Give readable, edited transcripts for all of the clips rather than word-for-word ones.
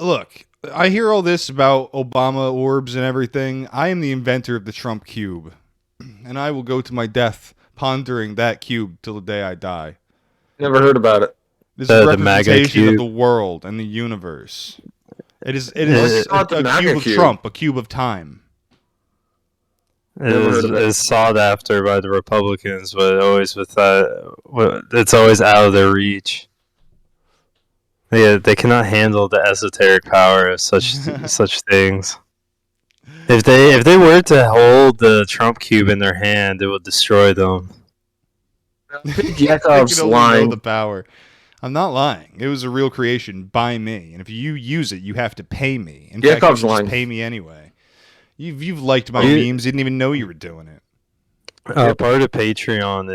Look, I hear all this about Obama orbs and everything. I am the inventor of the Trump cube, and I will go to my death pondering that cube till the day I die. Never heard about it. This is a The MAGA representation of cube. the world and the universe. It is not the a MAGA cube of cube. Trump, a cube of time. Is sought after by the Republicans, but always with that, it's always out of their reach. They cannot handle the esoteric power of such things. If they were to hold the Trump cube in their hand, it would destroy them. I think They Yakov's can only know lying. the power. I'm not lying. It was a real creation by me, and if you use it, you have to pay me. In fact, you Yakov's should just lying. pay me anyway. You've liked my You- memes, didn't even know you were doing it. Part of Patreon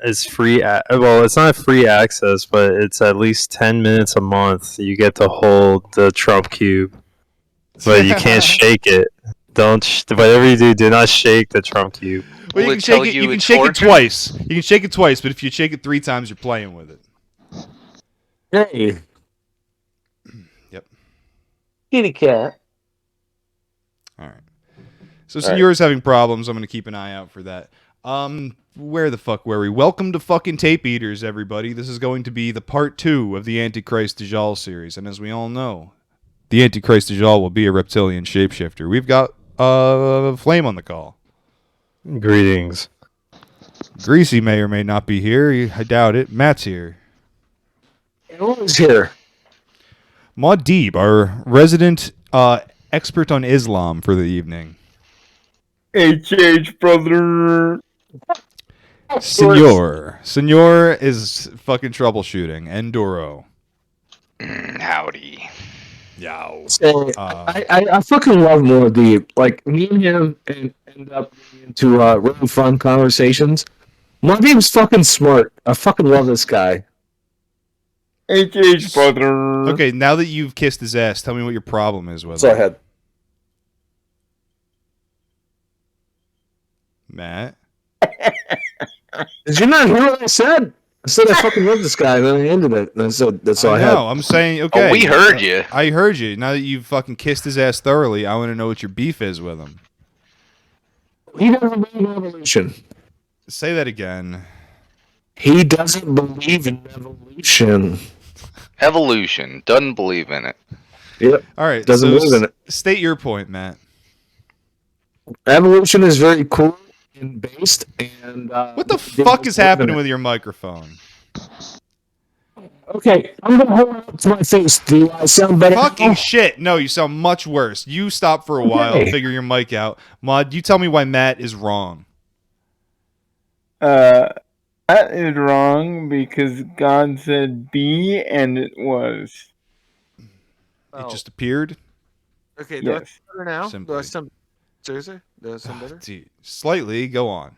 is free. Well, it's not free access, but it's at least 10 minutes a month. You get to hold the Trump cube, but you can't shake it. Whatever you do not shake the Trump cube. Well, you Will can it tell shake it. you You can it's shake it origin? twice. You can shake it twice, but if you shake it 3 times, you're playing with it. Hey, Yep. kitty cat. All right. So, Senor's having problems. I'm going to keep an eye out for that. Where the fuck were we? Welcome to fucking Tape Eaters, everybody. This is going to be the part 2 of the Antichrist Dajjal series, and as we all know, the Antichrist Dajjal will be a reptilian shapeshifter. We've got Flame on the call. Greetings. Greasy may or may not be here. I doubt it. Matt's here. Who's here? Maud Deeb, our resident expert on Islam for the evening. HH, brother. Senor is fucking troubleshooting. Enduro. Howdy. Yow. So, I fucking love Muad'Dib. Like, me and him end up getting into really fun conversations. Muad'Dib's fucking smart. I fucking love this guy. HH, brother. Okay, now that you've kissed his ass, tell me what your problem is with Go him. ahead. Matt. Did you not hear what I said? I said I fucking love this guy, and then I ended it. That's all I had. No, I'm saying, okay. Oh, we heard you. I heard you. Now that you've fucking kissed his ass thoroughly, I want to know what your beef is with him. He doesn't believe in evolution. Say that again. He doesn't believe in evolution. Evolution. Doesn't believe in it. Yep. All right, Doesn't so believe in it. state your point, Matt. Evolution is very cool and based, and What the fuck is happening with your microphone? Okay, I'm gonna hold it up to my face. Do I sound better? Fucking now? shit. No, you sound much worse. You stop for a while, Okay. figure your mic out. Maud, you tell me why Matt is wrong. That is wrong because God said be and it was. It just appeared. Okay, do I sound better now? Simply. Seriously? Do I sound better? Dude, slightly. Go on.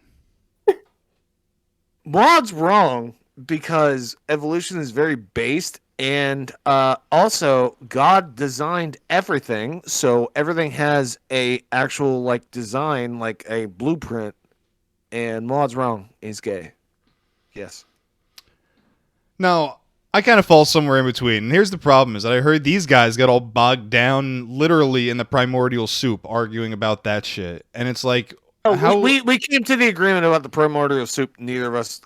Maud's wrong because evolution is very based, and also God designed everything, so everything has a actual like design, like a blueprint. And Maud's wrong. He's gay. Yes. Now, I kind of fall somewhere in between. And here's the problem is that I heard these guys got all bogged down literally in the primordial soup arguing about that shit. And it's like, how... We came to the agreement about the primordial soup. Neither of us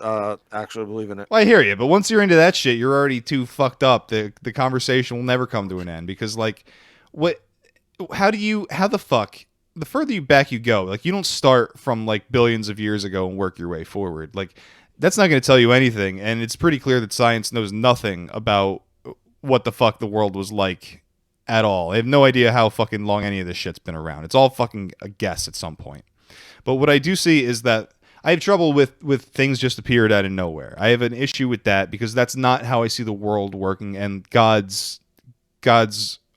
actually believe in it. Well, I hear you, but once you're into that shit, you're already too fucked up. The conversation will never come to an end because, like, how the fuck, the further you back you go, like, you don't start from, like, billions of years ago and work your way forward. Like, that's not going to tell you anything, and it's pretty clear that science knows nothing about what the fuck the world was like at all. They have no idea how fucking long any of this shit's been around. It's all fucking a guess at some point. But what I do see is that I have trouble with things just appeared out of nowhere. I have an issue with that because that's not how I see the world working and God's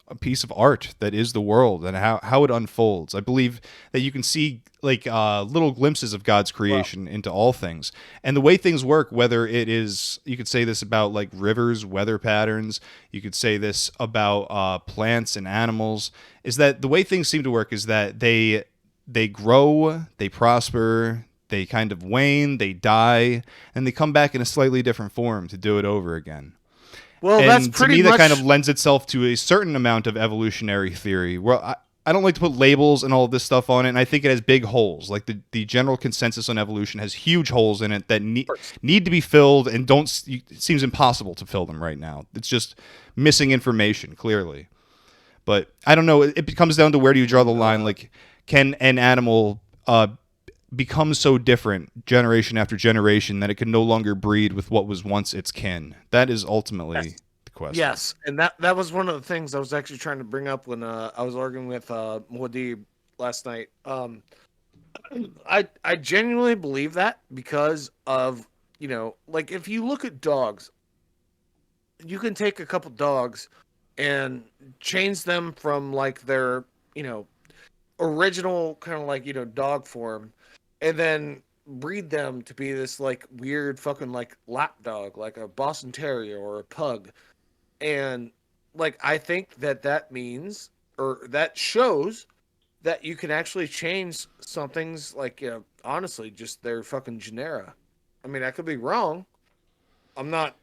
a piece of art that is the world and how it unfolds. I believe that you can see like little glimpses of God's creation into all things. And the way things work, whether it is, you could say this about like rivers, weather patterns, you could say this about plants and animals, is that the way things seem to work is that they grow, they prosper, they kind of wane, they die, and they come back in a slightly different form to do it over again. Well, and that's to pretty me, that much kind of lends itself to a certain amount of evolutionary theory. Well, I don't like to put labels and all of this stuff on it, and I think it has big holes. Like the general consensus on evolution has huge holes in it that need to be filled, and it seems impossible to fill them right now. It's just missing information, clearly. But I don't know. It comes down to where do you draw the line? Like, can an animal become so different generation after generation that it can no longer breed with what was once its kin? That is ultimately the question. Yes, and that was one of the things I was actually trying to bring up when I was arguing with Muad'Dib last night. I genuinely believe that because of, like if you look at dogs, you can take a couple dogs and change them from like their, original kind of like, dog form, and then breed them to be this like weird fucking like lap dog, like a Boston Terrier or a pug. And like I think that means, or that shows, that you can actually change something's like, honestly, just their fucking genera. I mean, I could be wrong. I'm not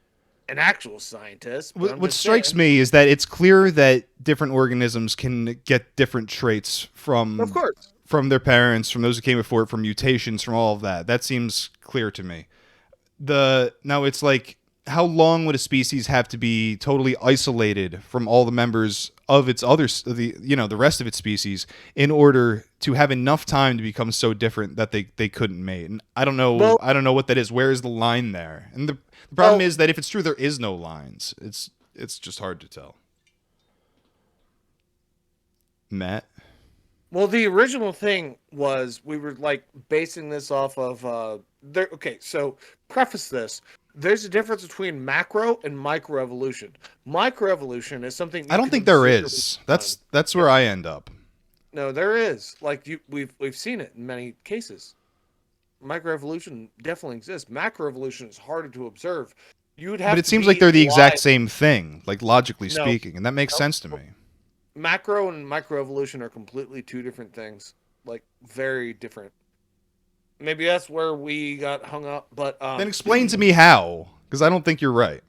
an actual scientist. But What strikes me is that it's clear that different organisms can get different traits Of course. from their parents, from those who came before it, from mutations, from all of that. That seems clear to me. Now it's like, how long would a species have to be totally isolated from all the members of its the rest of its species in order to have enough time to become so different that they couldn't mate? And I don't know. Well, I don't know what that is. Where is the line there? And the problem is that if it's true, there is no lines. It's just hard to tell. Matt? Well, the original thing was we were like basing this off of okay, so preface this. There's a difference between macro and microevolution. Microevolution is something I don't think there is. That's where I end up. No, there is. Like we've seen it in many cases. Microevolution definitely exists. Macroevolution is harder to observe. You would have, but it seems like they're the exact same thing, like logically speaking, and that makes sense to me. Macro and microevolution are completely two different things, like very different. Maybe that's where we got hung up, but then explain to me how, because I don't think you're right.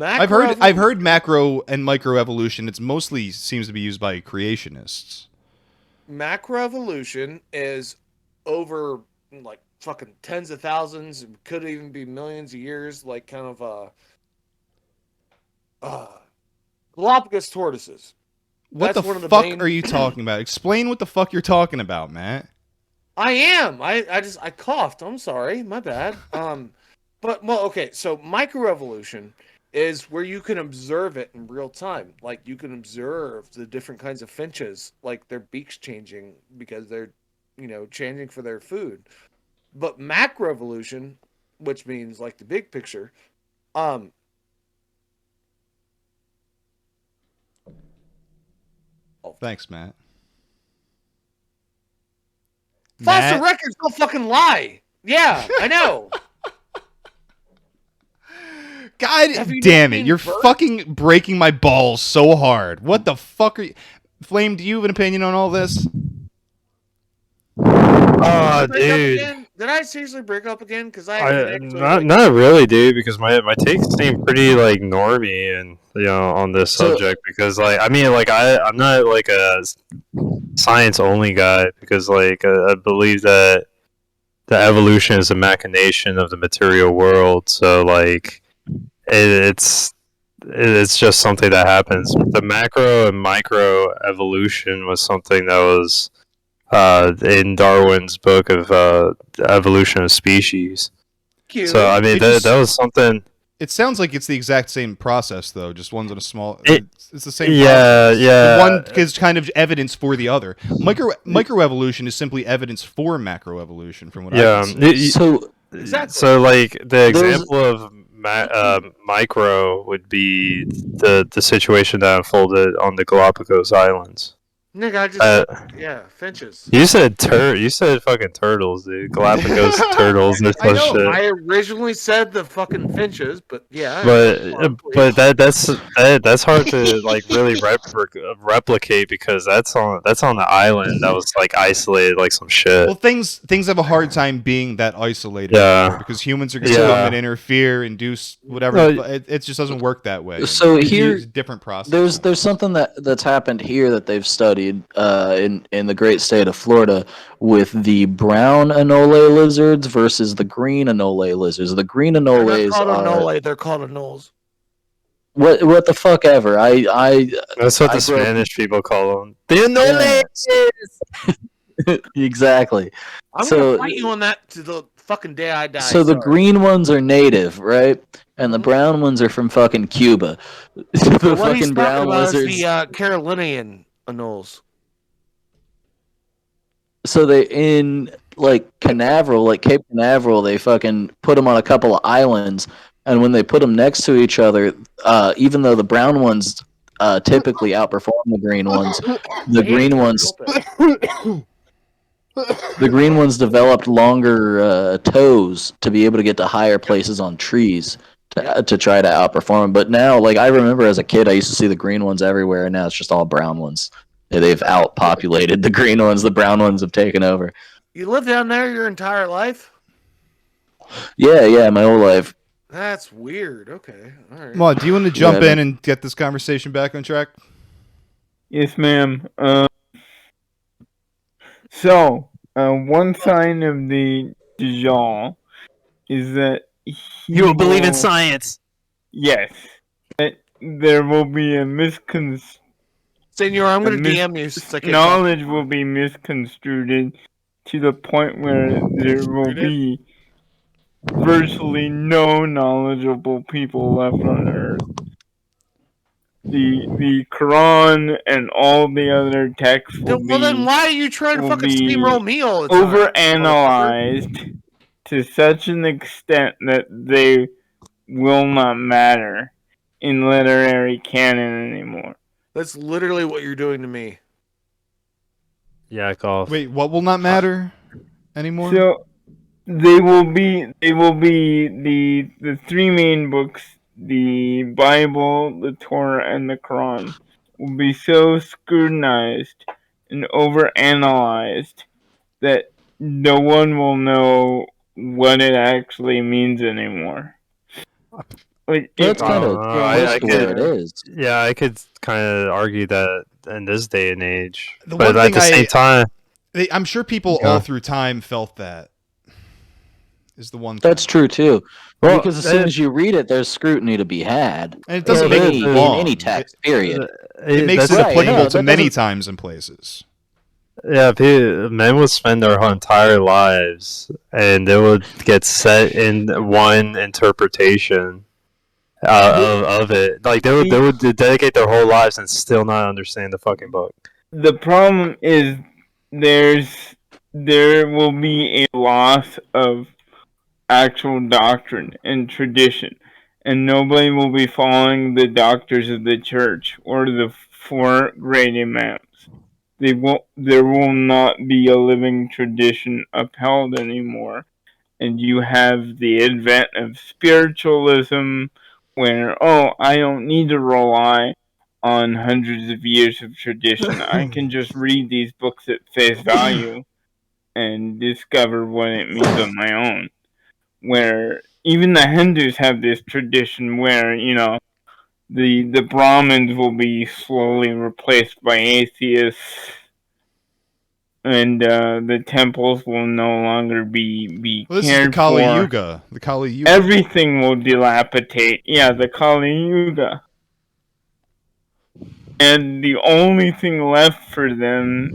I've heard macro and microevolution. It's mostly seems to be used by creationists. Macroevolution is over like fucking tens of thousands, could even be millions of years, like kind of Galapagos tortoises. What the fuck are you talking about? Explain what the fuck you're talking about, Matt. I am. I coughed. I'm sorry. My bad. But well, okay. So microevolution is where you can observe it in real time. Like you can observe the different kinds of finches, like their beaks changing because they're, changing for their food. But macroevolution, which means like the big picture, Thanks, Matt. Fossil records don't fucking lie. Yeah, I know. God damn it. You're fucking breaking my balls so hard. What the fuck are you... Flame, do you have an opinion on all this? Oh, dude. Did I seriously break up again? Because not really, dude. Because my takes seem pretty like normie and on this subject. Because I'm not like a science only guy. Because I believe that the evolution is a machination of the material world. So it's just something that happens. The macro and micro evolution was something that was in Darwin's book of evolution of species. Cute. So I mean that was something. It sounds like it's the exact same process though, just one's on a small. It's the same. Yeah, process. yeah. One is kind of evidence for the other. Microevolution is simply evidence for macroevolution, from what I can see. So exactly. So the example of micro would be the situation that unfolded on the Galapagos Islands. Nigga, I just finches. You said You said fucking turtles, dude. Galapagos turtles or I some know. shit. I originally said the fucking finches, but yeah. But that's hard to like really replicate because that's on the island that was like isolated like some shit. Well, things have a hard time being that isolated Yeah. anymore because humans are going to Yeah. come and interfere, induce whatever. No, It just doesn't work that way. So It's here- a different process. There's something that's happened here that they've studied in the great state of Florida with the brown anole lizards versus the green anole lizards. The green They're anoles not called are anole, they're called anoles. what the fuck ever. I that's what I the grew up- Spanish people call them. The anoles. exactly. I'm So- gonna fight you on that to the fucking day I die. So the sorry. green ones are native, right? And the Mhm. brown ones are from fucking Cuba. The What he's fucking talking brown about is lizards. the Carolinian anoles. So they in like Canaveral, like Cape Canaveral, they fucking put them on a couple of islands, and when they put them next to each other, even though the brown ones typically outperform the green ones, the green ones developed longer toes to be able to get to higher places on trees to try to outperform them. But now, like I remember as a kid, I used to see the green ones everywhere, and now it's just all brown ones. They've outpopulated the green ones. The brown ones have taken over. You lived down there your entire life? Yeah, my whole life. That's weird. Okay, all right. Well, do you want to jump Yeah, in and get this conversation back on track? Yes, ma'am. So, one sign of the Dajjal is that he will- science. Yes. That there will be a misconception. Senor, I'm gonna mis- DM you since I can't talk. Knowledge will be misconstrued to the point where there will be virtually no knowledgeable people left on Earth. The Quran and all the other texts will Well, then be why are you trying to will fucking be steamroll me all the time? overanalyzed to such an extent that they will not matter in literary canon anymore. That's literally what you're doing to me. Yakov. Wait, what will not matter anymore? So they will be the three main books, the Bible, the Torah, and the Quran will be so scrutinized and overanalyzed that no one will know what it actually means anymore. Like, That's kind of I where it is. Yeah, I could kind of argue that in this day and age, The but one at the thing same time, I'm sure people Yeah. all through time felt that. Is the one thing. That's true too. Well, Because as soon as you read it, there's scrutiny to be had. And it doesn't in make any, it in wrong. any text. Period. It makes that's- it right, applicable no, to that many doesn't- times and places. Yeah, men would spend their entire lives, and they would get set in one interpretation of it. Like they would dedicate their whole lives and still not understand the fucking book. the problem is there will be a loss of actual doctrine and tradition, and nobody will be following the doctors of the church or the four great imams. There will not be a living tradition upheld anymore, and you have the advent of spiritualism, where I don't need to rely on hundreds of years of tradition. I can just read these books at face value and discover what it means on my own. Where even the Hindus have this tradition where, the Brahmins will be slowly replaced by atheists, and the temples will no longer be Well, this is the cared Kali for. Yuga. The Kali Yuga. Everything will dilapidate. Yeah, the Kali Yuga. And the only thing left for them,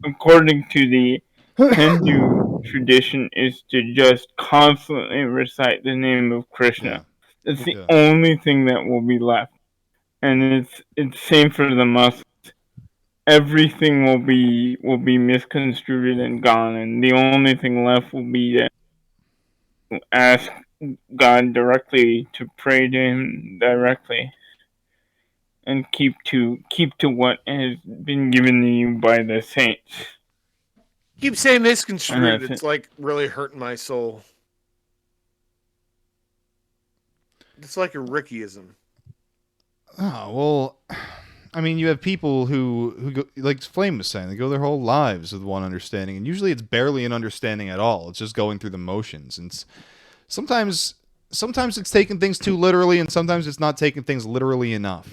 according to the Hindu tradition, is to just constantly recite the name of Krishna. It's the Yeah. only thing that will be left. And it's same for the Muslims. Everything will be misconstrued and gone, and the only thing left will be to ask God directly, to pray to Him directly. and keep to what has been given to you by the saints. Keep saying misconstrued. And that's It's like really hurting my soul. It's like a Rickyism. Oh well, I mean, you have people who go, like Flame was saying, they go their whole lives with one understanding, and usually it's barely an understanding at all. It's just going through the motions, and sometimes it's taking things too literally, and sometimes it's not taking things literally enough.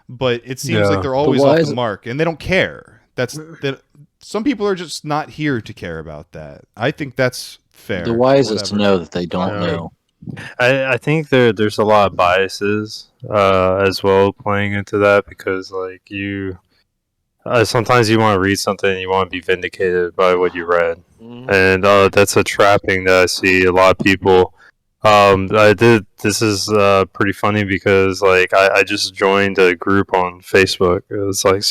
But it seems like they're always off the mark, and they don't care. That's that. Some people are just not here to care about that. I think that's fair. The wise is to know that they don't know. I think there's a lot of biases as well playing into that, because like you sometimes you want to read something and you want to be vindicated by what you read, and that's a trapping that I see a lot of people. This is pretty funny because like I just joined a group on Facebook. It was like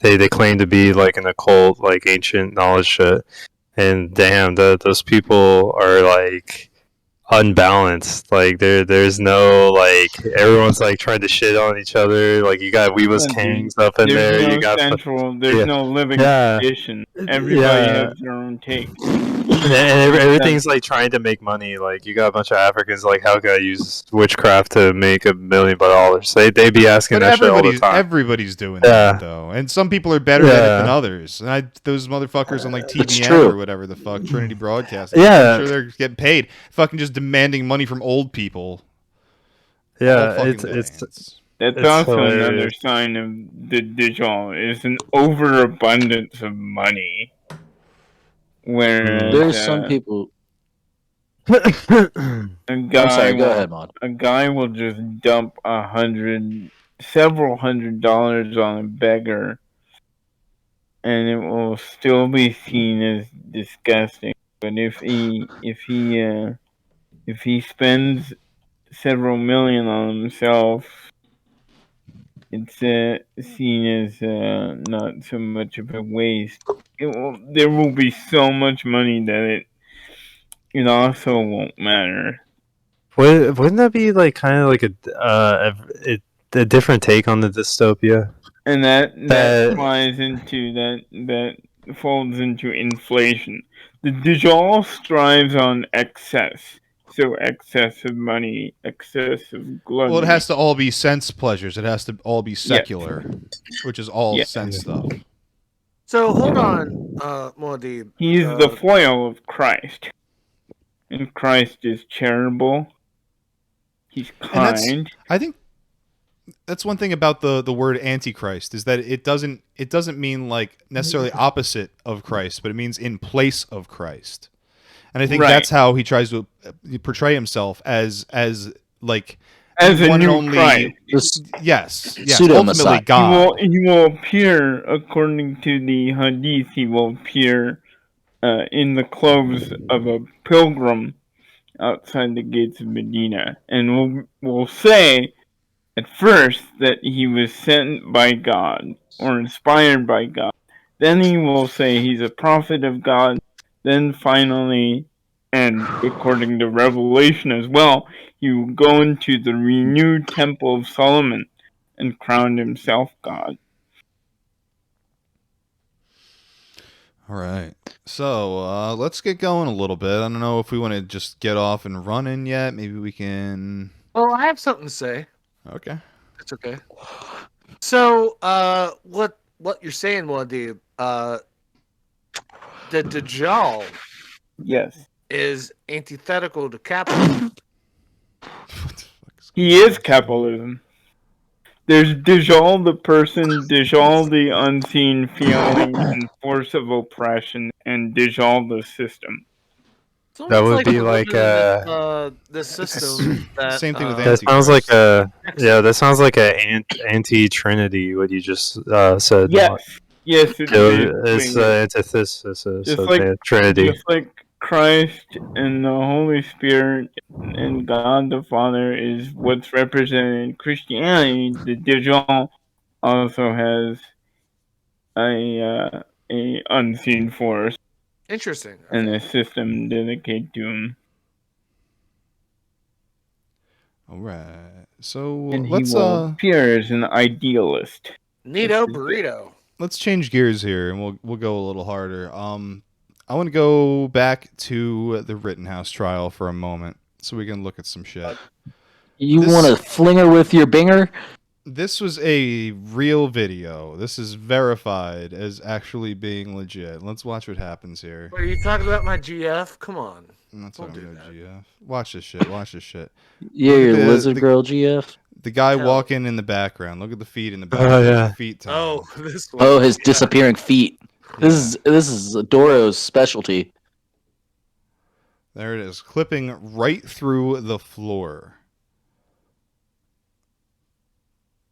they claim to be like an occult, like ancient knowledge shit, and damn, those people are like unbalanced. Like there's no, like, everyone's like trying to shit on each other. Like you got Weebus Kings up in there. There's no You got central. There's no living tradition. Everybody has their own take. and everything's like trying to make money. Like you got a bunch of Africans like, how can I use witchcraft to make $1 million? They be asking that shit all the time. Everybody's doing that though, and some people are better at it than others. And those motherfuckers on like TBN or whatever the fuck, Trinity Broadcasting. I'm sure they're getting paid, fucking just demanding money from old people. Yeah, that's also hilarious. Another sign of the Dajjal is an overabundance of money. Where there's some people. Go ahead, Mod. A guy will just dump several $100s on a beggar, and it will still be seen as disgusting. But if he spends several million on himself, it's seen as not so much of a waste. There will be so much money that it also won't matter. Wouldn't that be like kind of like a different take on the dystopia? And that flies into that folds into inflation. The Dajjal strives on excess. So excess of money, excess of gluttony. Well, it has to all be sense pleasures. It has to all be secular, which is all sense stuff. So hold on, Muad'Dib. He's the foil of Christ, and Christ is charitable. He's kind. I think that's one thing about the word Antichrist, is that it doesn't mean like necessarily opposite of Christ, but it means in place of Christ. And I think that's how he tries to portray himself as like as a new Christ. Yes, ultimately God. He will appear, according to the Hadith, he will appear in the clothes of a pilgrim outside the gates of Medina, and will say at first that he was sent by God or inspired by God. Then he will say he's a prophet of God. Then finally, and according to Revelation as well, he will go into the renewed Temple of Solomon and crown himself God. All right. So let's get going a little bit. I don't know if we want to just get off and running yet. Maybe we can... Oh, I have something to say. Okay. It's okay. So, what you're saying, Muad'Dib, the Dajjal is antithetical to capitalism. He is capitalism. There's Dajjal the person, Dajjal the unseen feeling and force of oppression, and Dajjal the system. That would be like the system. Same thing with that sounds like that sounds like a anti-Trinity. What you just said. Yes, it's antithesis of the Trinity. Just like Christ and the Holy Spirit and God the Father is what's represented in Christianity, the Dajjal also has a unseen force. Interesting. And a system dedicated to him. All right. So And he let's will appear as an idealist. Neato burrito. let's change gears here, and we'll go a little harder. I want to go back to the Rittenhouse trial for a moment, so we can look at some shit. You want to fling her with your binger? This was a real video. This is verified as actually being legit. Let's watch what happens here. What, are you talking about my GF? Come on. I'm not Don't talking do about that. GF. Watch this shit. Watch this shit. Yeah, Look at your the- lizard the- girl GF. The guy Hell. walking in the background. Look at the feet in the background. yeah. The feet time. Oh, this one. Oh, his Yeah. disappearing feet. This is Doro's specialty. There it is. Clipping right through the floor.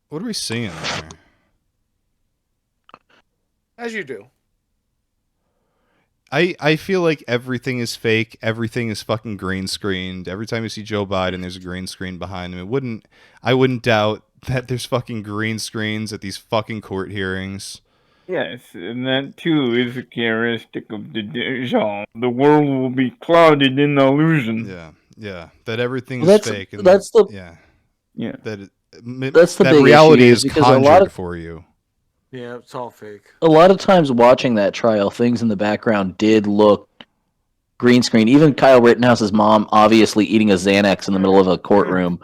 What are we seeing there? As you do. I feel like everything is fake. Everything is fucking green screened. Every time you see Joe Biden, there's a green screen behind him. I wouldn't doubt that there's fucking green screens at these fucking court hearings. Yes, and that too is a characteristic of the Dajjal. The world will be clouded in illusion. Yeah. That everything's Well, that's- fake. And that's the- yeah. Yeah. That's the that big reality issue, is because a lot conjured of- for you. Yeah, it's all fake. A lot of times watching that trial, things in the background did look green screen. Even Kyle Rittenhouse's mom obviously eating a Xanax in the middle of a courtroom.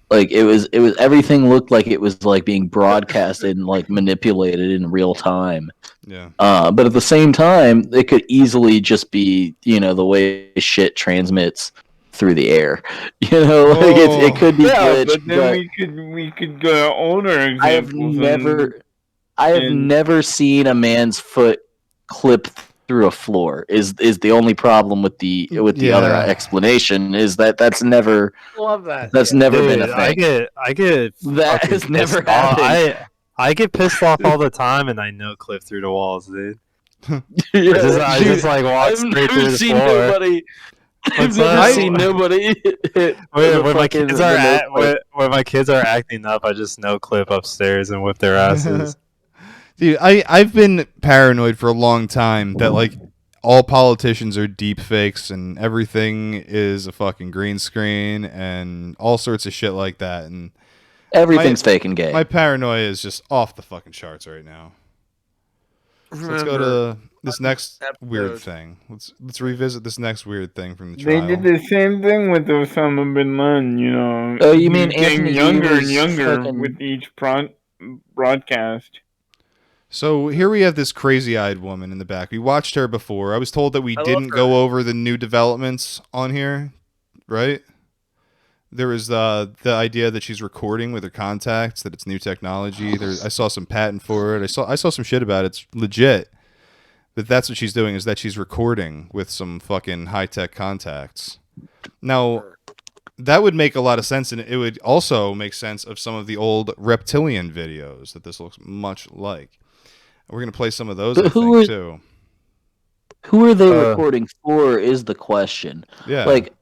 Like it was everything looked like it was like being broadcasted and like manipulated in real time. Yeah. But at the same time, it could easily just be, the way shit transmits through the air. Like it could be Yeah, glitched, but then we could go to older I have examples. never seen a man's foot clip through a floor. Is the only problem with the other Yeah. explanation is that's never Love that. never been a Dude, thing. I get That fucking has never pissed off. happened. I get pissed off all the time, and I know clip through the walls, dude. Yeah, I just like walk I've straight never through the seen floor. nobody. I've What's never that? seen nobody. hit When the my fucking kids are remote when my kids are acting up, I just no clip upstairs and whip their asses. Dude, I've been paranoid for a long time that like all politicians are deep fakes and everything is a fucking green screen and all sorts of shit like that. And Everything's fake and gay. my paranoia is just off the fucking charts right now. So let's go to this next weird episode. thing. Let's revisit this next weird thing from the They trial. did the same thing with Osama bin Laden, Oh, you mean He's getting Anthony younger and Weaver's younger fucking- with each broadcast. So here we have this crazy-eyed woman in the back. We watched her before. I was told that we I love didn't her. go over the new developments on here, right? There was the idea that she's recording with her contacts, that it's new technology. I saw some patent for it. I saw some shit about it. It's legit. But that's what she's doing, is that she's recording with some fucking high-tech contacts. Now, that would make a lot of sense, and it would also make sense of some of the old reptilian videos that this looks much like. We're going to play some of those, But I who think, are- too. Who are they recording for? Is the question. Yeah. Like,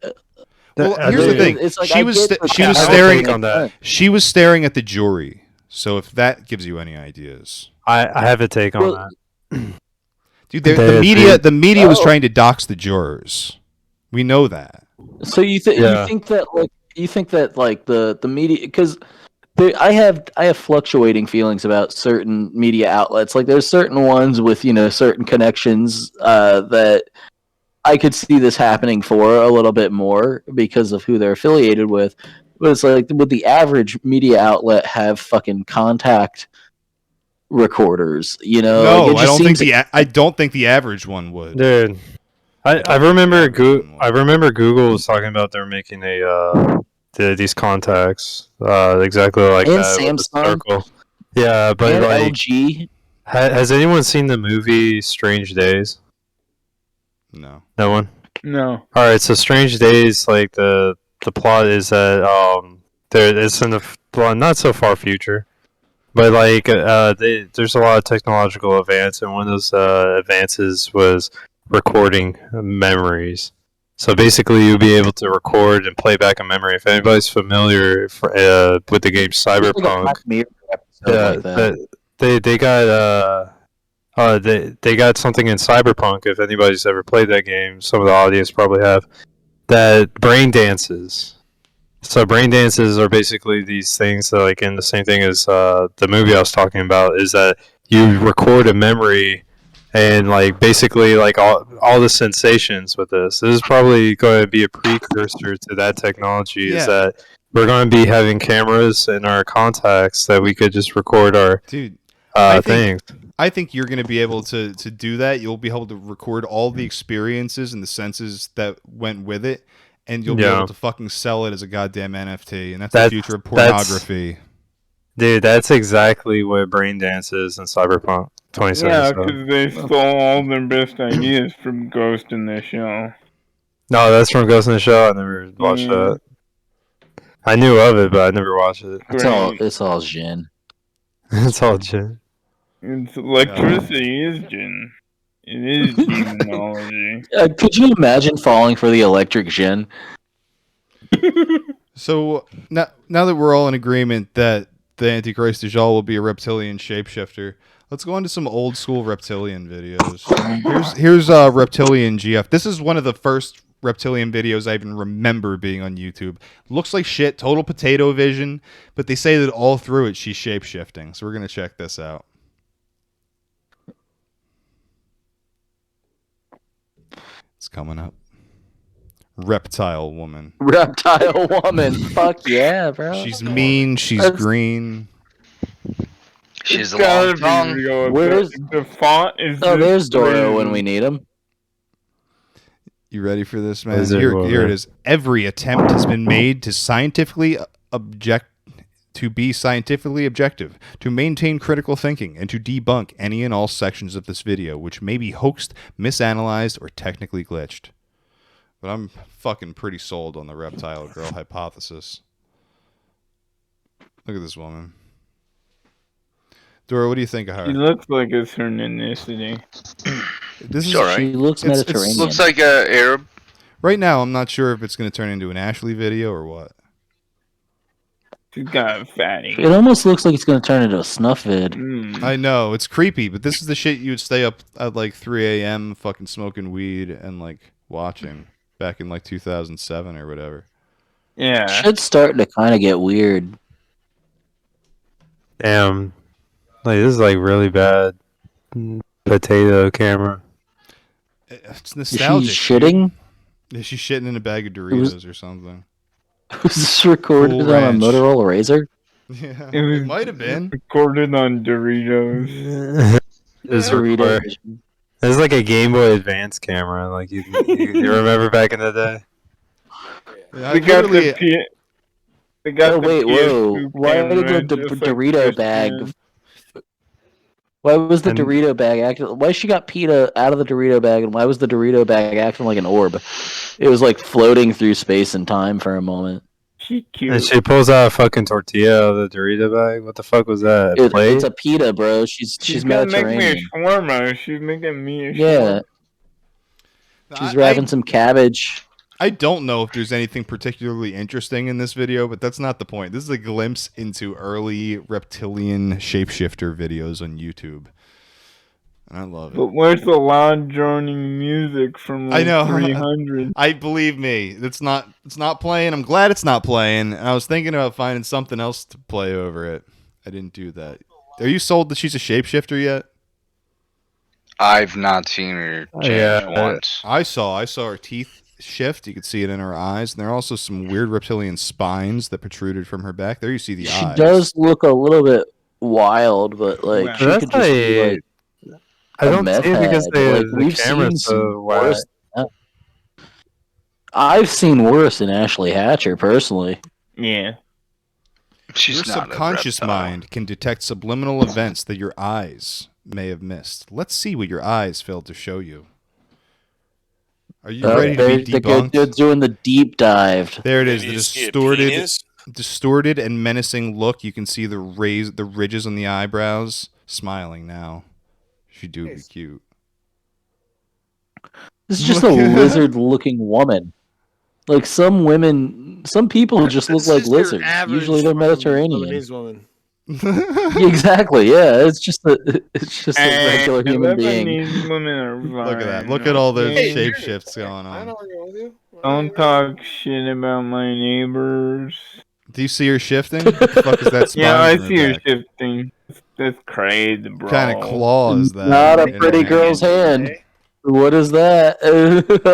Well, here's the thing. It's like She I was get sta- the she was fact staring that- on that. She was staring at the jury. So if that gives you any ideas. I have a take on Well, that. Dude, They- the media was Oh. trying to dox the jurors. We know that. So you Yeah. think that like the media, because I have fluctuating feelings about certain media outlets. Like there's certain ones with certain connections that I could see this happening for a little bit more because of who they're affiliated with. But it's like, would the average media outlet have fucking contact recorders? No, Like, it I just don't think seems- I don't think the average one would. Dude, I remember Google was talking about they're making these contacts exactly like And that with the Samsung. circle. Yeah, but and like, LG. has anyone seen the movie Strange Days? No. No one. No. All right, so Strange Days, like the plot is that it's in not so far future, but like there's a lot of technological advance, and one of those advances was recording memories. So basically, you'll be able to record and play back a memory. If anybody's familiar with the game It's like a Cyberpunk, Black Mirror episode like that. they got something in Cyberpunk. If anybody's ever played that game, some of the audience probably have. That brain dances. So brain dances are basically these things that, like, and the same thing as the movie I was talking about, is that you record a memory and, like, basically, like, all the sensations with this. This is probably going to be a precursor to that technology. Is Yeah. that we're going to be having cameras in our contacts that we could just record our Dude, I think things. I think you're going to be able to do that. You'll be able to record all the experiences and the senses that went with it, and you'll be Yeah. able to fucking sell it as a goddamn NFT. And that's That- the future of that's- pornography. Dude, that's exactly what brain dance is in Cyberpunk Yeah, 2077. because they stole all their best ideas from Ghost in the Shell. No, that's from Ghost in the Shell. I never watched that. I knew of it, but I never watched it. It's all Jin. It's all Jin. It's electricity is Jin. It is demonology. Could you imagine falling for the electric Jin? So now that we're all in agreement that the Antichrist Dajjal will be a reptilian shapeshifter, let's go on to some old school reptilian videos. Here's reptilian GF. This is one of the first reptilian videos I even remember being on YouTube. Looks like shit, total potato vision, but they say that all through it she's shapeshifting. So we're gonna check this out. It's coming up. Reptile woman. Reptile woman. Fuck yeah, bro. She's mean. She's That's- green. She's a Gotta long be tongue. real. Where's- the font is? Oh, just there's Doro crazy. when we need him. You ready for this, man? Is there Here one, it man? is. Every attempt has been made to scientifically be scientifically objective, to maintain critical thinking, and to debunk any and all sections of this video which may be hoaxed, misanalyzed, or technically glitched. But I'm fucking pretty sold on the reptile girl hypothesis. Look at this woman. Dora, what do you think of She her? looks like it's her ethnicity. This is Sure. Right. She looks It's- Mediterranean. Looks like a Arab. right now. I'm not sure if it's going to turn into an Ashley video or what. She's got a fatty. It almost looks like it's going to turn into a snuff vid. I know, it's creepy, but this is the shit you would stay up at like 3 a.m. fucking smoking weed and like watching back in like 2007 or whatever. Yeah. Shit's starting to kind of get weird. Damn. Like, this is like really bad potato camera. It's Is nostalgic. she shitting? Is she shitting in a bag of Doritos or something? Was this recorded Cool on a Ranch. Motorola Razor? Yeah, It was it might have been. recorded on Doritos. It's Dorito. It's like a Game Boy Advance camera. Like, you remember back in the day? Yeah, They got literally- they got Oh, the wait, whoa. PS2 Why did camera, the just like Dorito bag... Christian. Why was the And- Dorito bag acting... Why she got PETA out of the Dorito bag, and why was the Dorito bag acting like an orb? It was like floating through space and time for a moment. She cute. And she pulls out a fucking tortilla out of the Dorito bag. What the fuck was that? A plate? It's a PETA, bro. She's gonna make me a Mediterranean. shawarma. She's making me a Yeah, I- she's wrapping some cabbage. I don't know if there's anything particularly interesting in this video, but that's not the point. This is a glimpse into early reptilian shapeshifter videos on YouTube. I love it. But where's the loud droning music from I like know. 300? I believe me. It's not playing. I'm glad it's not playing. And I was thinking about finding something else to play over it. I didn't do that. Are you sold that she's a shapeshifter yet? I've not seen her change Yeah. once. I saw her teeth shift. You could see it in her eyes. And there are also some weird reptilian spines that protruded from her back. There you see the She eyes. does look a little bit wild, but like Wow. she That's could just be like- like I a don't meth see it because head. they, Like, the we've camera's seen so some wide. worse. I've seen worse than Ashley Hatcher personally. Yeah. She's Your not a subconscious reptile. mind can detect subliminal events that your eyes may have missed. Let's see what your eyes failed to show you. Are you ready to be debunked? They're doing the deep dive. There it is, Maybe the you see a penis? distorted and menacing look. You can see the ridges on the eyebrows. Smiling now. She do be cute. This is just a lizard-looking woman. Like some women, some people just look It's like just your lizards. average Usually they're fucking Mediterranean. Lebanese woman. Exactly. Yeah, it's just a regular human being. Lebanese women are fine. Look at that. Look at all those okay? shape shifts going I on. don't agree with you. Don't talk shit about my neighbors. Do you see her shifting? What the fuck is that spine Yeah, I from her see her back? shifting. That's crazy, bro. What kind of claw is that? Not a in her pretty hand? girl's hand. What is that?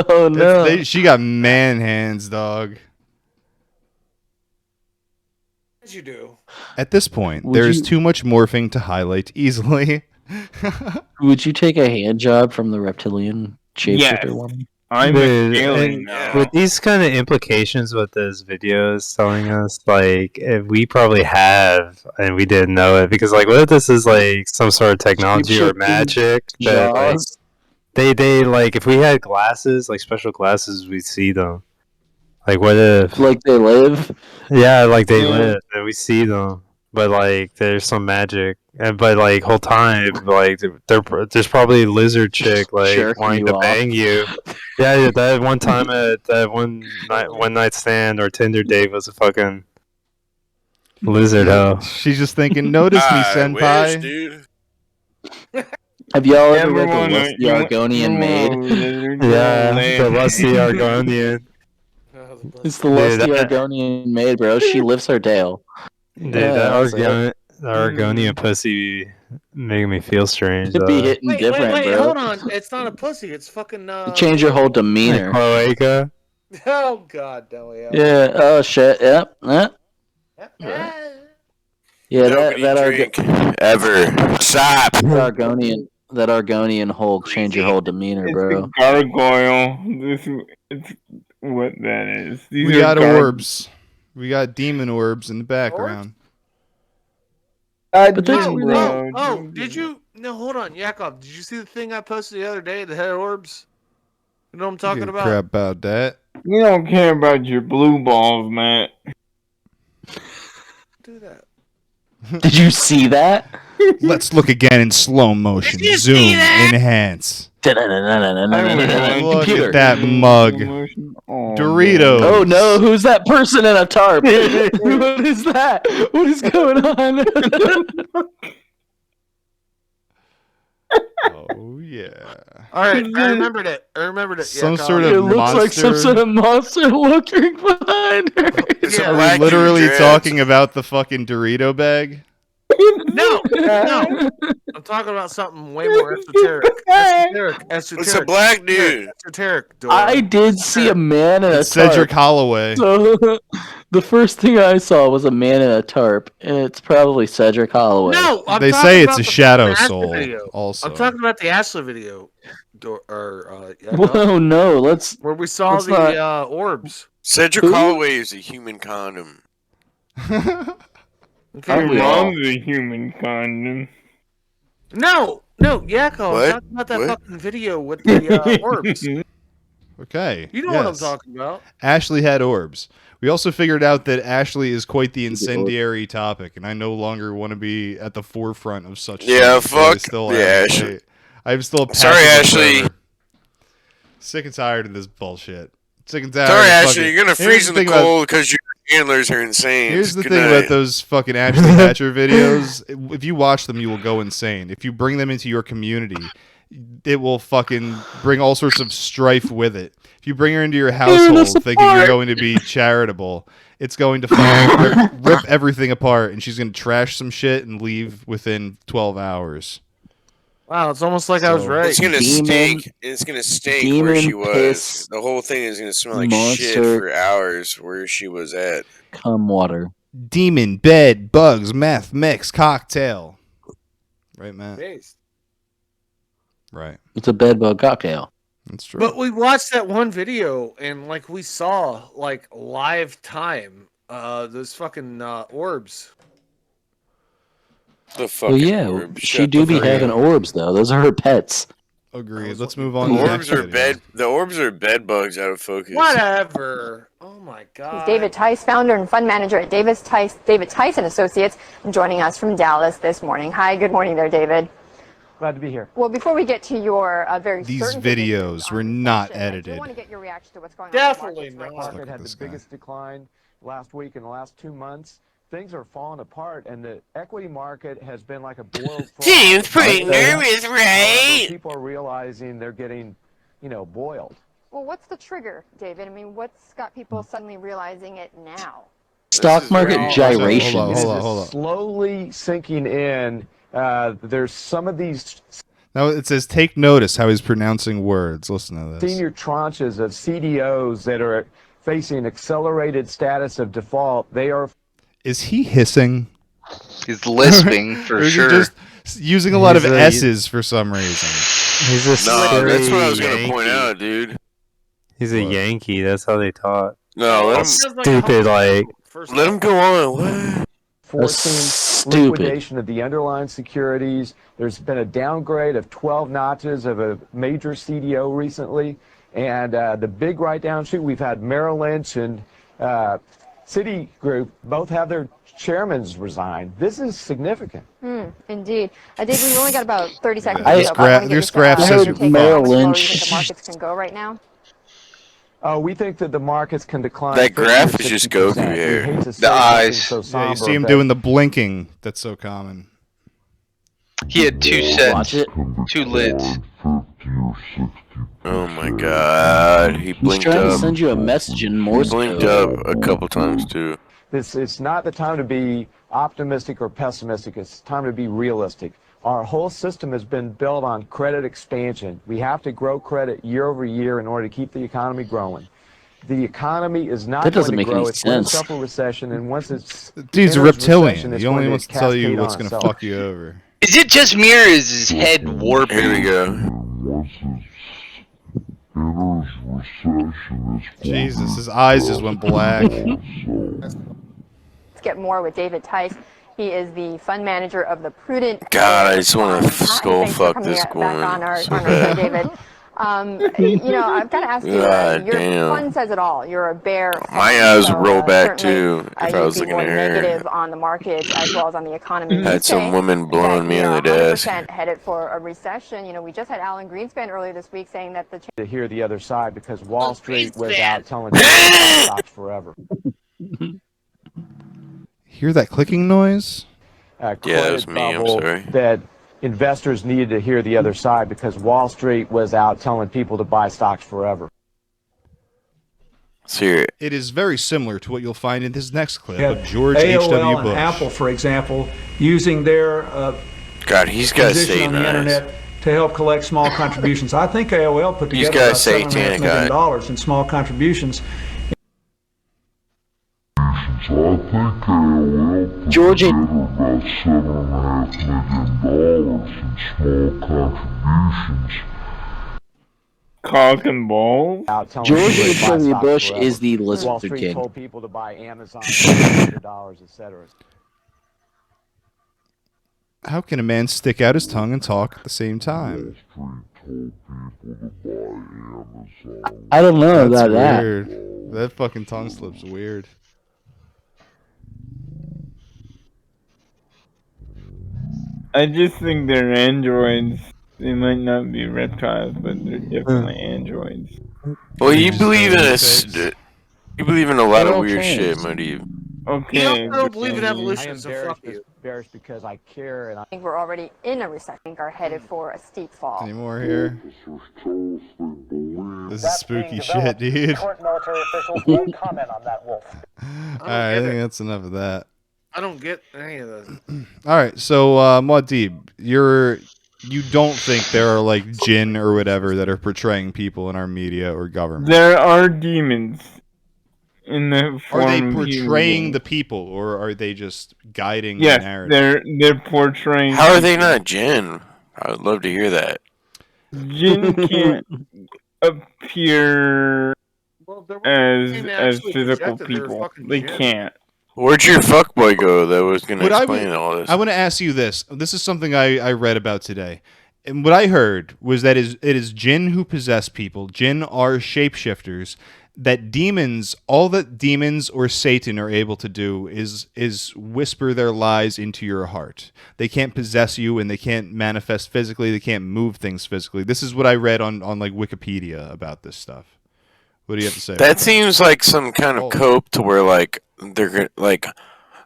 Oh no! She got man hands, dog. As you do. At this point, Would there is you- too much morphing to highlight easily. Would you take a hand job from the reptilian shapeshifter Yes. woman? I'm Dude, a alien and now. with these kind of implications, what this video is telling us, like, we probably have, and we didn't know it, because, like, what if this is, like, some sort of technology or Shapeshifting magic that, like, Jaws? they, like, if we had glasses, like, special glasses, we'd see them. Like, what if, Like they live? yeah, like, they Yeah. live, and we see them, but, like, there's some magic, and, but, like, whole time, like, there's probably a lizard chick, like, Jerking wanting you to off. bang you. Yeah, that one time at that one night stand or Tinder date was a fucking lizard hoe. She's just thinking, notice me, I wish, senpai. dude. Have y'all ever Ever read the wanna- Lust the Argonian Maid? Yeah, the lusty Argonian. It's the Dude, Lusty that- Argonian Maid, bro. She lifts her tail. Dude, Yeah, that's it. the Argonian pussy making me feel strange. It'd be hitting Wait, different, wait, bro. hold on. It's not a pussy. It's fucking. You change your whole demeanor. Cloaca. Oh God, no. Yeah. Oh shit. Yep. Yeah. Nobody That drink ever. Stop. That Argonian hole change your whole demeanor, It's bro. a gargoyle. It's what that is. These We are got orbs. We got demon orbs in the background. But that's Oh, did you? No, hold on, Yakov. Did you see the thing I posted the other day that had orbs? You know what I'm talking Give a about? crap about that. We don't care about your blue balls, Matt. Do that. Did you see that? Let's look again in slow motion. Did you Zoom, see that? enhance. Look Computer. at that mug. Oh, Doritos. Oh no, who's that person in a tarp? What is that? What is going on? Oh yeah. All right, I remembered it. Some Yakov. sort of It looks like some monster. sort of monster lurking behind her. It's a Yeah. Are black we literally dude dreads. talking about the fucking Dorito bag? No. I'm talking about something way more esoteric. It's a black dude. Esoteric. Dora. I did see a man in a It's Cedric tarp. Holloway. So the first thing I saw was a man in a tarp, and it's probably Cedric Holloway. No, I'm They talking say it's about a the shadow Ashley soul. video. Also, I'm talking about the Ashley video, Yakov, Whoa, no, let's. where we saw Let's the orbs. Cedric Who? Holloway is a human condom. Okay. Aren't we all? Mom's a human condom. No, Yakov. What? I'm talking about that What? fucking video with the orbs. okay. You know what I'm yes. talking about. Ashley had orbs. We also figured out that Ashley is quite the She did. incendiary topic, and I no longer want to be at the forefront of such. Yeah, things, so I fuck still the am Ashley. I'm still a Sorry, passive Ashley. observer. Sick and tired of this bullshit. Sick and tired. Sorry, of Ashley, fucking- you're gonna Here's freeze in the thing about- cold because your handlers are insane. Here's the Good thing night. about those fucking Ashley Hatcher videos. If you watch them, you will go insane. If you bring them into your community, it will fucking bring all sorts of strife with it. If you bring her into your household thinking you're going to be charitable, it's going to fucking rip everything apart, and she's going to trash some shit and leave within 12 hours. Wow, it's almost like I was So- right. It's gonna Demon- stink. It's gonna stink where she demon was. piss, The whole thing is gonna smell like shit monster. for hours where she was at. Cum water. Demon, bed, bugs, meth, mix, cocktail. Right, Matt? Based. Right. It's a bedbug cocktail. That's true. But we watched that one video and like we saw like live time those fucking orbs. The fucking Well, yeah, orb. she Shut do the be fuck having up. orbs though. Those are her pets. Agreed. Let's move on to The the orbs next are video. bed. The orbs are bed bugs out of focus. Whatever. Oh my He's god. David Tice, founder and fund manager at David Tice and Associates, and joining us from Dallas this morning. Hi, good morning there, David. Glad to be here. Well, before we get to your very These certain videos positions were on not recession, I do edited. want to get your reaction to what's going on. Definitely in the markets right not. now. Market at had this the guy. biggest decline last week in the last 2 months. things are falling apart, and the equity market has been like a boiled frog. Seems pretty nervous, right? People are realizing they're getting, boiled. Well, what's the trigger, David? I mean, what's got people suddenly realizing it now? Stock market gyrations. Hold on. Slowly sinking in. There's some of these Now it says, take notice how he's pronouncing words. Listen to this. senior tranches of CDOs that are facing accelerated status of default. They are. Is he hissing? He's lisping for Or is he sure. just using a lot of S's for some reason? He's a No, that's what I was Yankee. gonna point out, dude. He's a Yankee. That's how they talk. No, let him, Stupid, like. let him go on. What? Forcing stupid. liquidation of the underlying securities. There's been a downgrade of 12 notches of a major CDO recently. And the big write-down sheet, we've had Merrill Lynch and Citigroup both have their chairmen resign. This is significant. Indeed. David, we've only got about 30 seconds. This graph says your you're Merrill take on how Lynch. you think the markets can go right now. We think that the markets can decline. That 50 or graph is just 60%. Goku We here. hate to say The something eyes. so Yeah, you somber, see him but doing the blinking. That's so common. He had two Watch sets, it. two lids. Oh my god, he He's blinked trying to up. send you a message in He Morse blinked code. up a couple times too. it's not the time to be optimistic or pessimistic. It's time to be realistic. Our whole system has been built on credit expansion. We have to grow credit year over year in order to keep the economy growing. The economy is not That going doesn't to make grow. any It's going to sense. suffer recession, and once it's Dude's a enters reptilian. recession, it's He only going wants to tell you cascade what's on going to itself. fuck you over. Is it just me or is his head warping? Here we go. Jesus, his eyes just went black. Let's get more with David Tice. He is the fund manager of the Prudent. God, I just want to Fund. skull Thanks for fuck coming this back woman. on our So show, bad. David. I've got to ask you, God your damn. fund says it all. You're a bear. My fan, eyes so, would roll back certainly, too if I you'd was be looking more at her. negative on the markets as well as on the economy. You Had some say woman blowing that me we on are the desk. 100% headed for a recession. We just had Alan Greenspan earlier this week saying that the To hear the other side because Wall Street was out telling people to buy stocks forever. Hear that clicking noise? Yeah, that Credit was me, I'm bubble sorry. that investors needed to hear the other side because Wall Street was out telling people to buy stocks forever. Let's hear it. It is very similar to what you'll find in this next clip have of George AOL H.W. and Bush. Apple, for example, using their God, he's got position on the Satan eyes. internet to help collect small contributions. I think AOL put He's together got about $7.5 satanic million eyes. in small contributions. George, Cock and balls? Out telling George people to buy H.W. stocks Bush forever. is the Wall Lizard Street King. told people to buy Amazon $100, etc. How can a man stick out his tongue and talk at the same time? I don't know That's about that. weird. That fucking tongue slip's weird. I just think they're androids. They might not be reptiles, but they're definitely androids. Well, you Just believe in throwing a, fakes. you believe in a lot They're of all weird shit, trains. Muddy. Okay. I don't believe in but- I evolution, am so fuck bearish, you. bearish because I care and I I think we're already in a recession. I think are headed for a steep fall. Any more here? This is spooky shit, dude. Current military officials won't comment on that, Wolf. Alright, I think that's enough of that. I don't get any of those. Alright, so Muad'Dib, you don't think there are like jinn or whatever that are portraying people in our media or government? There are demons in the form Are they of human portraying beings. the people, or are they just guiding the Yes, narrative? they're portraying. How are they people. not Jinn? I would love to hear that. Jinn can't appear Well, there as physical people. They can't. Where'd your fuckboy go that was going to What I explain would- all this? I want to ask you this. This is something I read about today. And what I heard was that it is jinn who possess people. Jinn are shapeshifters. That demons, all that demons or Satan are able to do is whisper their lies into your heart. They can't possess you and they can't manifest physically. They can't move things physically. This is what I read on like Wikipedia about this stuff. What do you have to say? That seems like some kind of Oh. cope to where like they're like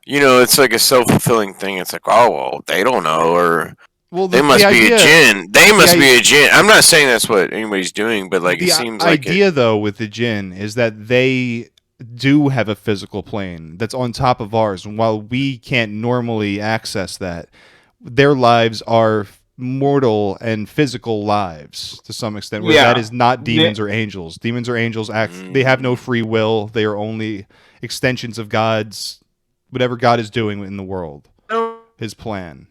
it's like a self-fulfilling thing. It's like, oh well, they don't know, or Well, they must be a jinn. They must be a jinn. I'm not saying that's what anybody's doing, but like it seems like the idea though with the jinn is that they do have a physical plane that's on top of ours, and while we can't normally access that, their lives are mortal and physical lives to some extent, where that is not demons or angels. Demons or angels they have no free will. They are only extensions of God's, whatever God is doing in the world, his plan.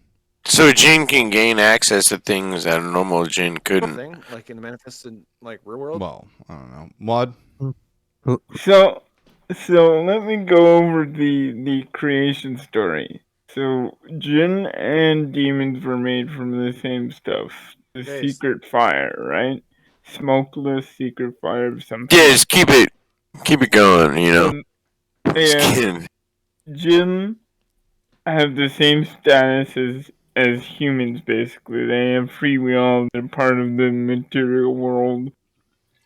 So a jinn can gain access to things that a normal jinn couldn't. Thing, like in the manifested, like real world. Well, I don't know. Mod? So let me go over the creation story. So jinn and demons were made from the same stuff. The secret fire, right? Smokeless secret fire of some Yeah, just keep it going, And jinn have the same status as humans, basically. They have free will, they're part of the material world.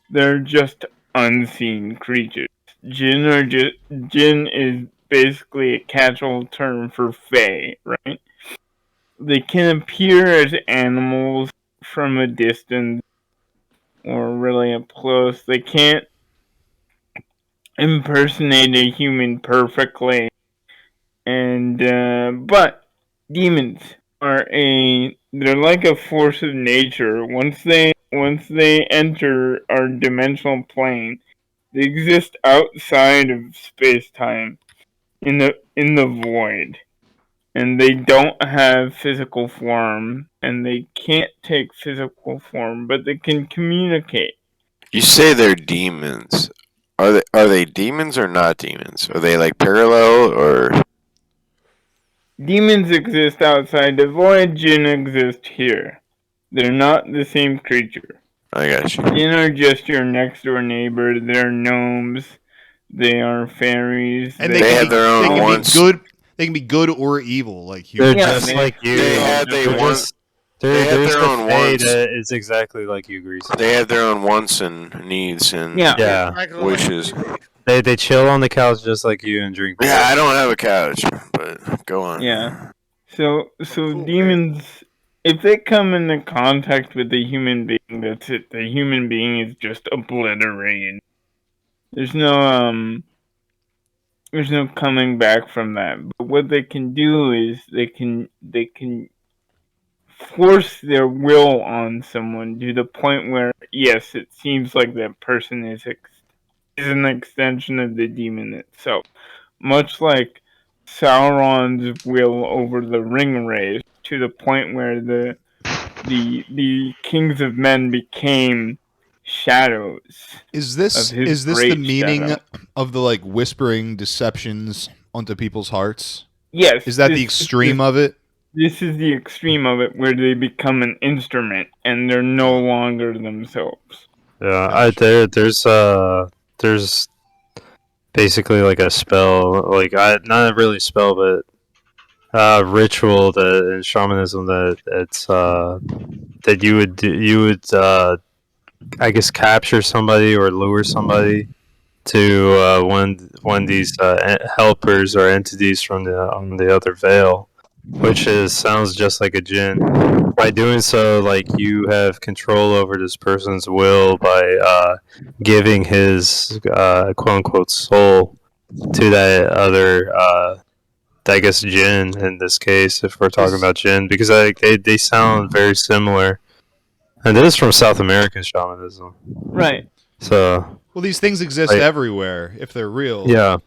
They're just unseen creatures. Jinn is basically a catch-all term for fae, right? They can appear as animals from a distance or really up close. They can't impersonate a human perfectly, and but demons are they're like a force of nature. Once they enter our dimensional plane, they exist outside of space-time, in the void, and they don't have physical form, and they can't take physical form, but they can communicate. You say they're demons. Are they demons or not demons? Are they like parallel or? Demons exist outside the void. Jinn exist here. They're not the same creature. I got you. Jinn are just your next door neighbor. They're gnomes. They are fairies. And they have their own wants. They can be good or evil, like humans. They're just like you. They have their own wants. It's exactly like you, Grease. They have their own wants and needs and wishes. They chill on the couch just like you and drink beer. Yeah, I don't have a couch, but go on. Yeah. So demons, if they come into contact with a human being, that's it. The human being is just obliterated. There's no coming back from that. But what they can do is they can force their will on someone to the point where, yes, it seems like that person is an extension of the demon itself. Much like Sauron's will over the ring wraiths, to the point where the kings of men became shadows. Is this the meaning of the like whispering deceptions onto people's hearts? Yes. Is that the extreme of it? This is the extreme of it, where they become an instrument and they're no longer themselves. Yeah, there's basically like a spell, like not really a spell, but ritual that in shamanism that you would I guess capture somebody or lure somebody to one these helpers or entities from on the other veil, which sounds just like a jinn. By doing so, like, you have control over this person's will by giving his quote-unquote soul to that other, I guess, jinn in this case, if we're talking about jinn, because they sound very similar. And this is from South American shamanism. Right. So... Well, these things exist everywhere, if they're real. Yeah.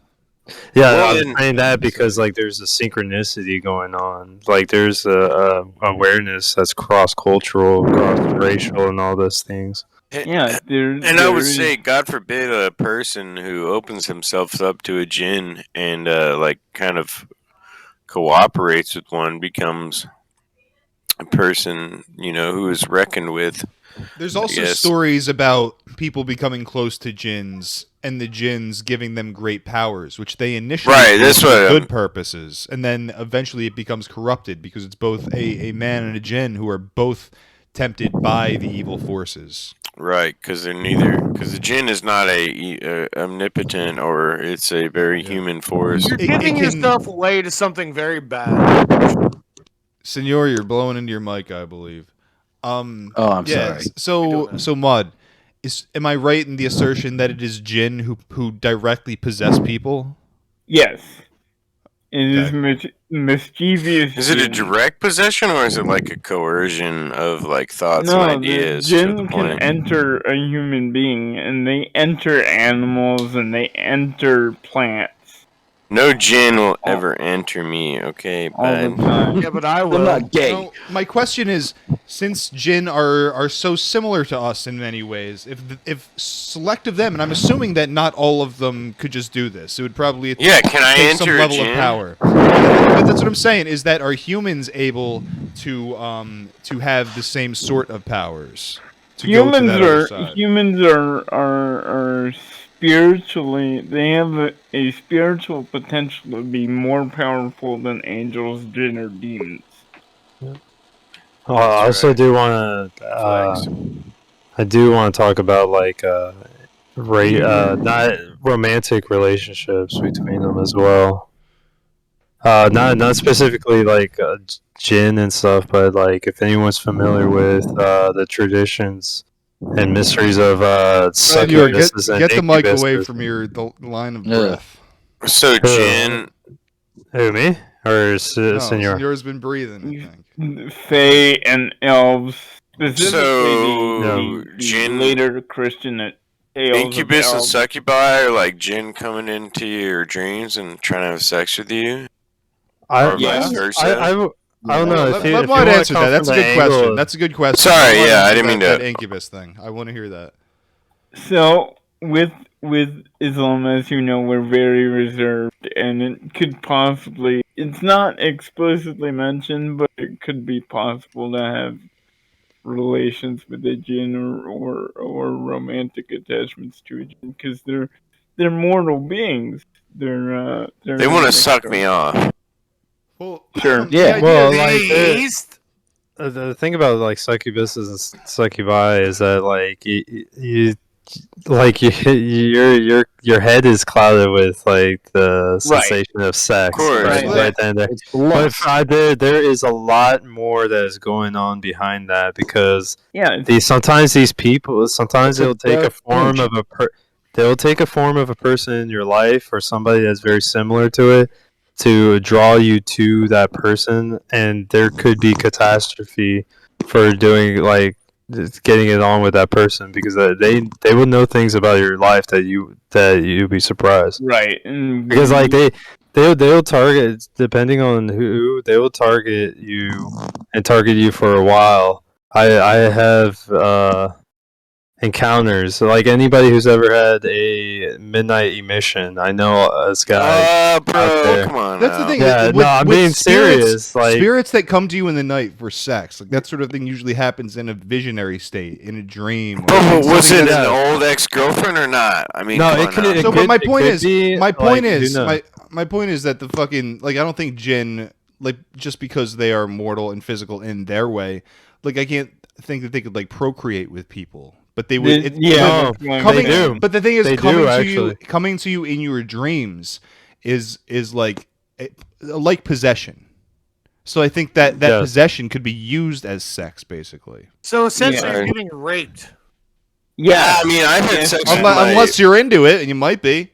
Yeah, well, I'm saying that because like there's a synchronicity going on. Like there's a awareness that's cross-cultural, cross-racial, and all those things. Yeah, and I would say, God forbid, a person who opens himself up to a jinn and like kind of cooperates with one becomes a person, who is reckoned with. There's also stories about people becoming close to jinns and the jinns giving them great powers, which they initially use for good purposes, and then eventually it becomes corrupted because it's both a man and a jinn who are both tempted by the evil forces. Right, because they're neither. Because the jinn is not a omnipotent, or it's a very human force. You're It giving can- yourself away to something very bad. Senor, you're blowing into your mic, I believe. Oh, I'm sorry. So Mud, am I right in the assertion that it is jinn who directly possess people? Yes. It is mischievous. Is it a jinn. direct possession, or is it like a coercion of like thoughts No, and ideas the to jinn the can point? enter a human being, and they enter animals, and they enter plants No jinn will ever enter me. Okay, all the bud. time. Yeah, but I will. I'm not gay. No, my question is, since jinn are so similar to us in many ways, if select of them, and I'm assuming that not all of them could just do this, it would probably Yeah, can I take some enter a level of jinn? power. But that's what I'm saying. Is that are humans able to have the same sort of powers? To go to that other side? Humans are spiritually, they have a spiritual potential to be more powerful than angels, jinn, or demons. Oh, I also do want to. I do want to talk about like not romantic relationships between them as well. Not specifically like jinn and stuff, but like if anyone's familiar with the traditions and mysteries of Senor, succubuses and get the mic away incubuses. from the line of breath. So jinn. Who, me or No, Senor? Senor's been breathing. I think. Fae and elves, specifically So, the jinn- later Christian tales Incubus of and elves. succubi are like jinn coming into your dreams and trying to have sex with you? I Or vice versa? I don't know. Let if you Mud wanna answer come that. That's a from the good question. angle of- That's a good question. Sorry, Mud yeah, I answer didn't mean that to- incubus thing. I want to hear that. So with Islam, as you know, we're very reserved, and it could possibly, it's not explicitly mentioned, but it could be possible to have relations with a jinn or romantic attachments to a jinn, because they're mortal beings. They want to suck me off. Well, Sure. Yeah. Well, like Beast. the thing about like succubuses and succubi is that like you like your head is clouded with like the sensation of sex, Of course. right then and there. It's But lust. there is a lot more that is going on behind that because Yeah, sometimes these people It's a they'll take a dark form energy. of they'll take a form of a person in your life or somebody that's very similar to it to draw you to that person, and there could be catastrophe for doing like just getting it on with that person because they will know things about your life that you'd be surprised. right. And Because like they'll target, depending on who, they will target you and target you for a while. I have encounters, like anybody who's ever had a midnight emission. I know this guy out Bro, there. come on. That's the now. thing. Yeah, with- no, I'm with being spirits- serious. Like spirits that come to you in the night for sex, like that sort of thing, usually happens in a visionary state, in a dream. or But was something it that's- an old ex-girlfriend or not? I mean, No, come it on could- now. it So, could- but my it point could is, be, my point like, who is, knows? my point is that the fucking like I don't think jinn, like just because they are mortal and physical in their way, like I can't think that they could like procreate with people, but they would. yeah, but that's what I'm coming, they do. But the thing is, They do, coming to you in your dreams is like like possession. So I think that Yes. possession could be used as sex, basically. So essentially, Yeah. you're getting raped. Yeah, I mean, I've had sex with Unless you're into it, and you might be.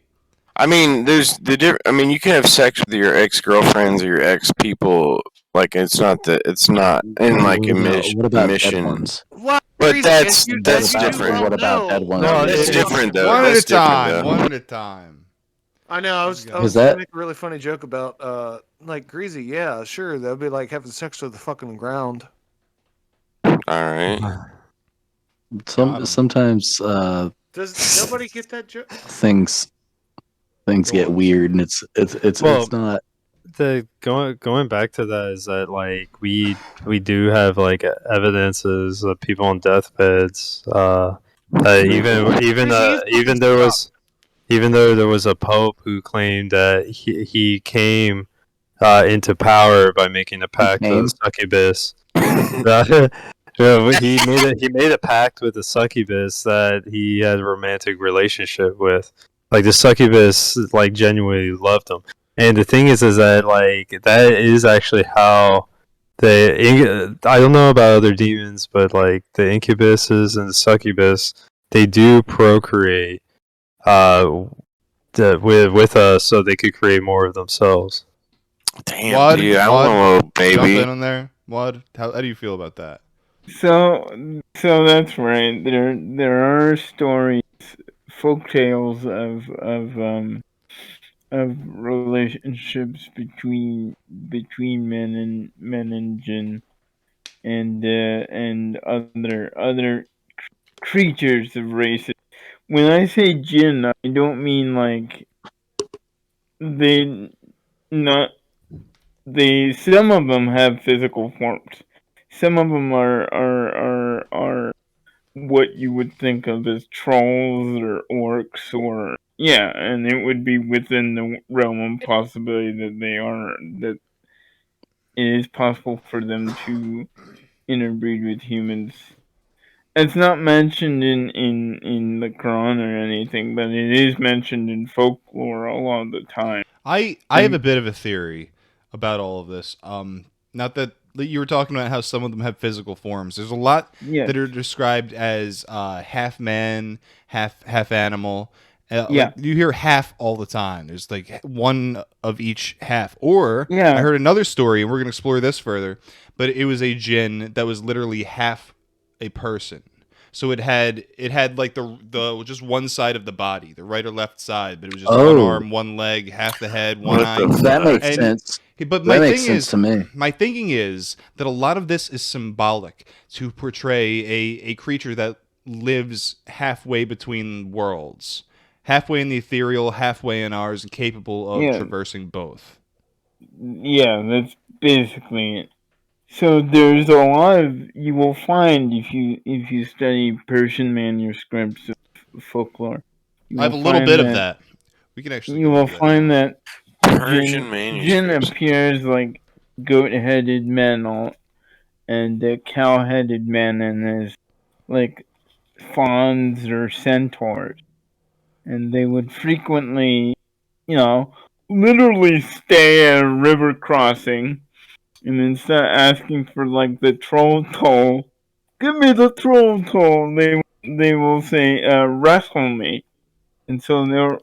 I mean, there's the different. I mean, you can have sex with your ex-girlfriends or your ex-people. Like, it's not in like a What about dead mission. ones? What? But Reason that's is you- that's you different. don't What about know. dead ones? No, It's it- different though. One at a That's different, time. though. One at a time. I know. I was Is gonna that- make a really funny joke about like greasy. Yeah, sure. That would be like having sex with the fucking ground. All right. Sometimes Does nobody get that joke? things get weird, and it's Well, not. the going back to that is that like we do have like evidences of people on deathbeds. Even though there was a pope who claimed that he came into power by making a pact came? with succubus. Yeah, he made a pact with the succubus that he had a romantic relationship with. Like the succubus, like genuinely loved him. And the thing is that like that is actually how I don't know about other demons, but like the incubuses and the succubus, they do procreate with us, so they could create more of themselves. Damn, Wad, dude, I Wad, want a little jump baby. in on there. Wad, how do you feel about that? So that's right. There are stories, folk tales of relationships between men and jinn and other creatures of races. When I say jinn, I don't mean like they not they. Some of them have physical forms. Some of them are what you would think of as trolls or orcs or yeah, and it would be within the realm of possibility that it is possible for them to interbreed with humans. It's not mentioned in the Quran or anything, but it is mentioned in folklore a lot of the time. I have a bit of a theory about all of this. Not that you were talking about how some of them have physical forms. There's a lot that are described as half man, half animal. Like you hear half all the time. There's like one of each half. Or I heard another story, and we're gonna explore this further. But it was a jinn that was literally half a person. So it had like the just one side of the body, the right or left side, but it was just one arm, one leg, half the head, one eye. That makes sense. But that makes sense to me. My thinking is that a lot of this is symbolic to portray a creature that lives halfway between worlds, halfway in the ethereal, halfway in ours, and capable of traversing both. Yeah, that's basically it. So there's a lot of you will find if you study Persian manuscripts of folklore. I have a little bit of that. We can actually. You will find that Persian jinn manuscripts appears like goat-headed men, and cow-headed men, and as like fawns or centaurs, and they would frequently, literally stay at a river crossing. And then start asking for like the troll toll. Give me the troll toll. They will say, wrestle me. And so they're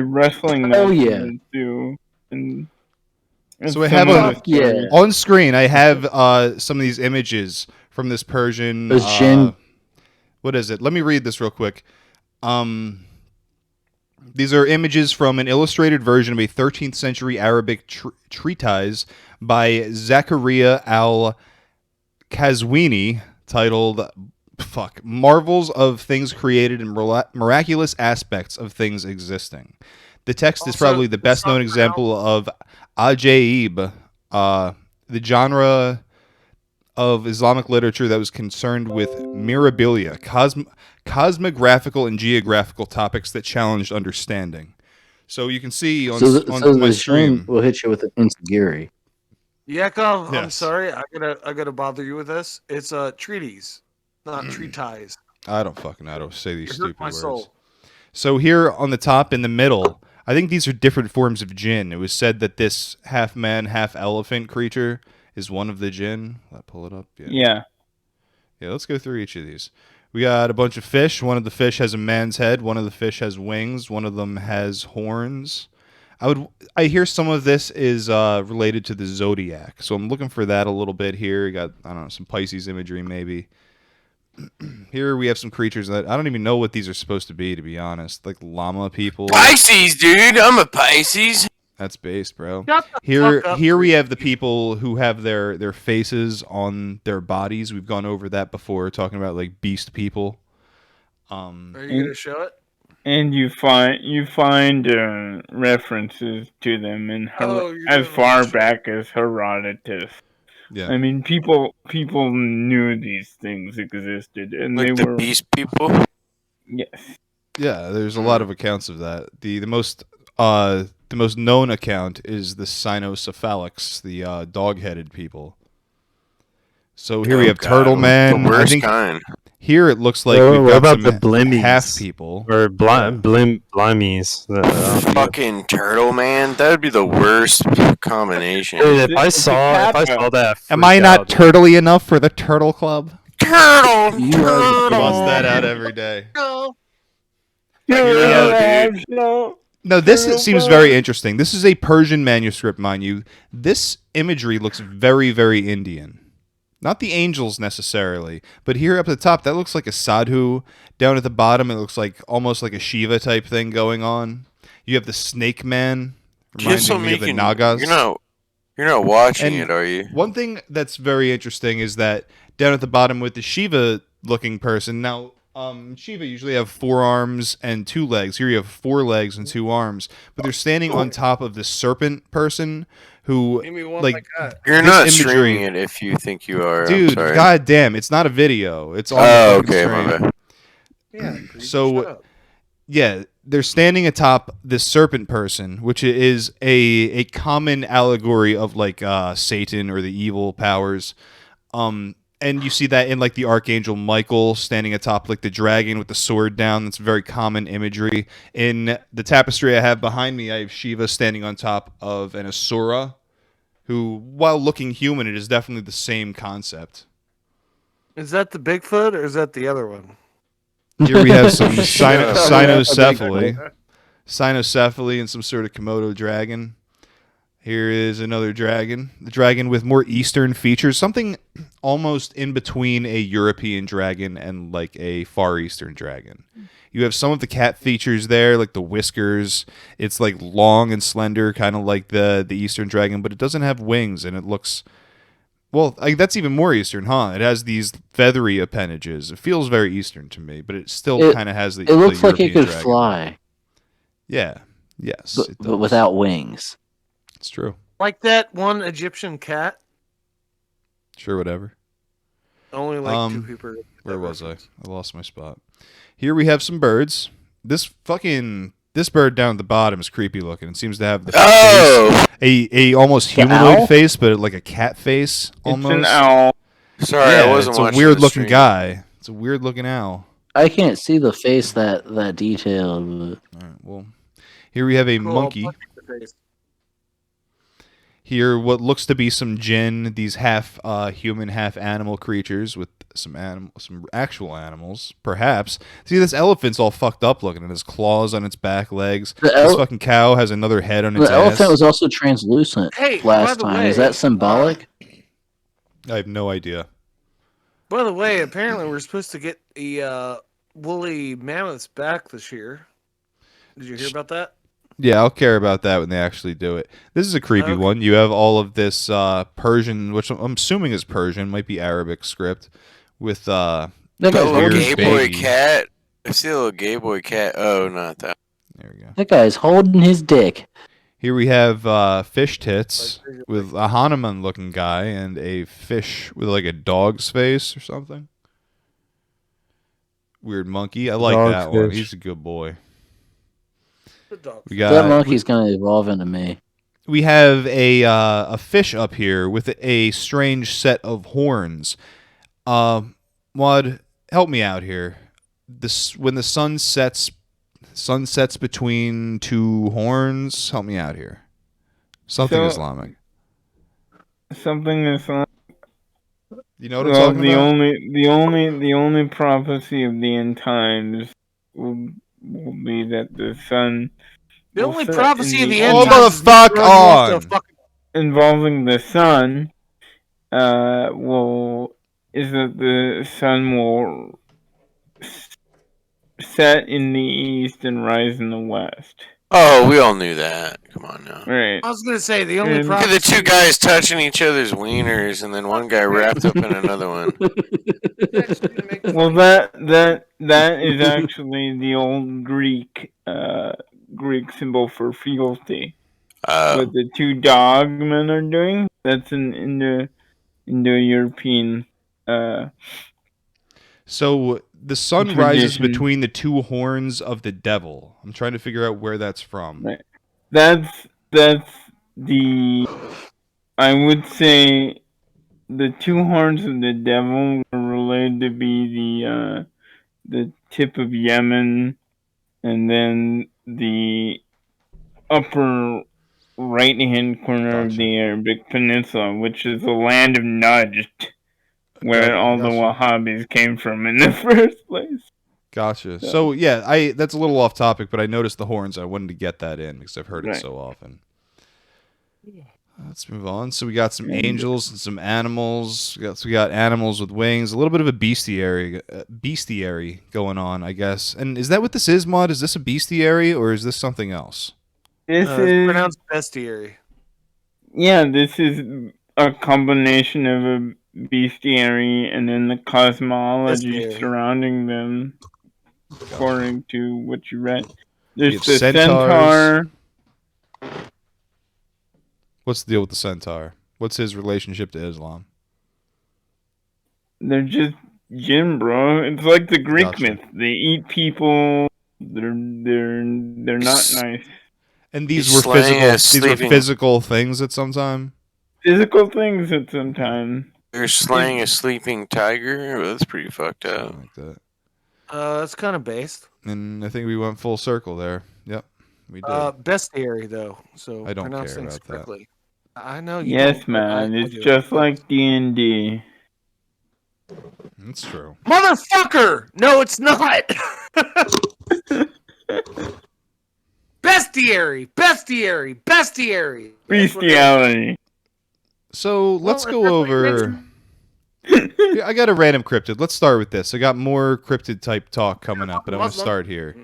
wrestling matches too. And so I have on screen. I have some of these images from this Persian. What is it? Let me read this real quick. These are images from an illustrated version of a 13th century Arabic treatise by Zakaria al-Kazwini titled Marvels of Things Created and Miraculous Aspects of Things Existing. The text is probably the best known example of ajaib, the genre of Islamic literature that was concerned with mirabilia, cosmographical and geographical topics that challenged understanding. So you can see on my stream. We'll hit you with an insecurity. Yakov, I'm sorry, I gotta bother you with this. It's a treatise, not treatise. I don't fucking know how to say these You stupid hurt my words. soul. So here on the top in the middle, I think these are different forms of jinn. It was said that this half man, half elephant creature is one of the jinn. Let pull it up. Yeah. Let's go through each of these. We got a bunch of fish. One of the fish has a man's head. One of the fish has wings. One of them has horns. I hear some of this is related to the zodiac, so I'm looking for that a little bit here. You got, I don't know, some Pisces imagery maybe. Here we have some creatures that I don't even know what these are supposed to be honest. Like llama people. Pisces, dude. I'm a Pisces. That's based, bro. Here we have the people who have their faces on their bodies. We've gone over that before, talking about like beast people. Are you gonna show it? And you find references to them in as far back as Herodotus. Yeah. I mean, people knew these things existed, and like they were beast people. Yes. Yeah, there's a lot of accounts of that. The most known account is the cynocephalics, the dog-headed people. So here we have God, Turtle Man. The I worst think kind. here it looks like Well, we've what got about some the blimmies? half people. Or blimies? Fucking Turtle Man. That would be the worst combination. Dude, if I It's a saw kappa. that, Am I not turtly enough for the Turtle Club? Turtle. You are Bust that out every day. No, No, this seems very interesting. This is a Persian manuscript, mind you. This imagery looks very, very Indian. Not the angels necessarily, but here up at the top, that looks like a sadhu. Down at the bottom, it looks like almost like a Shiva type thing going on. You have the snake man, reminding me of the Nagas. You're not watching And it, are you? One thing that's very interesting is that down at the bottom with the Shiva-looking person. Now, Shiva usually have 4 arms and 2 legs. Here you have 4 legs and 2 arms, but they're standing on top of the serpent person who, like, You're this not imagery, streaming it if you think you are. dude. I'm sorry. God damn, it's not a video. It's on the fucking okay, stream. my bad. Yeah. So, yeah, they're standing atop this serpent person, which is a common allegory of like Satan or the evil powers. And you see that in like the Archangel Michael standing atop like the dragon with the sword down. That's very common imagery. In the tapestry I have behind me, I have Shiva standing on top of an Asura, who, while looking human, it is definitely the same concept. Is that the Bigfoot or is that the other one? Here we have some cynocephaly. Cynocephaly and some sort of Komodo dragon. Here is another dragon. The dragon with more Eastern features. Something almost in between a European dragon and like a Far Eastern dragon. You have some of the cat features there, like the whiskers. It's like long and slender, kind of like the Eastern dragon, but it doesn't have wings, and it looks... Well, that's even more Eastern, huh? It has these feathery appendages. It feels very Eastern to me, but it still kind of has the... It looks like it could dragon. fly. Yeah. Yes. But without wings. It's true. Like that one Egyptian cat. Sure, whatever. Only like 2 people. Where was I? I lost my spot. Here we have some birds. This bird down at the bottom is creepy looking. It seems to have the face, a almost humanoid face, but like a cat face almost. It's an owl. Sorry, yeah, I wasn't watching. It's a weird looking stream. guy. It's a weird looking owl. I can't see the face that detailed. All right, well, here we have a monkey. Here, what looks to be some jinn, these half human, half animal creatures with some actual animals, perhaps. See, this elephant's all fucked up looking. It has claws on its back legs. This fucking cow has another head on its ass. The elephant was also translucent last time. way, Is that symbolic? I have no idea. By the way, apparently we're supposed to get the woolly mammoths back this year. Did you hear about that? Yeah, I'll care about that when they actually do it. This is a creepy one. You have all of this Persian, which I'm assuming is Persian, might be Arabic script, with the little weird gay baby. boy cat. I see a little gay boy cat. Oh, not that. There we go. That guy's holding his dick. Here we have fish tits with a Hanuman-looking guy and a fish with like a dog's face or something. Weird monkey. I like that one. He's a good boy. We got, that monkey's gonna evolve into me. We have a fish up here with a strange set of horns. Wad, help me out here. When the sun sets between 2 horns. Help me out here. Something Islamic. Something Islamic. You know what I'm talking about? The only prophecy of the end times will be that the sun. The only prophecy of the end times. Hold the fuck on. Involving the sun, is that the sun will set in the east and rise in the west. Oh, we all knew that. Come on now. Right. I was gonna say the only Look at prophecy. the 2 guys touching each other's wieners, and then one guy wrapped up in another one. Well, that is actually the old Greek symbol for fealty. What the 2 dogmen are doing, that's an Indo-European. So the sun tradition. rises between the 2 horns of the devil. I'm trying to figure out where that's from. Right. That's the, I would say, the two horns of the devil were related to be the tip of Yemen, and then the upper right-hand corner of the Arabic Peninsula, which is the land of Najd, where all the Wahhabis came from in the first place. Gotcha. So yeah, that's a little off topic, but I noticed the horns. I wanted to get that in because I've heard it so often. Let's move on. So we got some angels and some animals. We got animals with wings. A little bit of a bestiary going on, I guess. And is that what this is, Mod? Is this a bestiary or is this something else? This is pronounced bestiary. Yeah, this is a combination of a bestiary and then the cosmology surrounding them, according to what you read. There's the centaur. What's the deal with the centaur? What's his relationship to Islam? They're just jinn, bro. It's like the Greek myth. They eat people. They're not nice. And these were physical things at some time. Physical things at some time. They're slaying a sleeping tiger. Well, that's pretty fucked up. Something like that. That's kind of based. And I think we went full circle there. Yep, we did. Bestiary though, so I don't pronounce care things about correctly. I know you. Yes, don't, man. It's just like D&D. That's true. Motherfucker! No, it's not. Bestiary. Bestiality. So let's go over. I got a random cryptid. Let's start with this. I got more cryptid type talk coming up, but I want to start here.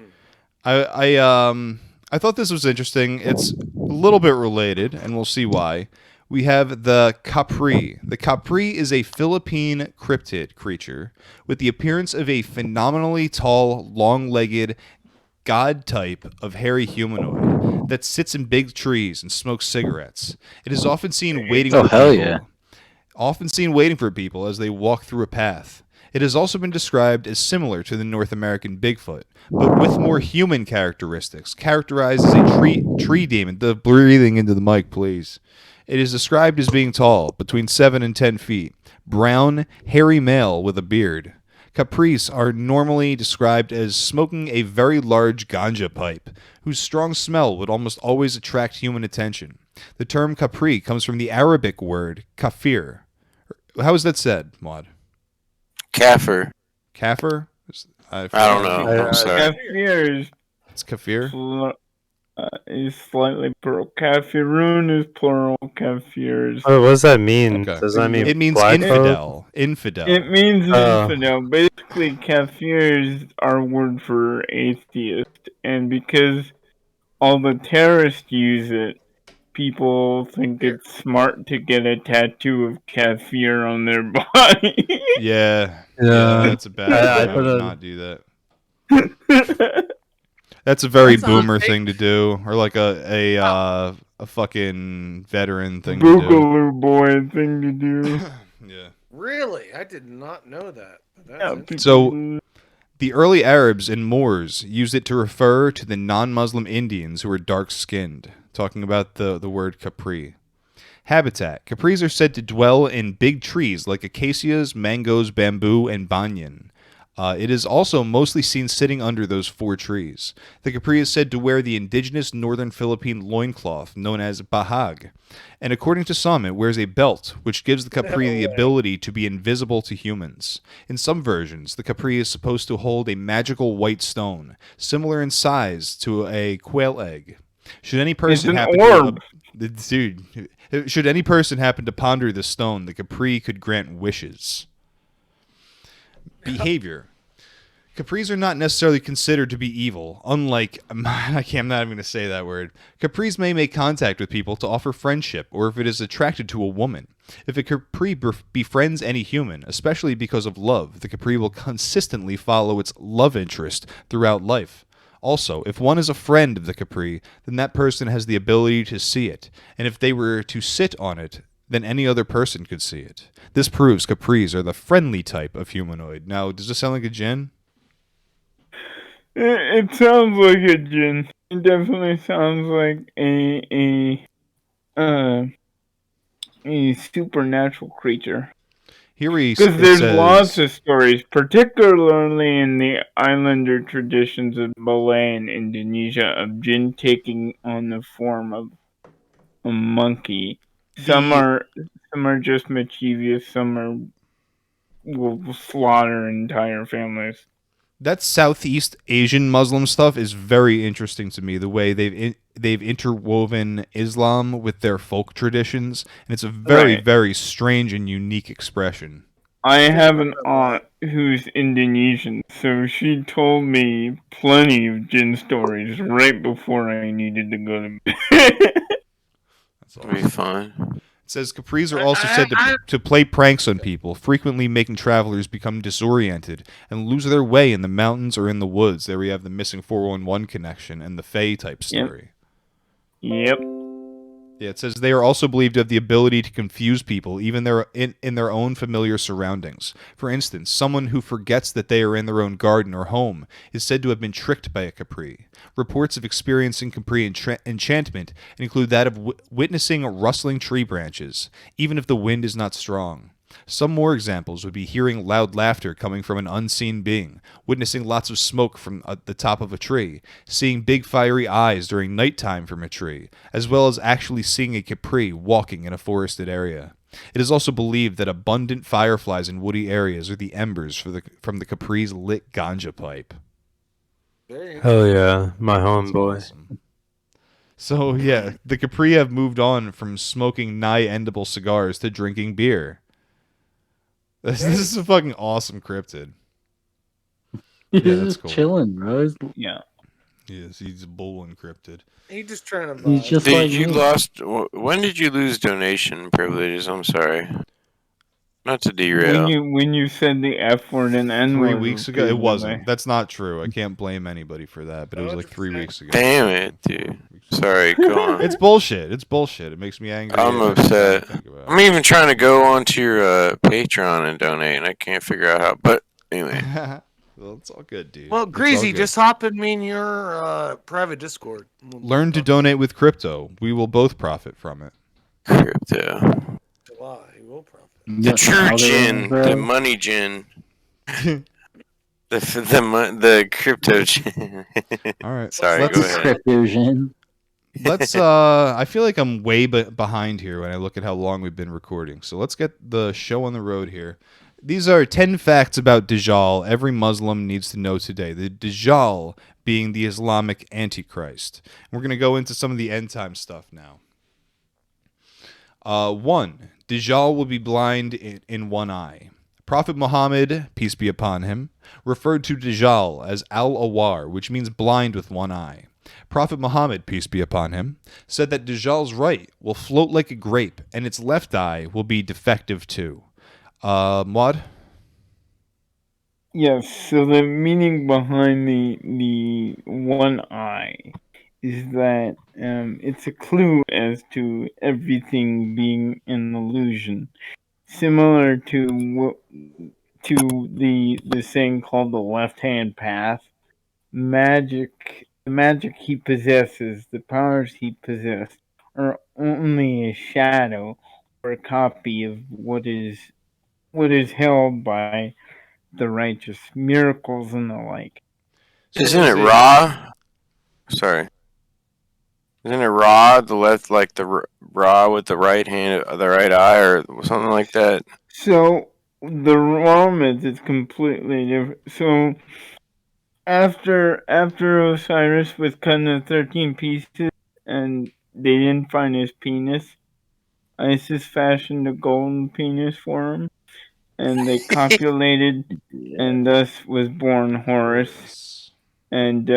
I thought this was interesting. It's a little bit related, and we'll see why. We have the Capri. The Capri is a Philippine cryptid creature with the appearance of a phenomenally tall, long-legged god type of hairy humanoid that sits in big trees and smokes cigarettes. It is often seen waiting for people. Often seen waiting for people as they walk through a path. It has also been described as similar to the North American Bigfoot, but with more human characteristics, characterized as a tree demon. The breathing into the mic, please. It is described as being tall, between 7 and 10 feet, brown, hairy male with a beard. Capris are normally described as smoking a very large ganja pipe, whose strong smell would almost always attract human attention. The term Capri comes from the Arabic word kafir. How is that said, Maud? Kafir. Kafir? I don't know. I'm sorry. Kafir it's kafir? Is slightly plural. Kafirun is plural. Kafirs. Oh, what does that mean? Okay. Does that mean it means black infidel? folk? Infidel. It means infidel. Basically, kafirs are a word for atheist, and because all the terrorists use it, people think it's smart to get a tattoo of kafir on their body. Yeah, that's a bad idea. I would not do that. That's a very boomer thing to do, or like a fucking veteran thing to do. Boogaloo boy thing to do. Yeah. Really? I did not know that. So, the early Arabs and Moors used it to refer to the non-Muslim Indians who were dark-skinned, talking about the word Capri. Habitat. Capris are said to dwell in big trees like acacias, mangoes, bamboo, and banyan. It is also mostly seen sitting under those 4 trees. The Capri is said to wear the indigenous northern Philippine loincloth known as bahag. And according to some, it wears a belt, which gives the Capri the ability to be invisible to humans. In some versions, the Capri is supposed to hold a magical white stone, similar in size to a quail egg. Should any person should any person happen to ponder the stone, the Capri could grant wishes. Behavior. Capris are not necessarily considered to be evil, unlike, I'm not even going to say that word. Capris may make contact with people to offer friendship, or if it is attracted to a woman. If a Capri befriends any human, especially because of love, the Capri will consistently follow its love interest throughout life. Also, if one is a friend of the Capri, then that person has the ability to see it, and if they were to sit on it, then any other person could see it. This proves Capris are the friendly type of humanoid. Now, does this sound like a djinn? It sounds like a djinn. It definitely sounds like a supernatural creature. Because there's lots of stories, particularly in the islander traditions of Malay and Indonesia, of jinn taking on the form of a monkey. Some are just mischievous. Some will slaughter entire families. That Southeast Asian Muslim stuff is very interesting to me. The way they've interwoven Islam with their folk traditions, and it's a very very strange and unique expression. I have an aunt who's Indonesian, so she told me plenty of jinn stories right before I needed to go to bed. That'll be fun. It says Capris are also said to play pranks on people, frequently making travelers become disoriented and lose their way in the mountains or in the woods. There we have the missing 411 connection and the Fae type story. Yep. Yeah, it says they are also believed to have the ability to confuse people, even in their own familiar surroundings. For instance, someone who forgets that they are in their own garden or home is said to have been tricked by a Capri. Reports of experiencing Capri enchantment include that of witnessing rustling tree branches, even if the wind is not strong. Some more examples would be hearing loud laughter coming from an unseen being, witnessing lots of smoke from the top of a tree, seeing big fiery eyes during nighttime from a tree, as well as actually seeing a Capri walking in a forested area. It is also believed that abundant fireflies in woody areas are the embers from the Capri's lit ganja pipe. Hell yeah, my homeboy. Awesome. So yeah, the Capri have moved on from smoking nigh-endable cigars to drinking beer. This is a fucking awesome cryptid. He's just chilling, bro. Yeah. Yes, he's a bull encrypted. He's just trying to. He's just Dude, like you me. lost. When did you lose donation privileges? I'm sorry. Not to derail. When you said the F word and N word 3 weeks ago, it wasn't. That's not true. I can't blame anybody for that, but it was like 3 weeks ago. Damn it, dude. Sorry, go on. It's bullshit. It's bullshit. It makes me angry. I'm upset. I'm even trying to go onto your Patreon and donate, and I can't figure out how. But anyway. Well, it's all good, dude. Well, It's all Greasy, good. just hop in me in your private Discord. Learn to donate with crypto. We will both profit from it. Crypto. July, will profit. The true gin, the money gin. The crypto gin. All right. Sorry, go ahead. Crypto gin. Let's I feel like I'm way behind here when I look at how long we've been recording. So let's get the show on the road here. These are 10 facts about Dajjal every Muslim needs to know today. The Dajjal being the Islamic Antichrist. We're going to go into some of the end time stuff now. 1. Dajjal will be blind in one eye. Prophet Muhammad, peace be upon him, referred to Dajjal as al-Awar, which means blind with one eye. Prophet Muhammad, peace be upon him, said that Dajjal's right will float like a grape and its left eye will be defective too. Maud? Yes, so the meaning behind the one eye is that it's a clue as to everything being an illusion, similar to the saying called the left-hand path. The magic he possesses, the powers he possesses, are only a shadow or a copy of what is held by the righteous, miracles and the like. Isn't it Ra? Sorry. Isn't it Ra, the left, like the Ra with the right hand, the right eye, or something like that? So the Ra myth is completely different. So after Osiris was cut into 13 pieces and they didn't find his penis, Isis fashioned a golden penis for him, and they copulated, and thus was born Horus. And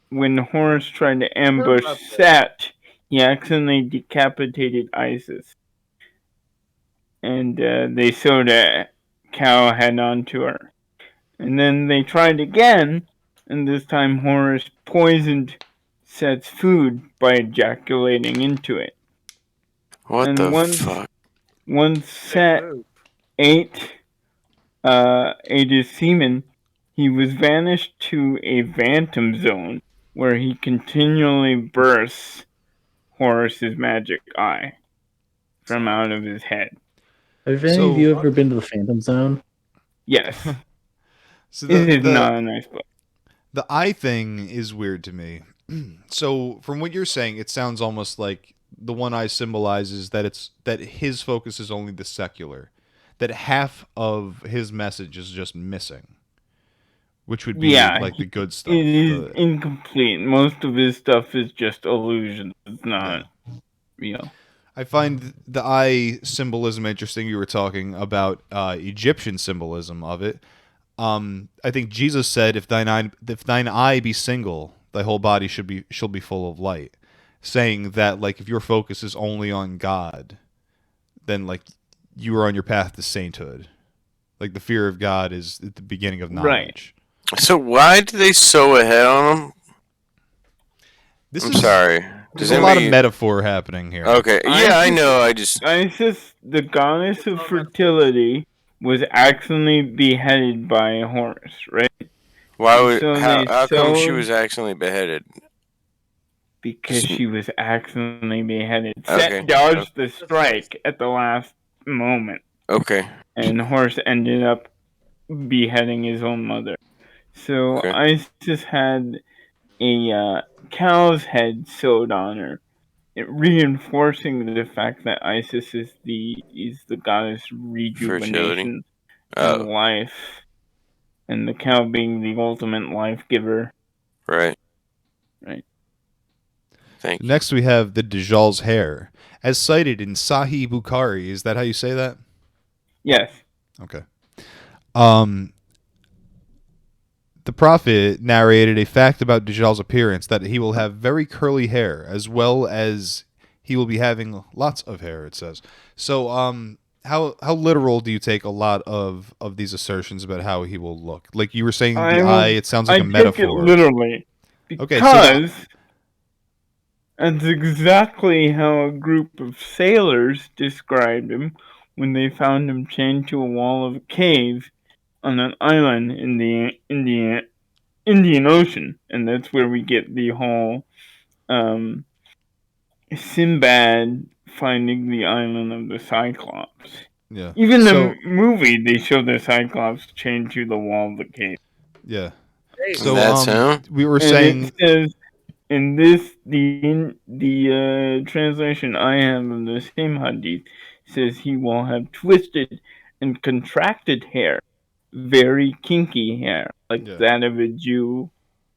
when Horus tried to ambush Set, he accidentally decapitated Isis. And they sewed a cow head onto her. And then they tried again, and this time Horus poisoned Set's food by ejaculating into it. What the fuck? Once Set ate his semen, he was vanished to a phantom zone where he continually bursts Horus's magic eye from out of his head. Have any of you ever been to the Phantom Zone? Yes. So It is not a nice book. The eye thing is weird to me. So from what you're saying, it sounds almost like the one eye symbolizes that his focus is only the secular, that half of his message is just missing, which would be like the good stuff. It is incomplete. Most of his stuff is just illusion. It's not real. I find the eye symbolism interesting. You were talking about Egyptian symbolism of it. I think Jesus said, "If thine eye be single, thy whole body shall be full of light," saying that like if your focus is only on God, then like you are on your path to sainthood. Like the fear of God is at the beginning of knowledge. Right. So why do they sew a head on him? I'm sorry. There's a lot of metaphor happening here. Okay. Yeah, I know. Isis, the goddess of fertility, was accidentally beheaded by a horse, right? Why would So how come she was accidentally beheaded? Because she was accidentally beheaded. Okay. Set dodged the strike at the last moment. Okay. And the horse ended up beheading his own mother. So Isis had a cow's head sewed on her, reinforcing the fact that Isis is the goddess rejuvenation and life, and the cow being the ultimate life giver. Right. Next we have the Dajjal's hair, as cited in Sahih Bukhari. Is that how you say that? Yes. Okay. The Prophet narrated a fact about Dajjal's appearance, that he will have very curly hair, as well as he will be having lots of hair, it says. So, how literal do you take a lot of these assertions about how he will look? Like you were saying, it sounds like a metaphor. Take it literally. Because that's exactly how a group of sailors described him when they found him chained to a wall of a cave on an island in the Indian Ocean, and that's where we get the whole Sinbad finding the island of the Cyclops. Yeah. Even the movie, they show the Cyclops chained to the wall of the cave. Yeah. So we were saying. It says, in this, the translation I have of the same hadith says he will have twisted and contracted hair, very kinky hair, like that of a Jew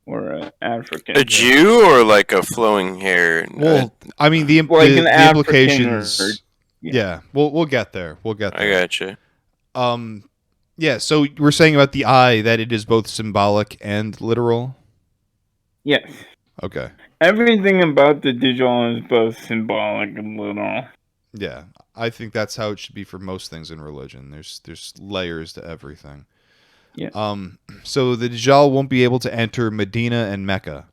or an African. A Jew or like a flowing hair? Well, I mean the like an the implications. African Yeah, we'll get there. We'll get there. I gotcha. Yeah. So we're saying about the eye that it is both symbolic and literal. Yes. Okay. Everything about the Dajjal is both symbolic and literal. Yeah, I think that's how it should be for most things in religion. There's layers to everything. Yeah. So the Dajjal won't be able to enter Medina and Mecca.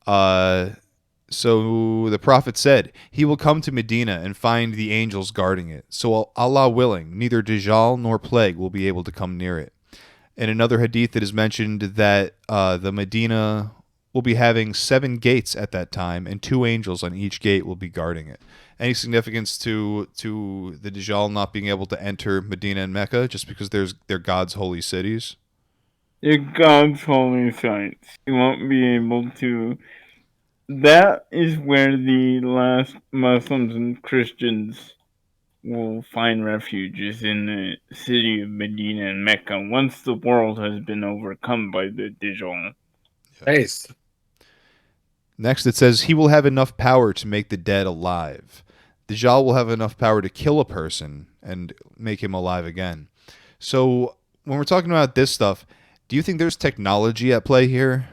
So the Prophet said, he will come to Medina and find the angels guarding it. So Allah willing, neither Dajjal nor plague will be able to come near it. In another hadith, it is mentioned that the Medina will be having 7 gates at that time, and 2 angels on each gate will be guarding it. Any significance to the Dajjal not being able to enter Medina and Mecca just because they're God's holy cities? They're God's holy sites. You won't be able to. That is where the last Muslims and Christians will find refuge, is in the city of Medina and Mecca, once the world has been overcome by the Dajjal. Nice. Next, it says, he will have enough power to make the dead alive. Dajjal will have enough power to kill a person and make him alive again. So, when we're talking about this stuff, do you think there's technology at play here?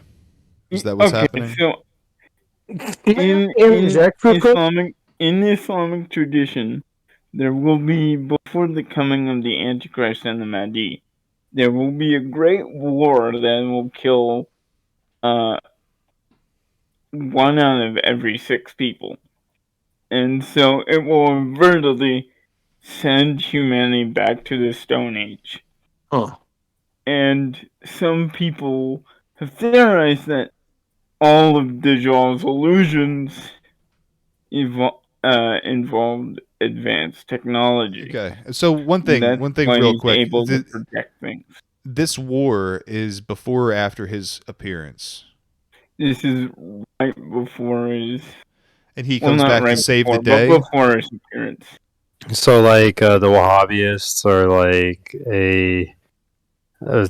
Is that what's happening? So in the Islamic tradition, there will be, before the coming of the Antichrist and the Mahdi, there will be a great war that will kill 1 out of every 6 people. And so it will inadvertently send humanity back to the Stone Age. Huh. And some people have theorized that all of Dajjal's illusions involved advanced technology. Okay. So one thing why real he's quick. able to protect things. This war is before or after his appearance? This is right before his... And he comes back to save the day? But before his appearance. So, like, the Wahhabists are like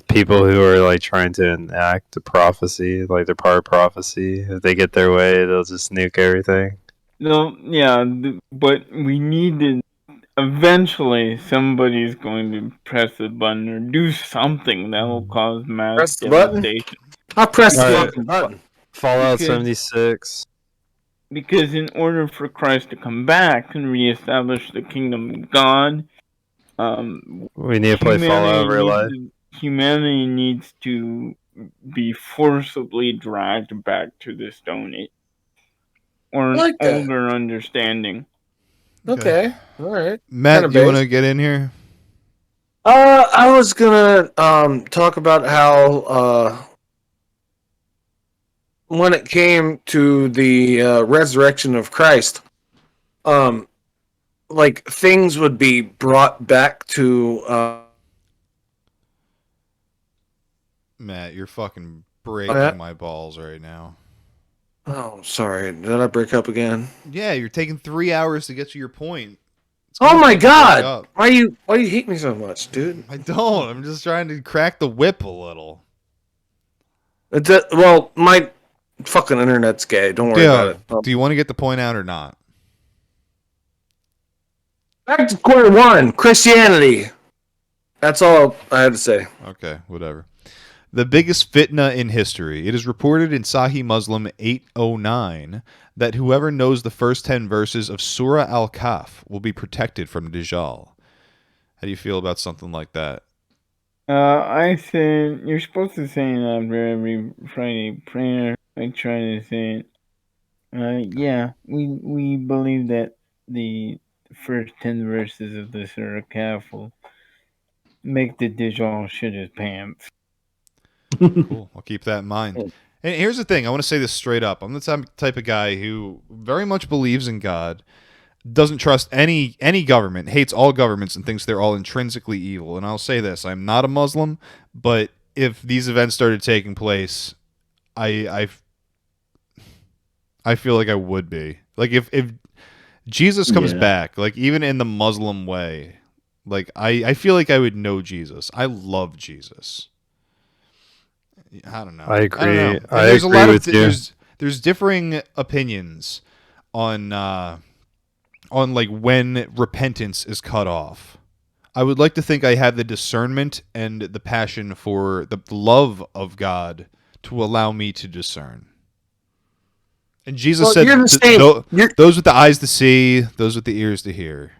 people who are like trying to enact a prophecy, like they're part of prophecy. If they get their way, they'll just nuke everything. No, yeah, but we need to... Eventually, somebody's going to press the button or do something that will cause mass Press the button? devastation. I pressed the fucking button. Fallout 76. Because in order for Christ to come back and reestablish the kingdom of God, we need to play Fallout real life. Humanity needs to be forcibly dragged back to the Stone Age. Or an older understanding. Okay. All right. Matt, do you want to get in here? I was gonna talk about how when it came to the resurrection of Christ, like things would be brought back to. Matt, you're fucking breaking my balls right now. Oh, sorry. Did I break up again? Yeah, you're taking 3 hours to get to your point. Oh my god! Why you hate me so much, dude? I don't. I'm just trying to crack the whip a little. Well, my fucking internet's gay. Don't worry about it. Do you want to get the point out or not? Back to quarter one. Christianity. That's all I had to say. Okay, whatever. The biggest fitna in history. It is reported in Sahih Muslim 809 that whoever knows the first 10 verses of Surah Al-Kahf will be protected from Dajjal. How do you feel about something like that? I said you're supposed to say it after every Friday prayer. I try to say it. Yeah, we believe that the first 10 verses of the Surah Al-Kahf will make the Dajjal shit his pants. Cool. I'll keep that in mind. And here's the thing. I want to say this straight up. I'm the type of guy who very much believes in God, doesn't trust any government, hates all governments, and thinks they're all intrinsically evil. And I'll say this. I'm not a Muslim, but if these events started taking place, I feel like I would be. Like, if Jesus comes back, like, even in the Muslim way, like, I feel like I would know Jesus. I love Jesus. I don't know. I agree. I agree with you. There's differing opinions on like when repentance is cut off. I would like to think I have the discernment and the passion for the love of God to allow me to discern. And Jesus said, "Those with the eyes to see, those with the ears to hear."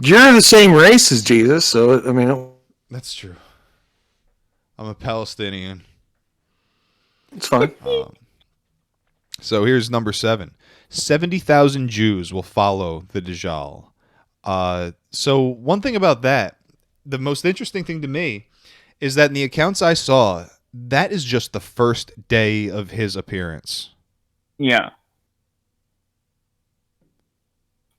You're the same race as Jesus, so I mean, that's true. I'm a Palestinian. It's fine. So here's number 7. 70,000 Jews will follow the Dajjal. So one thing about that, the most interesting thing to me, is that in the accounts I saw, that is just the first day of his appearance. Yeah.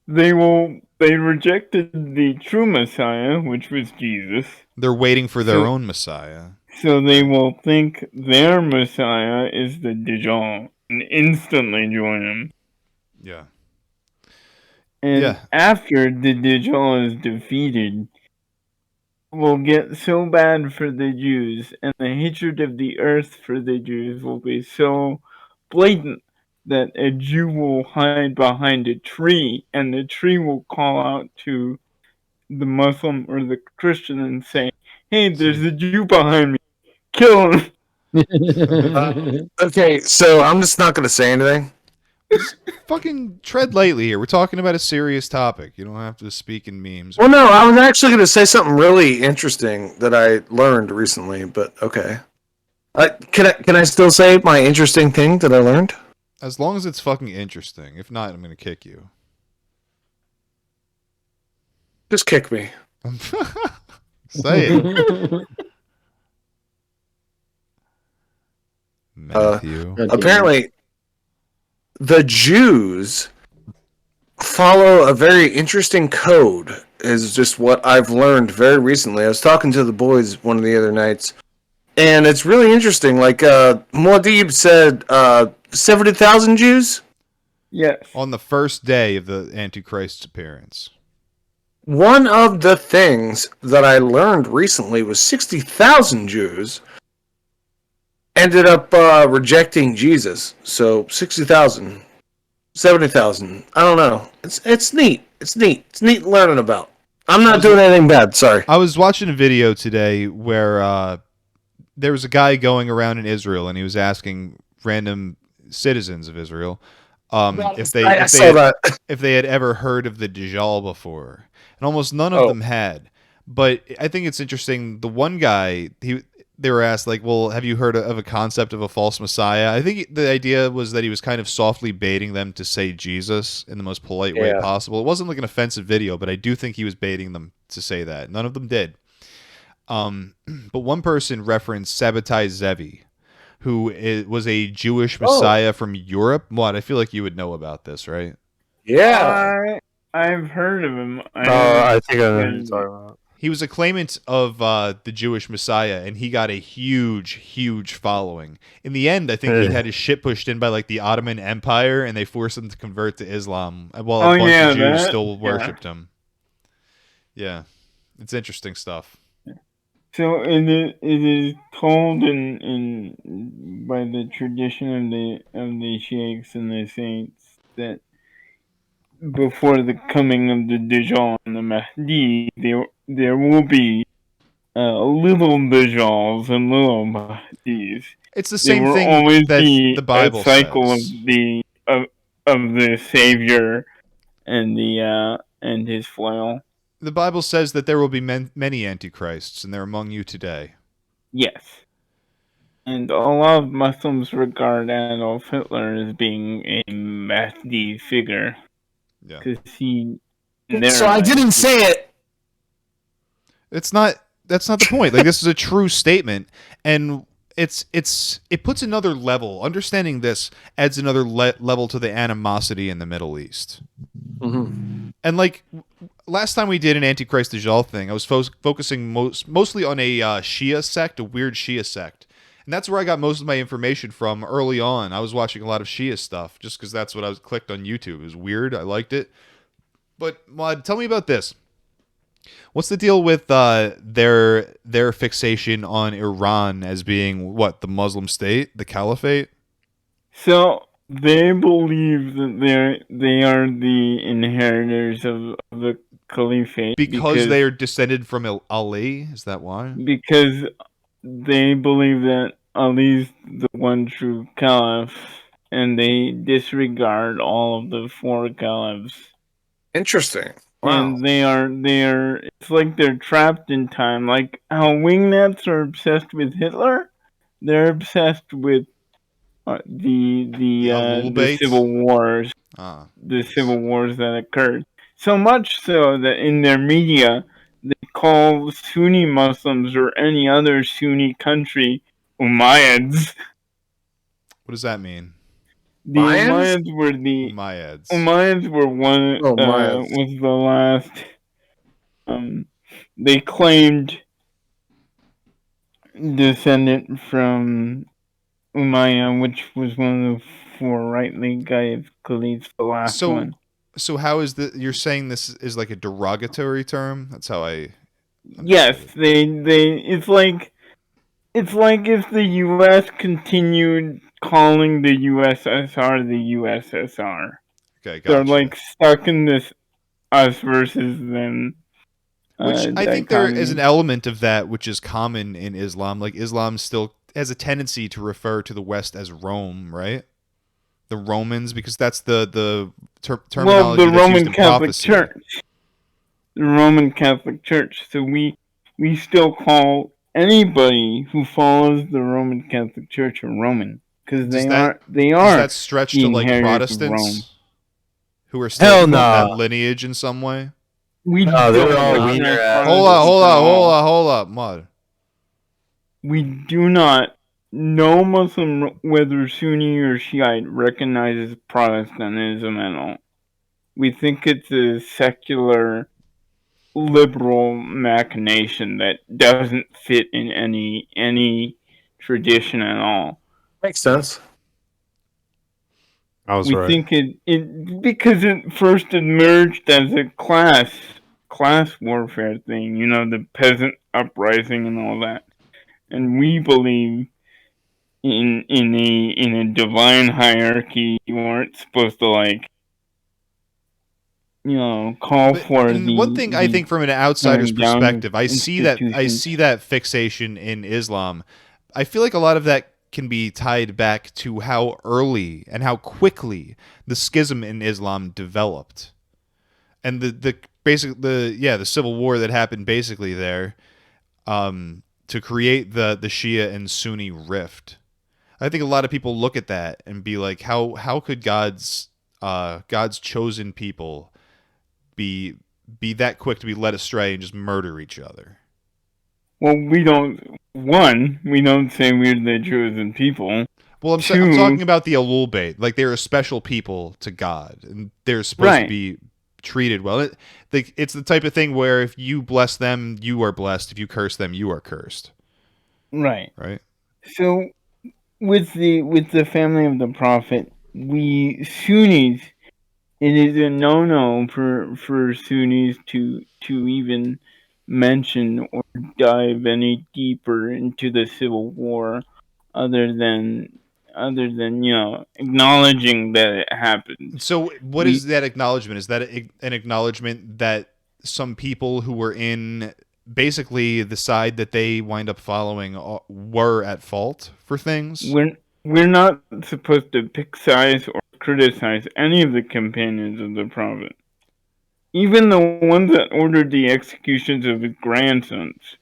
They rejected the true Messiah, which was Jesus. They're waiting for their own Messiah. So they will think their Messiah is the Dajjal and instantly join him. Yeah. And after the Dajjal is defeated, it will get so bad for the Jews, and the hatred of the earth for the Jews will be so blatant that a Jew will hide behind a tree, and the tree will call out to the Muslim or the Christian and say, "Hey, there's a Jew behind me. Kill him." Okay, so I'm just not going to say anything. Just fucking tread lightly here. We're talking about a serious topic. You don't have to speak in memes. Well, no, I was actually going to say something really interesting that I learned recently, but okay. Can I still say my interesting thing that I learned? As long as it's fucking interesting. If not, I'm going to kick you. Just kick me. Say it. Matthew. Apparently, the Jews follow a very interesting code. Is just what I've learned very recently. I was talking to the boys one of the other nights, and it's really interesting. Like Muad'Dib said, 70,000 Jews. Yes. On the first day of the Antichrist's appearance. One of the things that I learned recently was 60,000 Jews ended up rejecting Jesus. So 60,000, 70,000. I don't know. It's neat. It's neat. It's neat learning about. I'm not doing anything bad. Sorry. I was watching a video today where there was a guy going around in Israel, and he was asking random citizens of Israel if they had ever heard of the Dajjal before, and almost none of them had. But I think it's interesting. The one guy, they were asked, like, well, have you heard of a concept of a false messiah? I think the idea was that he was kind of softly baiting them to say Jesus in the most polite way possible. It wasn't like an offensive video, but I do think he was baiting them to say that. None of them did. But one person referenced Sabbatai Zevi, who was a Jewish messiah from Europe. What? I feel like you would know about this, right? Yeah. I've heard of him. I think I know what you're talking about. He was a claimant of the Jewish Messiah, and he got a huge, huge following. In the end, I think he had his shit pushed in by like the Ottoman Empire, and they forced him to convert to Islam, while a bunch of Jews still worshipped him. Yeah, it's interesting stuff. So it is told in by the tradition of the sheikhs and the saints that before the coming of the Dajjal and the Mahdi, there will be little Dajjals and little Mahdis. It's the same thing that the Bible cycle says. of the Savior and and his flail. The Bible says that there will be many antichrists, and they're among you today. Yes. And a lot of Muslims regard Adolf Hitler as being a Mahdi figure. Yeah. So I didn't say it. That's not the point. Like, this is a true statement, and it puts another level. Understanding this adds another level to the animosity in the Middle East. Mm-hmm. And like last time we did an Antichrist Dajjal thing, I was focusing mostly on a Shia sect, a weird Shia sect. And that's where I got most of my information from early on. I was watching a lot of Shia stuff just because that's what I was clicked on YouTube. It was weird. I liked it. But Maude, tell me about this. What's the deal with their fixation on Iran as being what, the Muslim state, the caliphate? So they believe that they are the inheritors of the caliphate because they are descended from Ali. Is that why? Because they believe that Ali's the one true caliph, and they disregard all of the four caliphs. Interesting. Wow. And they are. It's like they're trapped in time. Like how wingnats are obsessed with Hitler, they're obsessed with the civil wars. The civil wars that occurred. So much so that in their media, they call Sunni Muslims or any other Sunni country Umayyads. What does that mean? The Umayyads were the Umayyads were one was the last. They claimed descendant from Umayyad, which was one of the four rightly guided caliphs, the last one. So how is you're saying this is like a derogatory term? That's how I. Yes, it's like if the U.S. continued calling the USSR the USSR. Okay, gotcha. They're like stuck in this us versus them. Which I think there is an element of that which is common in Islam. Like Islam still has a tendency to refer to the West as Rome, right? The Romans, because that's the terminology the that's Roman used in Catholic prophecy. Church. The Roman Catholic Church. So we still call anybody who follows the Roman Catholic Church a Roman because they are. Does that stretch to like Protestants who are still from that lineage in some way? Hold up, Mud. We do not. No Muslim, whether Sunni or Shiite, recognizes Protestantism at all. We think it's a secular, liberal machination that doesn't fit in any tradition at all. Makes sense. I was We right. think it because it first emerged as a class warfare thing, the peasant uprising and all that. And we believe in a divine hierarchy. You weren't supposed to call for And one thing I think from an outsider's tearing down of perspective, I see institutions. that fixation in Islam. I feel like a lot of that can be tied back to how early and how quickly the schism in Islam developed, and the civil war that happened basically there, to create the Shia and Sunni rift. I think a lot of people look at that and be like, how could God's chosen people be that quick to be led astray and just murder each other? Well, we don't say we're the chosen people. Well, I'm talking about the Elul Bayt. Like, they're a special people to God, and they're supposed to be treated well. It's the type of thing where if you bless them, you are blessed. If you curse them, you are cursed. Right. Right. So, with the family of the Prophet, we Sunnis, it is a no-no for Sunnis to even mention or dive any deeper into the civil war, other than acknowledging that it happened. So what is that acknowledgement? Is that an acknowledgement that some people who were in basically the side that they wind up following were at fault for things? We're not supposed to pick sides or criticize any of the companions of the Prophet. Even the ones that ordered the executions of his grandsons,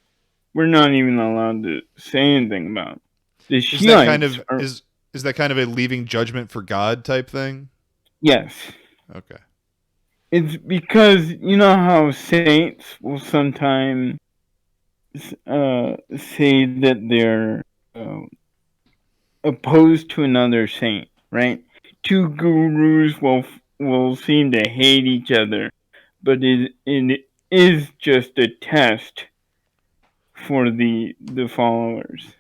we're not even allowed to say anything about. The Shiites is that kind of a leaving judgment for God type thing? Yes. Okay. It's because you know how saints will sometimes say that they're opposed to another saint, right? Two gurus will seem to hate each other, but it is just a test for the followers.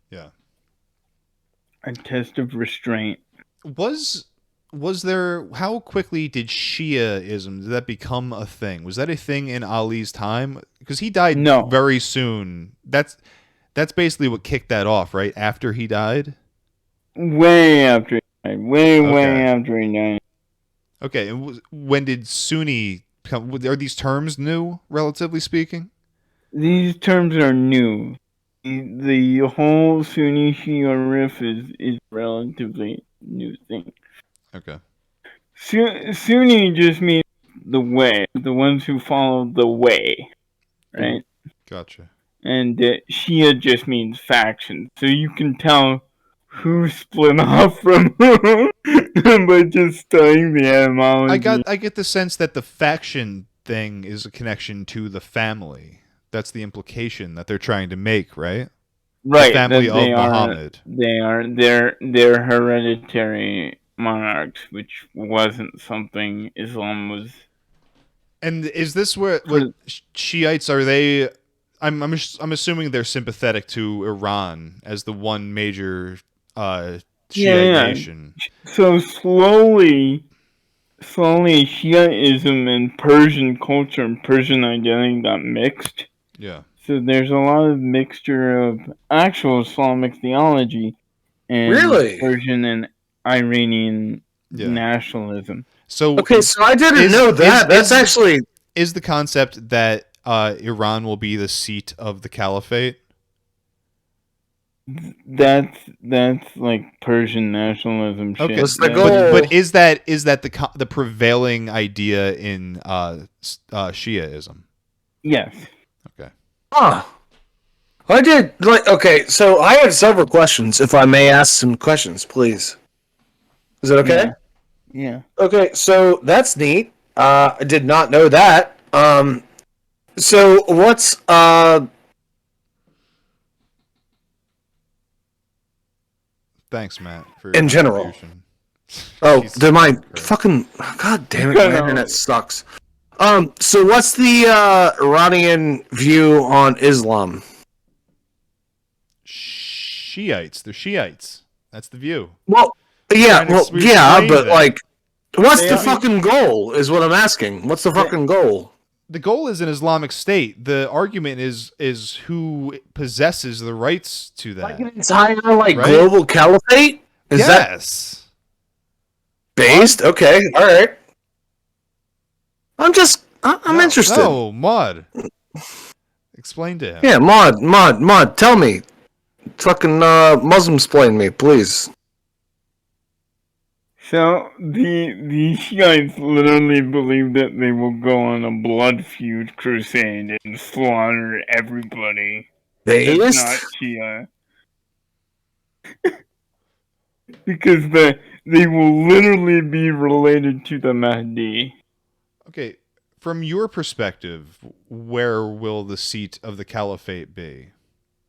Yeah. A test of restraint. Was there, how quickly did Shiaism, did that become a thing? Was that a thing in Ali's time? Because he died very soon. That's basically what kicked that off, right? After he died? Way after he died. Way after he died. Okay, and when did Sunni come? Are these terms new, relatively speaking? These terms are new. The whole Sunni Shia riff is a relatively new thing. Okay. Sunni just means the way, the ones who follow the way, right? Gotcha. And Shia just means faction, so you can tell who split off from who by just studying the etymology. I get the sense that the faction thing is a connection to the family. That's the implication that they're trying to make, right? Right. The family of Muhammad. They're hereditary monarchs, which wasn't something Islam was. And is this what Shiites are? They? I'm assuming they're sympathetic to Iran as the one major Shiite nation. So slowly, Shiaism and Persian culture and Persian identity got mixed. Yeah. So there's a lot of mixture of actual Islamic theology and Persian and Iranian nationalism. So I didn't know that. That's actually is the concept that Iran will be the seat of the caliphate. That's like Persian nationalism shit. Okay, but is that the prevailing idea in Shiaism? Yes. Okay. I did so I had several questions. If I may ask some questions, please. Is that okay? Yeah. Okay, so that's neat. I did not know that. So what's Thanks, Matt, for in general. Oh, Jesus did my Christ. fucking god damn it, my internet sucks. So what's the Iranian view on Islam? Shiites. They're Shiites. That's the view. Well, We're yeah, trying to- well, we yeah, explained but that. like, what's They the have- fucking goal? Is what I'm asking. What's the fucking goal? The goal is an Islamic state. The argument is who possesses the rights to that. Like an entire like Right? global caliphate? Is that Yes. based? Okay, all right. I'm No, interested. No, Maud. Explain to him. Yeah, Mod, tell me. Fucking Muslim explain me, please. So the Shiites literally believe that they will go on a blood feud crusade and slaughter everybody. They That's not Shia. Because they will literally be related to the Mahdi. Okay, from your perspective, where will the seat of the caliphate be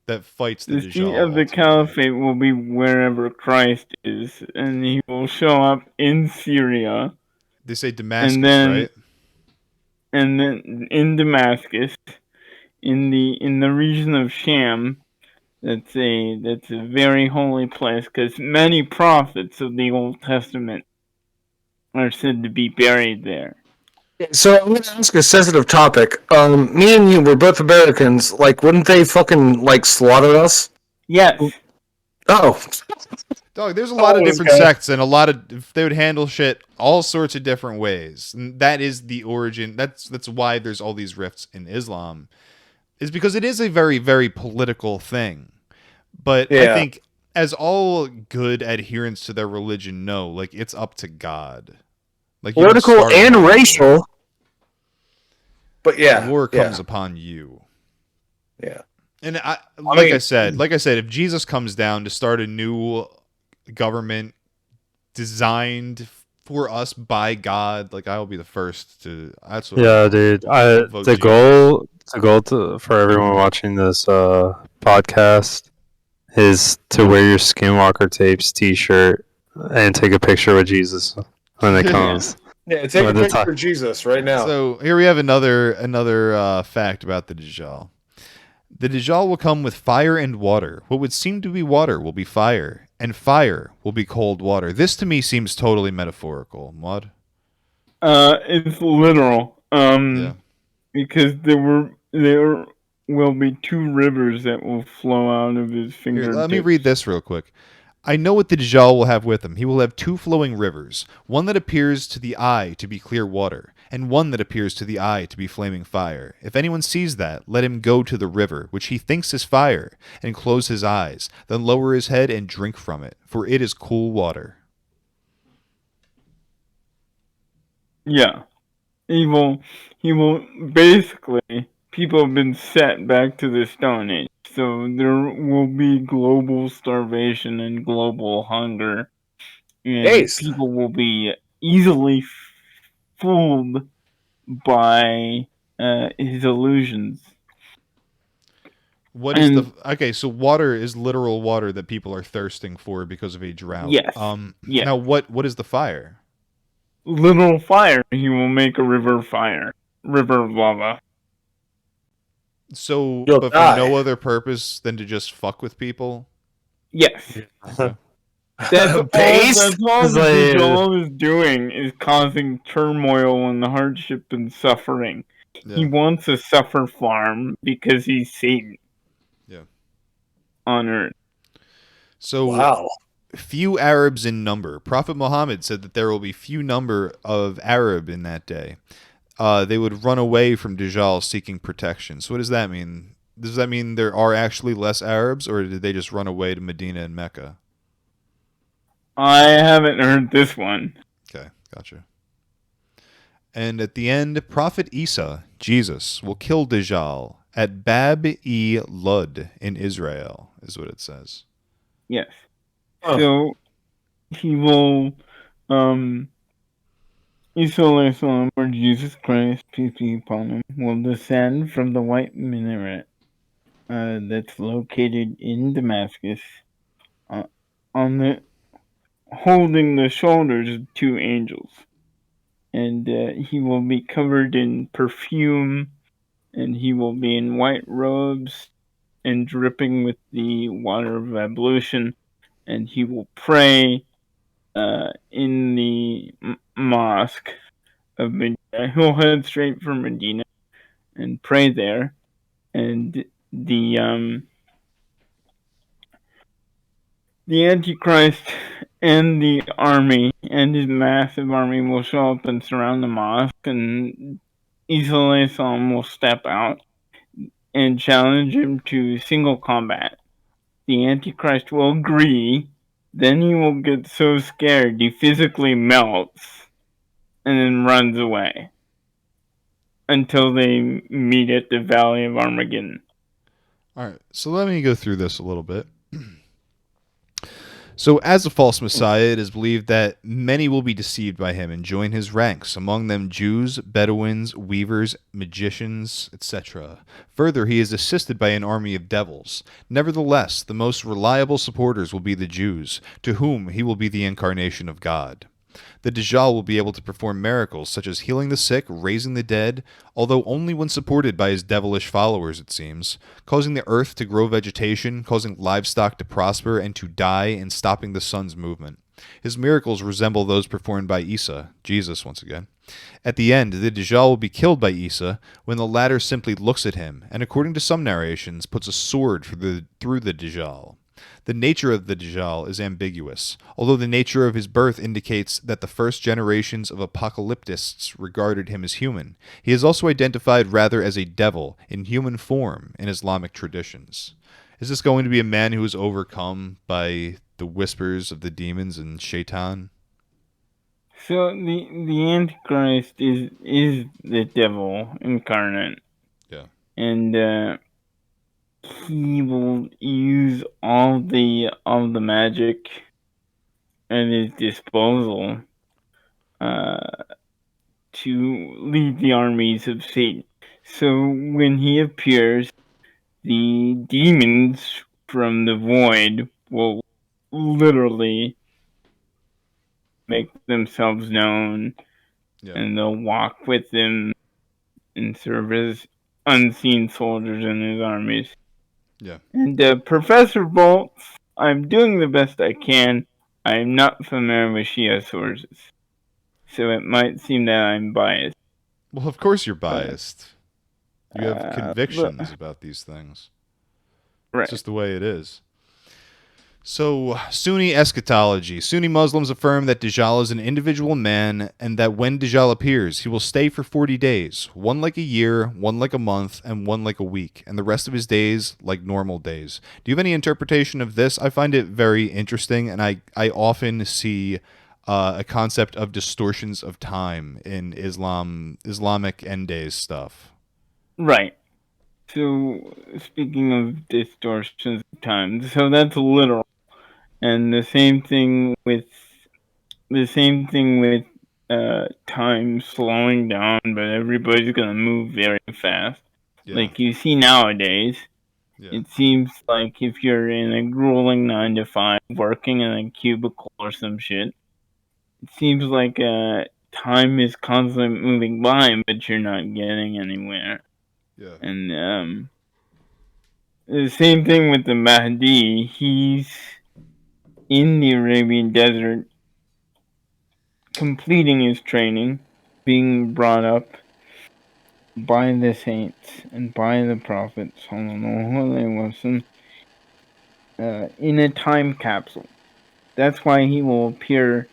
that fights the The seat Dajjal? of the caliphate will be wherever Christ is, and he will show up in Syria. They say Damascus, and right? And then in Damascus, in the region of Sham, that's a very holy place because many prophets of the Old Testament are said to be buried there. So I'm gonna ask a sensitive topic. Me and you were both Americans. Like, wouldn't they fucking like slaughter us? Yes. Oh. Dog, there's a lot of different okay. sects and a lot of they would handle shit all sorts of different ways. And that is the origin. That's why there's all these rifts in Islam. Is because it is a very, very political thing. But I Yeah. think as all good adherents to their religion know, like it's up to God. Like you don't Political start a and war. racial. But yeah. The war yeah. comes upon you. Yeah. And I I said, if Jesus comes down to start a new government designed for us by God, like I will be the first to. That's what Yeah, dude. The goal for everyone watching this podcast is to wear your Skinwalker tapes T-shirt and take a picture with Jesus when it comes. Yeah, take a When the picture ti- of Jesus right now. So here we have another fact about the Dajjal. The Dajjal will come with fire and water. What would seem to be water will be fire, and fire will be cold water. This to me seems totally metaphorical. Maud? It's literal. Yeah. Because there will be two rivers that will flow out of his Here, fingertips. let me read this real quick. I know what the Dajjal will have with him. He will have two flowing rivers, one that appears to the eye to be clear water, and one that appears to the eye to be flaming fire. If anyone sees that, let him go to the river, which he thinks is fire, and close his eyes, then lower his head and drink from it, for it is cool water. Yeah. He will basically, people have been set back to the Stone Age. So there will be global starvation and global hunger. And Based. people will be easily fooled by his illusions. What is okay? So water is literal water that people are thirsting for because of a drought. Yes. Yes. Now what is the fire? Literal fire. He will make a river of fire. River of lava. So, You'll but die. for no other purpose than to just fuck with people. Yes. Okay. That's all Based? the Dajjal is doing is causing turmoil and hardship and suffering. Yeah. He wants a suffer farm because he's Satan. Yeah. On Earth. So Wow. few Arabs in number. Prophet Muhammad said that there will be few number of Arab in that day. They would run away from Dajjal seeking protection. So what does that mean? Does that mean there are actually less Arabs, or did they just run away to Medina and Mecca? I haven't heard this one. Okay, gotcha. And at the end, Prophet Isa, Jesus, will kill Dajjal at Bab-e-Lud in Israel, is what it says. Yes. Oh. So he will Isa alayhi salam, or Jesus Christ, peace be upon him, will descend from the white minaret that's located in Damascus on holding the shoulders of two angels. And he will be covered in perfume, and he will be in white robes and dripping with the water of ablution, and he will pray in the mosque of Medina. He'll head straight for Medina and pray there, and the Antichrist and the army and his massive army will show up and surround the mosque, and Isa alayhi salam will step out and challenge him to single combat. The Antichrist will agree, then he will get so scared he physically melts and then runs away until they meet at the Valley of Armageddon. All right, so let me go through this a little bit. So, as a false messiah, it is believed that many will be deceived by him and join his ranks, among them Jews, Bedouins, weavers, magicians, etc. Further, he is assisted by an army of devils. Nevertheless, the most reliable supporters will be the Jews, to whom he will be the incarnation of God. The Dajjal will be able to perform miracles such as healing the sick, raising the dead, although only when supported by his devilish followers, it seems, causing the earth to grow vegetation, causing livestock to prosper and to die, and stopping the sun's movement. His miracles resemble those performed by Isa, Jesus once again. At the end, the Dajjal will be killed by Isa when the latter simply looks at him, and according to some narrations, puts a sword through the Dajjal. The nature of the Dajjal is ambiguous, although the nature of his birth indicates that the first generations of apocalyptists regarded him as human. He is also identified rather as a devil in human form in Islamic traditions. Is this going to be a man who is overcome by the whispers of the demons and Shaitan? So the Antichrist is the devil incarnate. Yeah. And he will use all the magic at his disposal to lead the armies of Satan. So when he appears, the demons from the void will literally make themselves known, and they'll walk with him and serve as unseen soldiers in his armies. Yeah. And Professor Boltz, I'm doing the best I can. I am not familiar with Shia sources, so it might seem that I'm biased. Well, of course you're biased. You have convictions about these things. Right. It's just the way it is. So, Sunni eschatology. Sunni Muslims affirm that Dajjal is an individual man and that when Dajjal appears, he will stay for 40 days, one like a year, one like a month, and one like a week, and the rest of his days like normal days. Do you have any interpretation of this? I find it very interesting, and I often see a concept of distortions of time in Islamic end days stuff. Right. So, speaking of distortions of time, so that's literal. And the same thing with time slowing down, but everybody's gonna move very fast. Yeah. Like you see nowadays, it seems like if you're in a grueling 9 to 5 working in a cubicle or some shit, it seems like time is constantly moving by, but you're not getting anywhere. Yeah. And the same thing with the Mahdi. He's in the Arabian desert, completing his training, being brought up by the saints and by the prophets, in a time capsule. That's why he will appear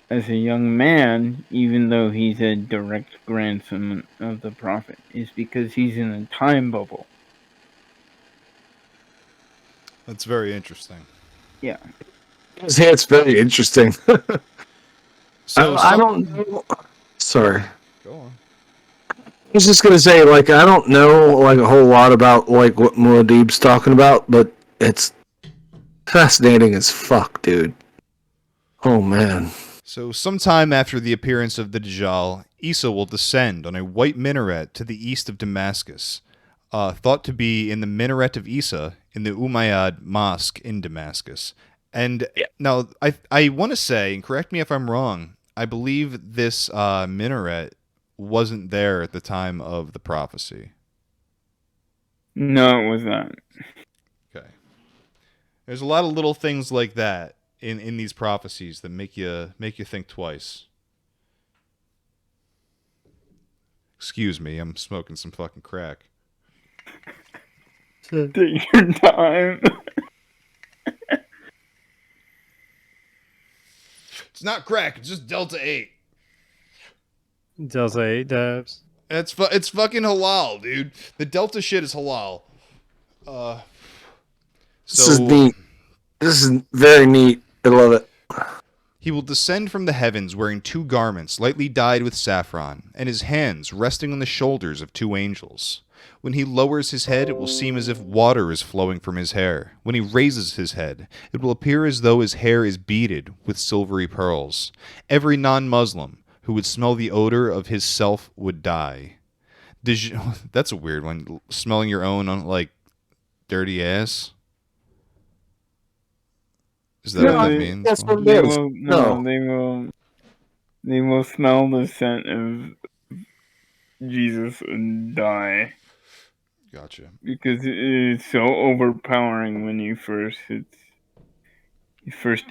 as a young man, even though he's a direct grandson of the prophet, is because he's in a time bubble. That's very interesting. Yeah. Yeah, it's very interesting. I don't know. Sorry. Go on. I was just gonna say, like, I don't know like a whole lot about like what Muad'Dib's talking about, but it's fascinating as fuck, dude. Oh man. So, sometime after the appearance of the Dajjal, Isa will descend on a white minaret to the east of Damascus, thought to be in the minaret of Isa in the Umayyad Mosque in Damascus. And now I want to say, and correct me if I'm wrong, I believe this minaret wasn't there at the time of the prophecy. No, it was not. Okay. There's a lot of little things like that in these prophecies that make you think twice. Excuse me, I'm smoking some fucking crack. Take your time. It's not crack, it's just Delta 8. Delta 8 dabs. It's fucking halal, dude. The Delta shit is halal. This is neat. This is very neat. I love it. He will descend from the heavens wearing 2 garments lightly dyed with saffron, and his hands resting on the shoulders of 2 angels. When he lowers his head, it will seem as if water is flowing from his hair. When he raises his head, it will appear as though his hair is beaded with silvery pearls. Every non-Muslim who would smell the odor of his self would die. That's a weird one. Smelling your own, like, dirty ass? Is that what that means? That's what it They is. will, they will smell the scent of Jesus and die. Gotcha. Because it is so overpowering when he first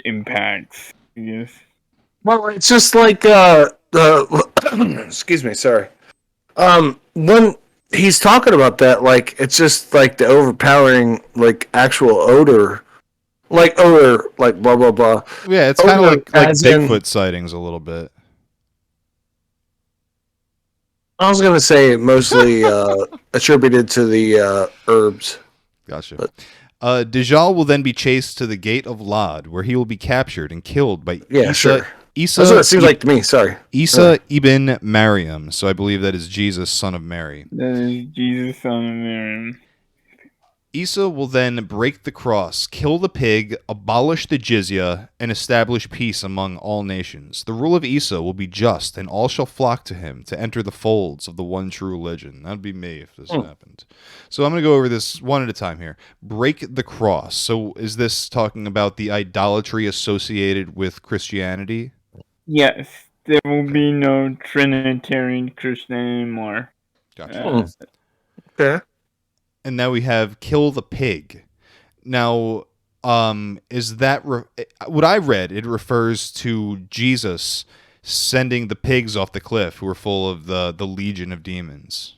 impacts, I guess. Well, it's just like excuse me, sorry. When he's talking about that, like it's just like the overpowering, like actual odor, like blah blah blah. Yeah, it's kind of like as in- Bigfoot sightings a little bit. I was gonna say mostly attributed to the herbs. Gotcha. Dajjal will then be chased to the gate of Lod, where he will be captured and killed by Yeah, Isa. sure. Isa, That's what it seems like to me. Sorry. Isa ibn Maryam. So I believe that is Jesus, son of Mary. That is Jesus, son of Mary. Isa will then break the cross, kill the pig, abolish the jizya, and establish peace among all nations. The rule of Isa will be just, and all shall flock to him to enter the folds of the one true religion. That'd be me if this happened. So I'm going to go over this one at a time here. Break the cross. So is this talking about the idolatry associated with Christianity? Yes, there will be no Trinitarian Christian anymore. Gotcha. Okay. And now we have kill the pig. Now, is that what I read? It refers to Jesus sending the pigs off the cliff, who were full of the legion of demons.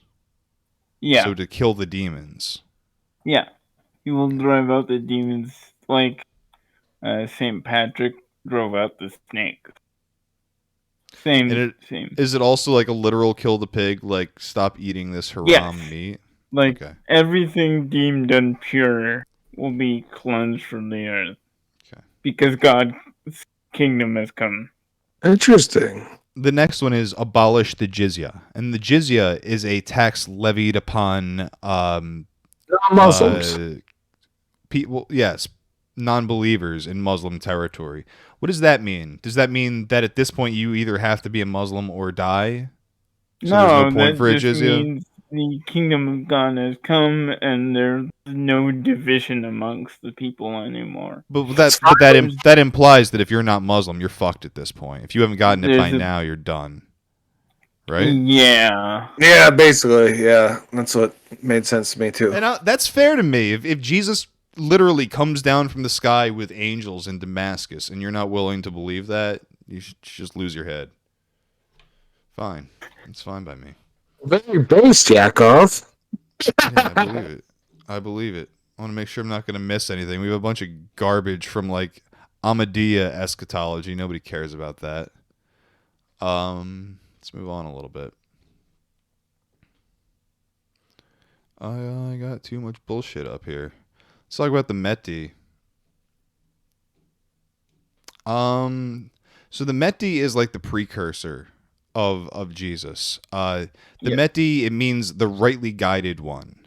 Yeah. So to kill the demons. Yeah, he will drive out the demons like Saint Patrick drove out the snake. Same. Is it also like a literal kill the pig, like stop eating this haram meat? Like everything deemed impure will be cleansed from the earth. Okay. Because God's kingdom has come. Interesting. The next one is abolish the jizya, and the jizya is a tax levied upon Muslims. People, yes, non-believers in Muslim territory. What does that mean? Does that mean that at this point you either have to be a Muslim or die? So no, there's no point that for a just jizya? means the kingdom of God has come, and there's no division amongst the people anymore. But that implies that if you're not Muslim, you're fucked at this point. If you haven't gotten it by now, you're done. Right? Yeah. Yeah, basically, yeah. That's what made sense to me too. And that's fair to me. If Jesus literally comes down from the sky with angels in Damascus, and you're not willing to believe that, you should just lose your head. Fine. It's fine by me. Very based, Yakov. Yeah, I believe it. I believe it. I want to make sure I'm not going to miss anything. We have a bunch of garbage from like Ahmadiyya eschatology. Nobody cares about that. Let's move on a little bit. I got too much bullshit up here. Let's talk about the Mehdi. So the Mehdi is like the precursor of Jesus. The Mehdi, it means the rightly guided one.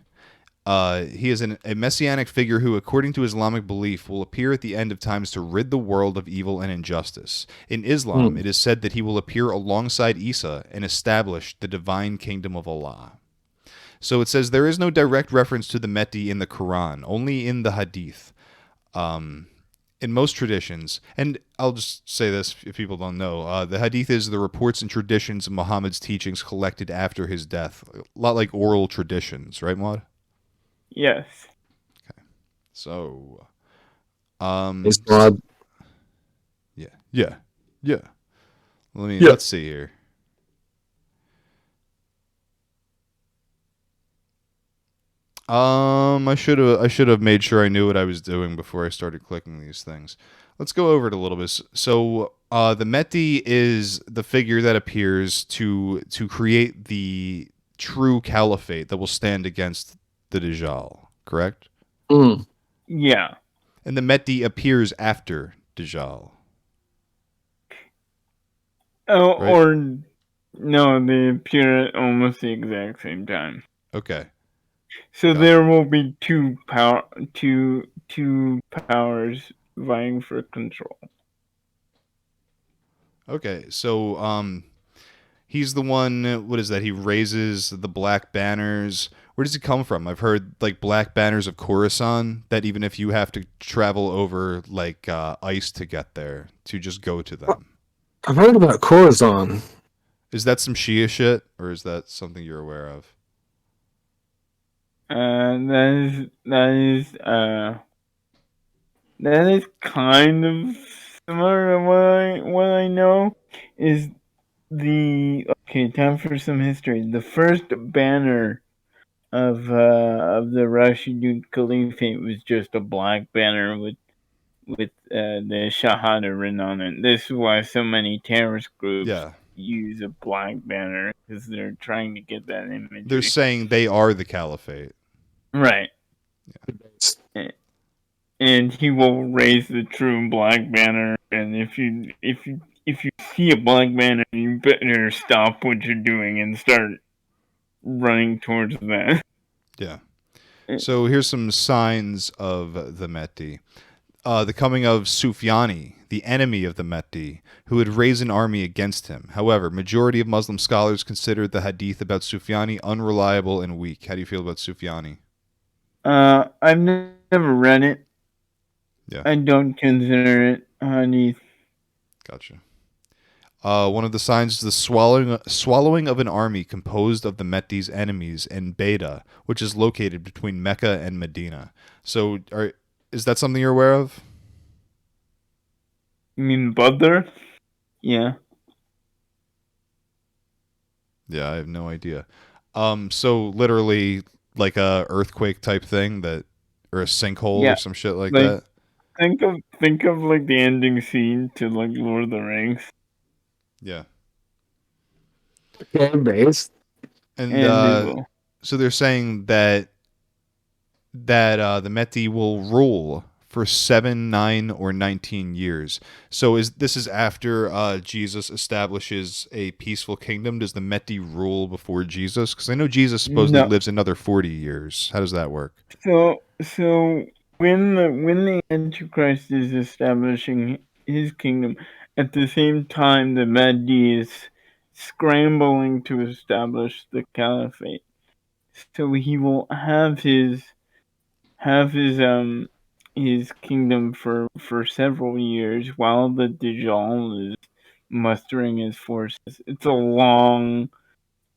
He is a messianic figure who, according to Islamic belief, will appear at the end of times to rid the world of evil and injustice. In Islam, it is said that he will appear alongside Isa and establish the divine kingdom of Allah. So it says there is no direct reference to the Mehdi in the Quran, only in the Hadith. in most traditions, and I'll just say this if people don't know, the hadith is the reports and traditions of Muhammad's teachings collected after his death. A lot like oral traditions, right, Maud? Yes. So, It's not. yeah. Let's see here. I should have made sure I knew what I was doing before I started clicking these things. Let's go over it a little bit. So, the Mehdi is the figure that appears to create the true caliphate that will stand against the Dajjal, correct? Yeah. And the Mehdi appears after Dajjal. Oh, right? or no, they appear at almost the exact same time. Okay. So there will be two powers vying for control. Okay, so he's the one. What is that? He raises the black banners. Where does he come from? I've heard like black banners of Khorasan. That even if you have to travel over like ice to get there, to just go to them. I've heard about Khorasan. Is that some Shia shit, or is that something you're aware of? That is kind of similar to what I know is time for some history. The first banner of the Rashidun Caliphate was just a black banner with the Shahada written on it. This is why so many terrorist groups use a black banner, because they're trying to get that imagery. They're saying they are the caliphate. Right. Yeah. And he will raise the true black banner, and if you see a black banner, you better stop what you're doing and start running towards that. Yeah. So here's some signs of the Mehdi. The coming of Sufyani, the enemy of the Mehdi, who would raise an army against him. However, majority of Muslim scholars consider the hadith about Sufyani unreliable and weak. How do you feel about Sufyani? I've never read it. Yeah. I don't consider it hadith. Gotcha. One of the signs is the swallowing of an army composed of the Mehdi's enemies in Beta, which is located between Mecca and Medina. So, is that something you're aware of? You mean Badr? Yeah. Yeah, I have no idea. So literally like a earthquake type thing or a sinkhole or some shit like that. Think of like the ending scene to like Lord of the Rings. Yeah. Fan base. And so they're saying that the Mehdi will rule for 7, 9, or 19 years. So this is after Jesus establishes a peaceful kingdom? Does the Mehdi rule before Jesus? Because I know Jesus supposedly lives another 40 years. How does that work? So when the Antichrist is establishing his kingdom, at the same time the Mahdi is scrambling to establish the caliphate. So he will have his kingdom for several years while the Dajjal is mustering his forces. It's a long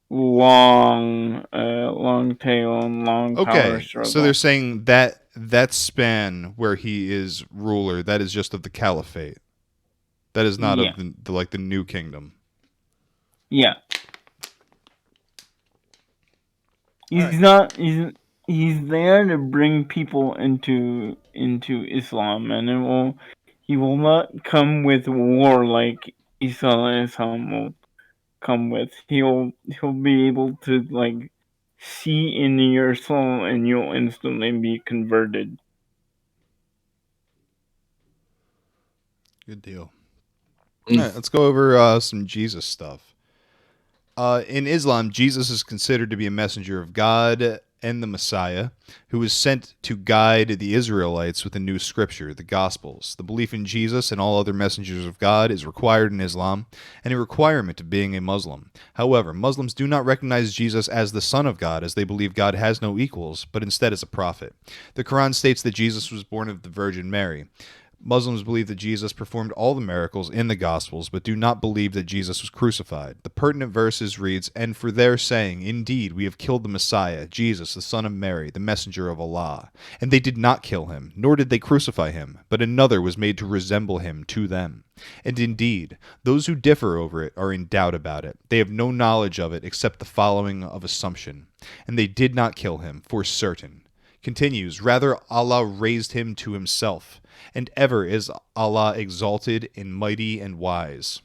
tail and long power struggle. So they're saying that span where he is ruler, that is just of the caliphate. That is not of the new kingdom. Yeah. He's there to bring people into Islam, and he will not come with war like Islam will come with. He'll be able to like see into your soul, and you'll instantly be converted. Good deal. All right, let's go over some Jesus stuff. In Islam, Jesus is considered to be a messenger of God and the Messiah, who was sent to guide the Israelites with a new scripture, the Gospels. The belief in Jesus and all other messengers of God is required in Islam, and a requirement of being a Muslim. However, Muslims do not recognize Jesus as the Son of God, as they believe God has no equals, but instead as a prophet. The Quran states that Jesus was born of the Virgin Mary. Muslims believe that Jesus performed all the miracles in the Gospels, but do not believe that Jesus was crucified. The pertinent verses reads, "And for their saying, indeed, we have killed the Messiah, Jesus, the son of Mary, the messenger of Allah. And they did not kill him, nor did they crucify him, but another was made to resemble him to them. And indeed, those who differ over it are in doubt about it. They have no knowledge of it except the following of assumption. And they did not kill him, for certain." Continues, "Rather, Allah raised him to himself. And ever is Allah exalted and mighty and wise."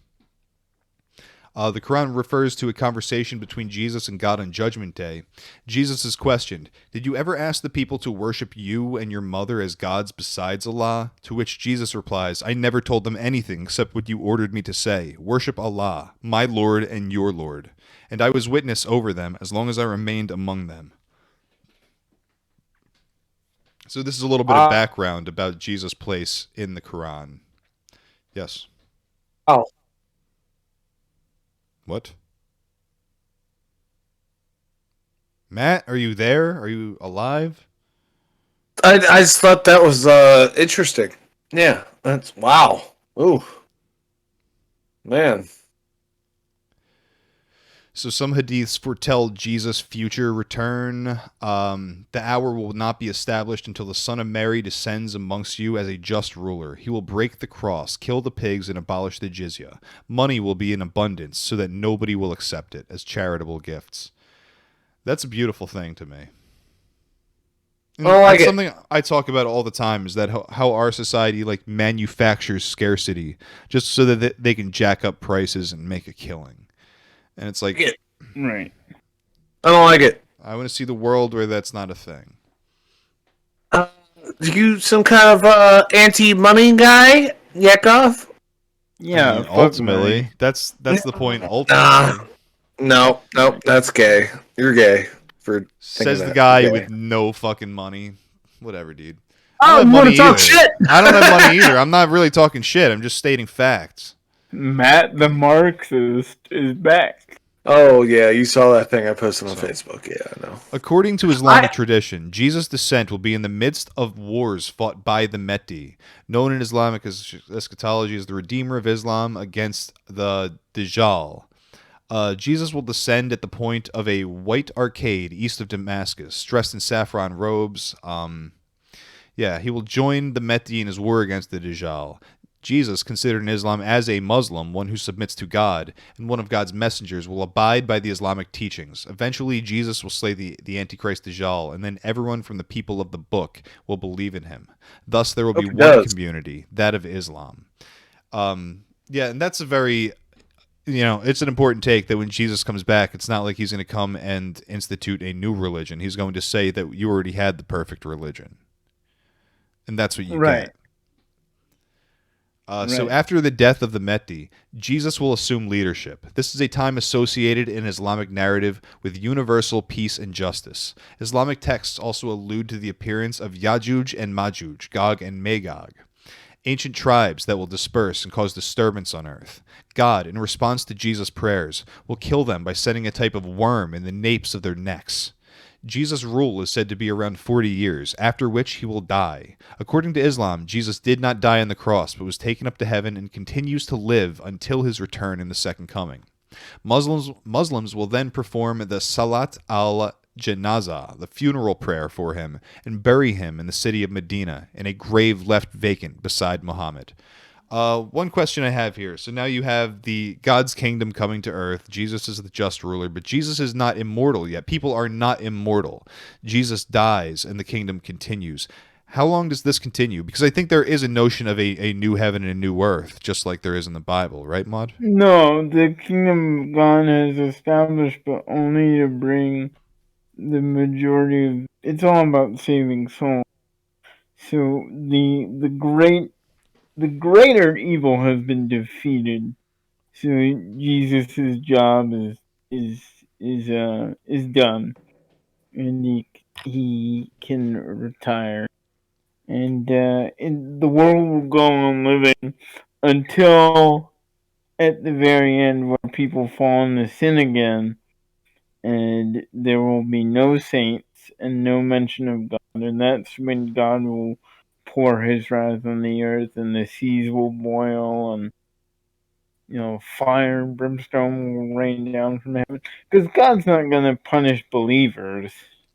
The Quran refers to a conversation between Jesus and God on Judgment Day. Jesus is questioned, "Did you ever ask the people to worship you and your mother as gods besides Allah?" To which Jesus replies, "I never told them anything except what you ordered me to say. Worship Allah, my Lord and your Lord. And I was witness over them as long as I remained among them." So this is a little bit of background about Jesus' place in the Quran. Yes. Oh. What? Matt, are you there? Are you alive? I just thought that was interesting. Yeah, that's wow. Ooh. Man. So some hadiths foretell Jesus' future return. The hour will not be established until the Son of Mary descends amongst you as a just ruler. He will break the cross, kill the pigs, and abolish the jizya. Money will be in abundance so that nobody will accept it as charitable gifts. That's a beautiful thing to me. That's something I talk about all the time, is that how our society manufactures scarcity just so that they can jack up prices and make a killing. And it's like, right. I don't like it. I want to see the world where that's not a thing. You some kind of anti-money guy, Yakov? Yeah. I mean, ultimately, that's the point. Ultimately, no, that's gay. You're gay for says the guy with no fucking money. Whatever, dude. I don't want to talk shit. I don't have money either. I'm not really talking shit. I'm just stating facts. Matt the Marxist is back. Oh, yeah, you saw that thing I posted on Facebook. Yeah, I know. According to Islamic tradition, Jesus' descent will be in the midst of wars fought by the Mehdi, known in Islamic eschatology as the Redeemer of Islam against the Dajjal. Jesus will descend at the point of a white arcade east of Damascus, dressed in saffron robes. He will join the Mehdi in his war against the Dajjal. Jesus, considered in Islam as a Muslim, one who submits to God, and one of God's messengers, will abide by the Islamic teachings. Eventually, Jesus will slay the Antichrist Dajjal, and then everyone from the people of the book will believe in him. Thus, there will be one community, that of Islam. And that's a very... it's an important take that when Jesus comes back, it's not like he's going to come and institute a new religion. He's going to say that you already had the perfect religion. And that's what you get. So after the death of the Mehdi, Jesus will assume leadership. This is a time associated in Islamic narrative with universal peace and justice. Islamic texts also allude to the appearance of Yajuj and Majuj, Gog and Magog, ancient tribes that will disperse and cause disturbance on earth. God, in response to Jesus' prayers, will kill them by sending a type of worm in the napes of their necks. Jesus' rule is said to be around 40 years, after which he will die. According to Islam, Jesus did not die on the cross, but was taken up to heaven and continues to live until his return in the second coming. Muslims will then perform the Salat al-Janazah, the funeral prayer for him, and bury him in the city of Medina, in a grave left vacant beside Muhammad. One question I have here. So now you have the God's kingdom coming to earth. Jesus is the just ruler, but Jesus is not immortal yet. People are not immortal. Jesus dies and the kingdom continues. How long does this continue? Because I think there is a notion of a new heaven and a new earth, just like there is in the Bible, right, Maud? No, the kingdom of God has established, but only to bring the majority of... It's all about saving souls. So the greater evil has been defeated. So Jesus' job is done, and he can retire, and the world will go on living until at the very end, where people fall into sin again, and there will be no saints and no mention of God, and that's when God will pour his wrath on the earth, and the seas will boil, and fire and brimstone will rain down from heaven. Because God's not going to punish believers.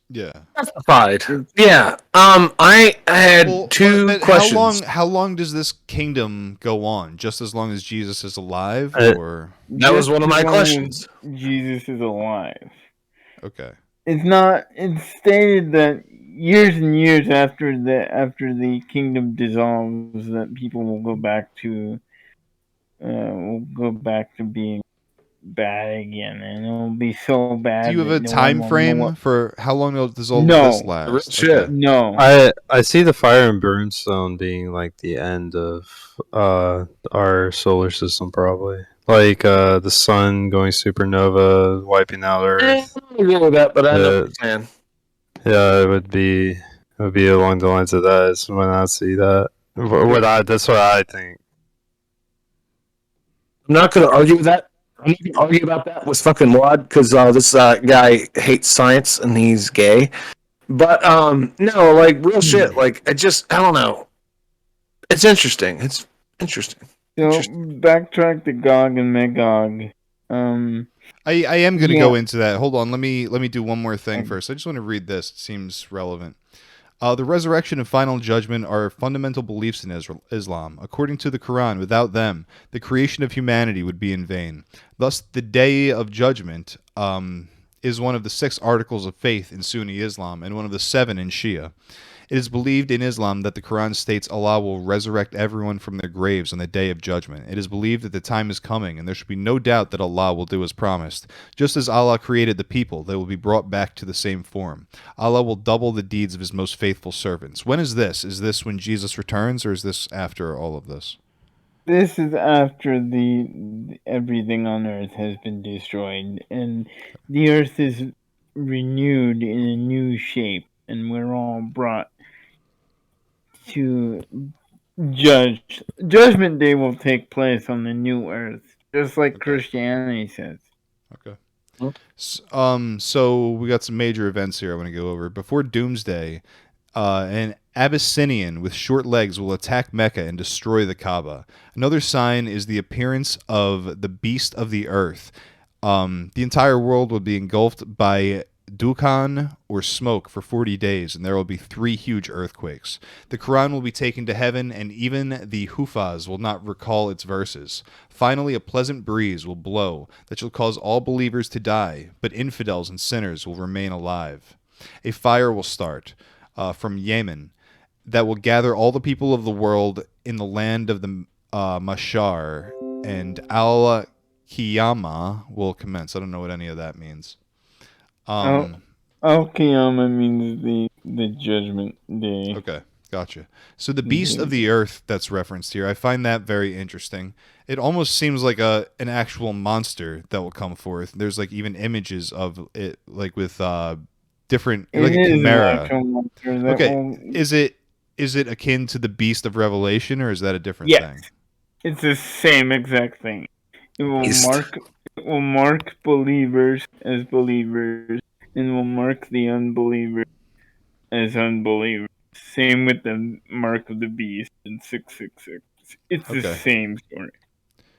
Yeah. Justified. Yeah. I had two but questions. How long does this kingdom go on? Just as long as Jesus is alive, or that was one of my questions. Jesus is alive. Okay. It's stated that years and years after the kingdom dissolves, that people will go back to being bad again, and it'll be so bad. Do you have a that time one will know frame what- for how long does all No. this last? Shit. No. I see the fire and brimstone being like the end of our solar system, probably. Like the sun going supernova, wiping out Earth. I agree with that, but I know what you're saying. Yeah, it would be along the lines of that. Is when I see that. That's what I think. I'm not going to argue with that. I'm not going to argue about that with fucking Wad, because this guy hates science and he's gay. But no, like real shit. Like I don't know. It's interesting. It's interesting. So backtrack to Gog and Magog. I am going to go into that. Hold on. Let me do one more thing first. I just want to read this. It seems relevant. The resurrection and final judgment are fundamental beliefs in Islam. According to the Quran, without them, the creation of humanity would be in vain. Thus, the Day of Judgment is one of the 6 articles of faith in Sunni Islam and one of the 7 in Shia. It is believed in Islam that the Quran states Allah will resurrect everyone from their graves on the Day of Judgment. It is believed that the time is coming, and there should be no doubt that Allah will do as promised. Just as Allah created the people, they will be brought back to the same form. Allah will double the deeds of His most faithful servants. When is this? Is this when Jesus returns, or is this after all of this? This is after the everything on Earth has been destroyed, and the Earth is renewed in a new shape, and we're all brought to Judgment Day will take place on the new Earth, just like Christianity says. Okay. So we got some major events here I want to go over. Before Doomsday, an Abyssinian with short legs will attack Mecca and destroy the Kaaba. Another sign is the appearance of the beast of the earth. The entire world will be engulfed by Dukhan or smoke for 40 days, and there will be 3 huge earthquakes. The Quran will be taken to heaven, and even the Hufaz will not recall its verses. Finally, a pleasant breeze will blow that shall cause all believers to die, but infidels and sinners will remain alive. A fire will start from Yemen that will gather all the people of the world in the land of the Mashar, and Al-Qiyamah will commence. I don't know what any of that means. Al-Qiyamah means the judgment day. Okay, gotcha. So the beast of the earth that's referenced here, I find that very interesting. It almost seems like an actual monster that will come forth. There's like even images of it, like with different, like a chimera. Okay, is it akin to the beast of Revelation, or is that a different thing? It's the same exact thing. It will mark believers as believers, and will mark the unbelievers as unbelievers. Same with the mark of the beast in 666. It's the same story.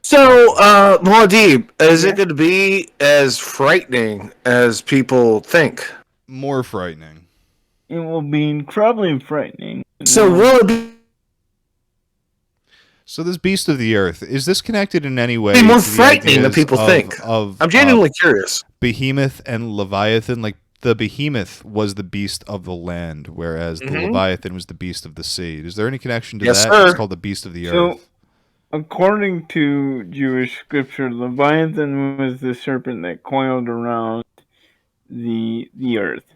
So, Muad'Dib, is it going to be as frightening as people think? More frightening. It will be incredibly frightening. So, will it be? So this beast of the earth, is this connected in any way? Be more frightening than people think. I'm genuinely curious. Behemoth and Leviathan, like the behemoth was the beast of the land, whereas the Leviathan was the beast of the sea. Is there any connection to that? Sir. It's called the beast of the earth. According to Jewish scripture, Leviathan was the serpent that coiled around the earth.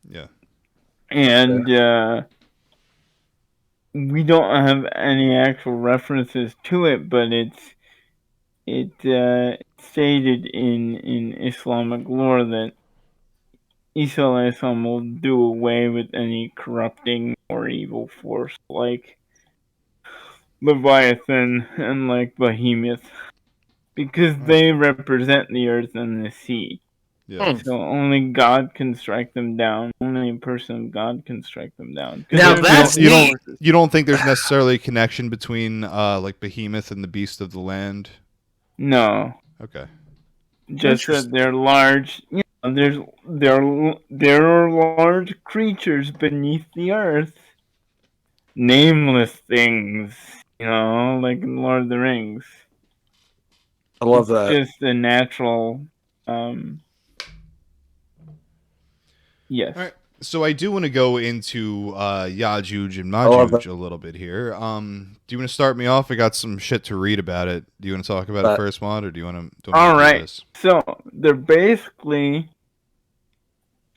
Yeah. And we don't have any actual references to it, but it's stated in Islamic lore that Isa alayhi salam will do away with any corrupting or evil force like Leviathan and like Behemoth, because they represent the earth and the sea. Yeah. So only God can strike them down. Only a person of God can strike them down. 'Cause Now there's that's no You neat. forces. you don't think there's necessarily a connection between like Behemoth and the Beast of the Land? No, Okay. just that they're large. You know, there are large creatures beneath the earth, nameless things. You know, like in Lord of the Rings. I love It's that. just a natural. Yes. All right. So I do want to go into Yajuj and love Majuj a little bit here. Do you want to start me off? I got some shit to read about it. Do you want to talk about it first, Mod, or do you want to? All right. So they're basically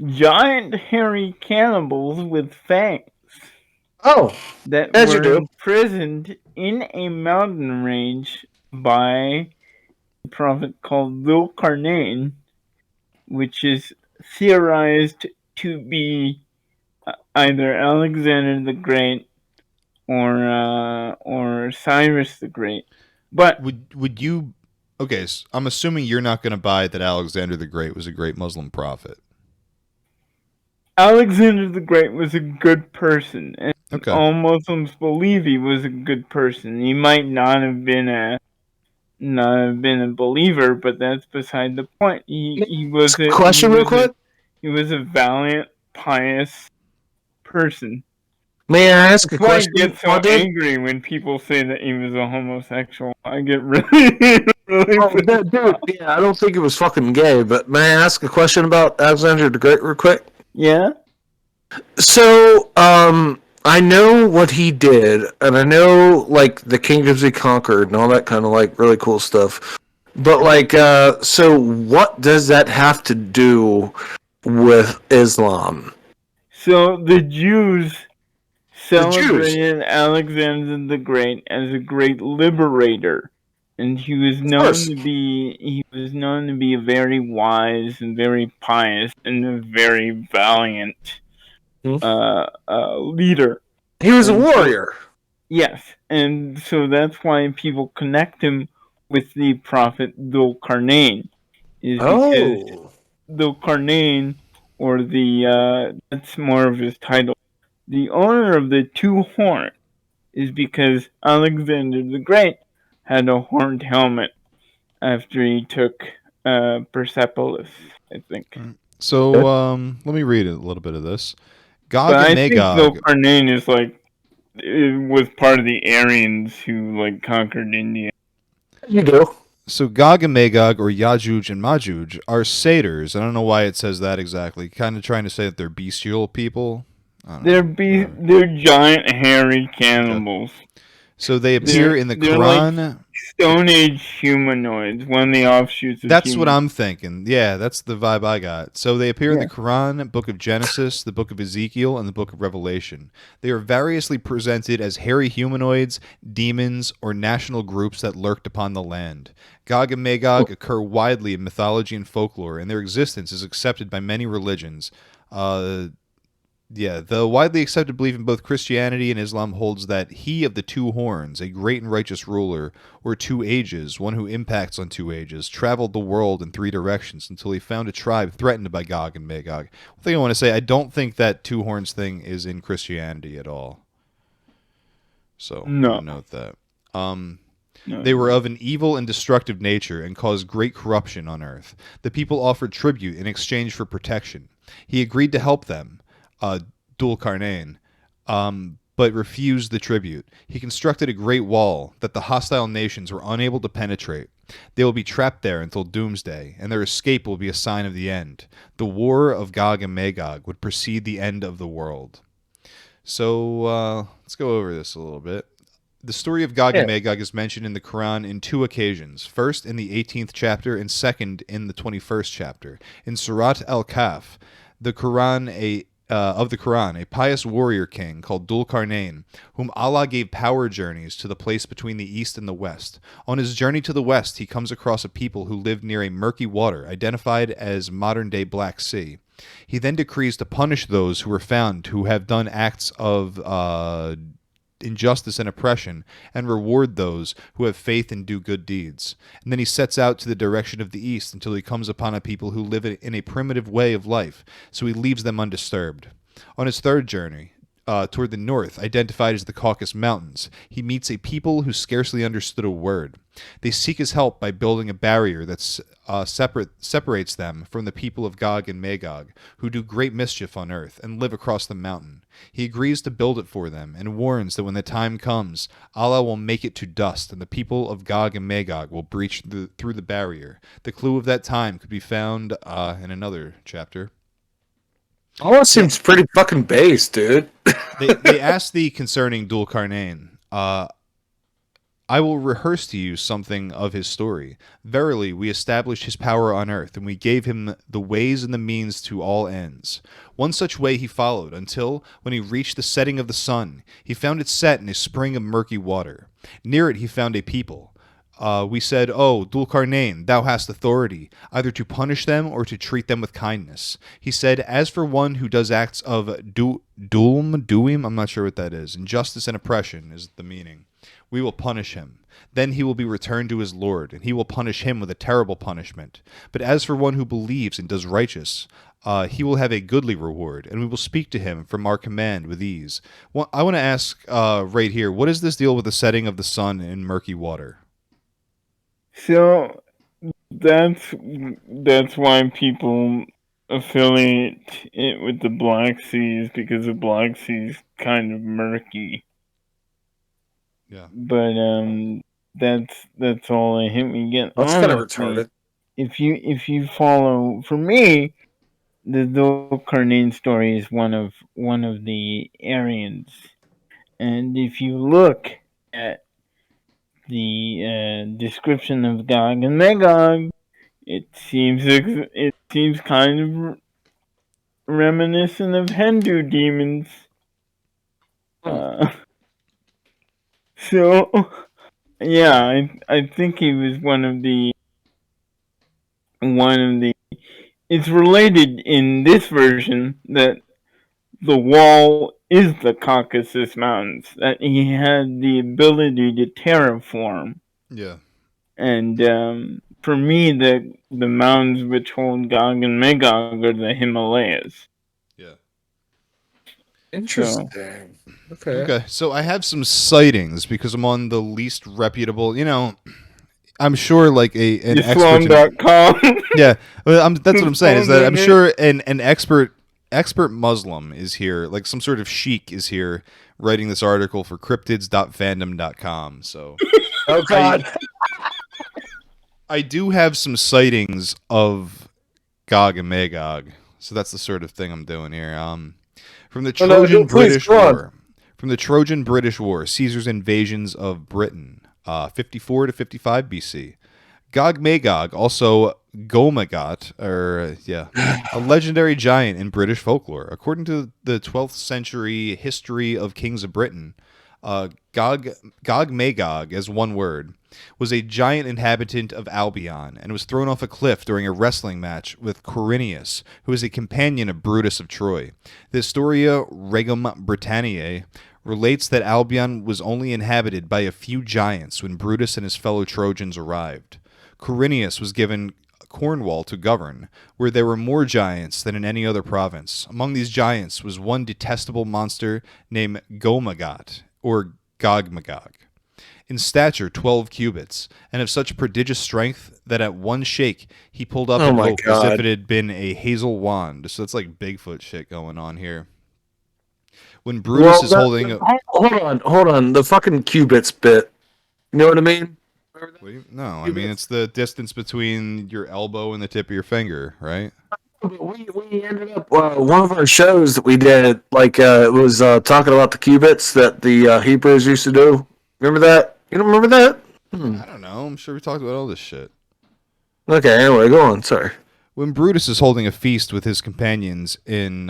giant hairy cannibals with fangs. Oh, that as you were do. imprisoned in a mountain range by a prophet called Zulkarnain, which is theorized to be either Alexander the Great or Cyrus the Great. But would you? Okay, so I'm assuming you're not going to buy that Alexander the Great was a great Muslim prophet. Alexander the Great was a good person, and Okay. all Muslims believe he was a good person. He might not have been a believer, but that's beside the point. He was a Question real quick. He was a valiant, pious person. May I ask a That's why question? I get so Well, dude- angry when people say that he was a homosexual. I get really, really. Oh, dude, yeah, I don't think it was fucking gay, but may I ask a question about Alexander the Great real quick? Yeah. So, I know what he did, and I know, like, the kingdoms he conquered and all that kind of, like, really cool stuff. But, like, so what does that have to do with Islam? So the Jews celebrated Alexander the Great as a great liberator, and he was known to be a very wise and very pious and a very valiant leader. He was a warrior. Yes, and so that's why people connect him with the prophet Dhul-Qarnayn, is because Dhul-Qarnayn, or that's more of his title, the owner of the two horns, is because Alexander the Great had a horned helmet after he took Persepolis, I think. So let me read a little bit of this. Gog But and I think Magog. Dhul-Qarnayn is it was part of the Aryans who conquered India. You do. So Gog and Magog, or Yajuj and Majuj, are satyrs. I don't know why it says that exactly. Kind of trying to say that they're bestial people. They're giant hairy cannibals. So they appear in the Quran. Like Stone Age humanoids, one of the offshoots of That's what I'm thinking. Yeah, that's the vibe I got. So they appear in Yeah. the Quran, Book of Genesis, the Book of Ezekiel, and the Book of Revelation. They are variously presented as hairy humanoids, demons, or national groups that lurked upon the land. Gog and Magog occur widely in mythology and folklore, and their existence is accepted by many religions. The widely accepted belief in both Christianity and Islam holds that he of the two horns, a great and righteous ruler, or two ages, one who impacts on two ages, traveled the world in three directions until he found a tribe threatened by Gog and Magog. One thing I want to say, I don't think that two horns thing is in Christianity at all. So, note that. They were of an evil and destructive nature and caused great corruption on earth. The people offered tribute in exchange for protection. He agreed to help them. Dhul-Qarnayn, but refused the tribute. He constructed a great wall that the hostile nations were unable to penetrate. They will be trapped there until doomsday, and their escape will be a sign of the end. The war of Gog and Magog would precede the end of the world. So, let's go over this a little bit. The story of Gog and Magog is mentioned in the Quran in two occasions. First, in the 18th chapter, and second, in the 21st chapter. In Surat al-Kahf, the Quran, a pious warrior king called Dhul-Qarnayn, whom Allah gave power journeys to the place between the east and the west. On his journey to the west, he comes across a people who lived near a murky water, identified as modern-day Black Sea. He then decrees to punish those who were found who have done acts of injustice and oppression, and reward those who have faith and do good deeds. And then he sets out to the direction of the east until he comes upon a people who live in a primitive way of life, so he leaves them undisturbed. On his third journey, toward the north, identified as the Caucasus Mountains, he meets a people who scarcely understood a word. They seek his help by building a barrier that separates them from the people of Gog and Magog, who do great mischief on earth and live across the mountain. He agrees to build it for them and warns that when the time comes, Allah will make it to dust and the people of Gog and Magog will breach through the barrier. The clue of that time could be found in another chapter. All that seems pretty fucking base, dude. They asked thee concerning Dhul Qarnayn. I will rehearse to you something of his story. Verily, we established his power on earth, and we gave him the ways and the means to all ends. One such way he followed, until, when he reached the setting of the sun, he found it set in a spring of murky water. Near it he found a people. We said, "Oh, Dhul Qarnayn, thou hast authority, either to punish them or to treat them with kindness." He said, "As for one who does acts of doom, I'm not sure what that is. Injustice and oppression is the meaning. We will punish him. Then he will be returned to his Lord, and he will punish him with a terrible punishment. But as for one who believes and does righteous, he will have a goodly reward, and we will speak to him from our command with ease." Well, I want to ask right here, what is this deal with the setting of the sun in murky water? So that's why people affiliate it with the Black Seas, because the Black Sea's kind of murky. Yeah. But that's all that hit me again. That's kind of retarded. If you follow, for me, the Dhul Qarnayn story is one of the Aryans, and if you look at the description of Gog and Magog, it seems kind of reminiscent of Hindu demons. So, yeah, I think he was one of the. It's related in this version that the wall is the Caucasus Mountains, that he had the ability to terraform. Yeah. And for me, the mountains which hold Gog and Magog are the Himalayas. Yeah. Interesting. Okay, so I have some sightings because I'm on the least reputable, I'm sure like an expert. Islam.com. Yeah, that's what I'm saying. Is that I'm sure an expert Muslim is here, like some sort of sheik is here writing this article for cryptids.fandom.com. So, oh god, I do have some sightings of Gog and Magog. So that's the sort of thing I'm doing here. From the Trojan British War. From the Trojan British War, Caesar's invasions of Britain, 54 to 55 BC. Gog Magog, also Gomagot, a legendary giant in British folklore. According to the 12th century history of kings of Britain, Gog Magog, as one word, was a giant inhabitant of Albion and was thrown off a cliff during a wrestling match with Quirinius, who was a companion of Brutus of Troy. The Historia Regum Britanniae relates that Albion was only inhabited by a few giants when Brutus and his fellow Trojans arrived. Quirinius was given Cornwall to govern, where there were more giants than in any other province. Among these giants was one detestable monster named Gomagot, or Gog-Magog. In stature 12 cubits, and of such prodigious strength that at one shake he pulled up an oak as if it had been a hazel wand. So it's like Bigfoot shit going on here. When Brutus is holding... Hold on. The fucking cubits bit. You know what I mean? No, I mean it's the distance between your elbow and the tip of your finger, right? We ended up one of our shows that we did, it was talking about the cubits that the Hebrews used to do. Remember that? You don't remember that? I don't know. I'm sure we talked about all this shit. Okay, anyway, go on. Sorry. When Brutus is holding a feast with his companions in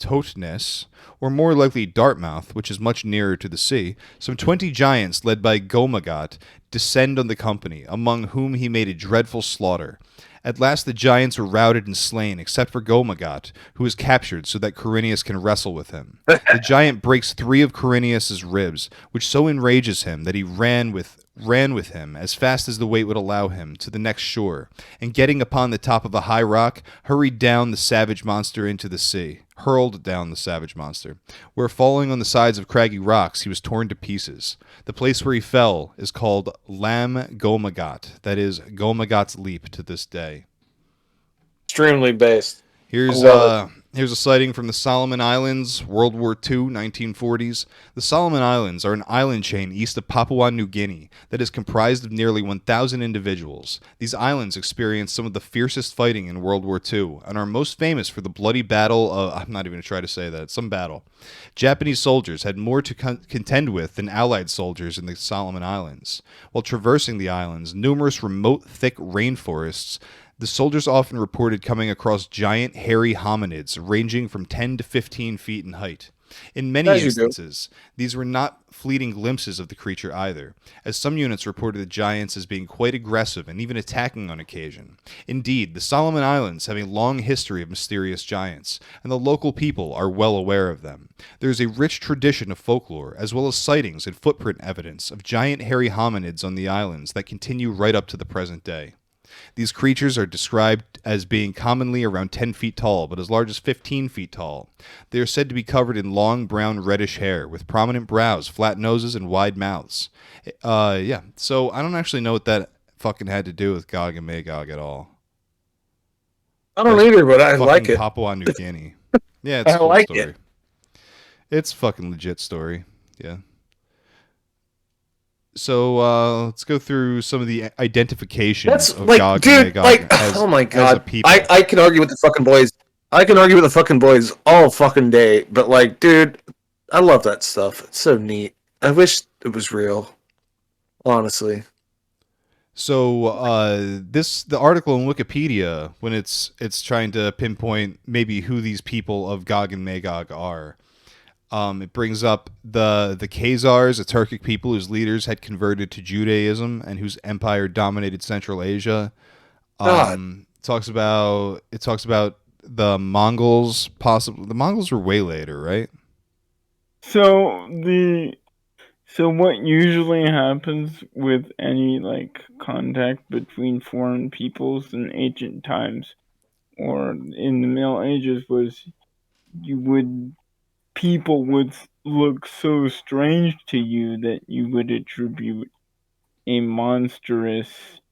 Totnes, or more likely Dartmouth, which is much nearer to the sea, some 20 giants led by Gomagot descend on the company, among whom he made a dreadful slaughter. At last the giants were routed and slain, except for Gomagot, who is captured so that Quirinius can wrestle with him. The giant breaks 3 of Quirinius's ribs, which so enrages him that he ran with him as fast as the weight would allow him to the next shore, and getting upon the top of a high rock, hurled down the savage monster into the sea, where falling on the sides of craggy rocks he was torn to pieces. The place where he fell is called Lam Gomagot, that is, Gomagot's Leap to this day. Extremely based. Here's a sighting from the Solomon Islands, World War II, 1940s. The Solomon Islands are an island chain east of Papua New Guinea that is comprised of nearly 1,000 individuals. These islands experienced some of the fiercest fighting in World War II and are most famous for the bloody battle of, I'm not even going to try to say that, some battle. Japanese soldiers had more to contend with than Allied soldiers in the Solomon Islands. While traversing the islands, numerous remote, thick rainforests, the soldiers often reported coming across giant, hairy hominids ranging from 10 to 15 feet in height. In many instances, these were not fleeting glimpses of the creature either, as some units reported the giants as being quite aggressive and even attacking on occasion. Indeed, the Solomon Islands have a long history of mysterious giants, and the local people are well aware of them. There is a rich tradition of folklore, as well as sightings and footprint evidence of giant hairy hominids on the islands that continue right up to the present day. These creatures are described as being commonly around 10 feet tall, but as large as 15 feet tall. They are said to be covered in long, brown, reddish hair, with prominent brows, flat noses, and wide mouths. So I don't actually know what that fucking had to do with Gog and Magog at all. I don't either, but I like it. Papua New Guinea. Yeah, it's a cool story. It's a fucking legit story. Yeah. So let's go through some of the identifications of Gog and Magog as, oh my god, as a people. I can argue with the fucking boys. I can argue with the fucking boys all fucking day, but like, dude, I love that stuff. It's so neat. I wish it was real, honestly. So the article in Wikipedia, when it's trying to pinpoint maybe who these people of Gog and Magog are. It brings up the Khazars, a Turkic people whose leaders had converted to Judaism and whose empire dominated Central Asia. It talks about the Mongols. Possibly the Mongols were way later, right? So what usually happens with any like contact between foreign peoples in ancient times or in the Middle Ages was people would look so strange to you that you would attribute a monstrous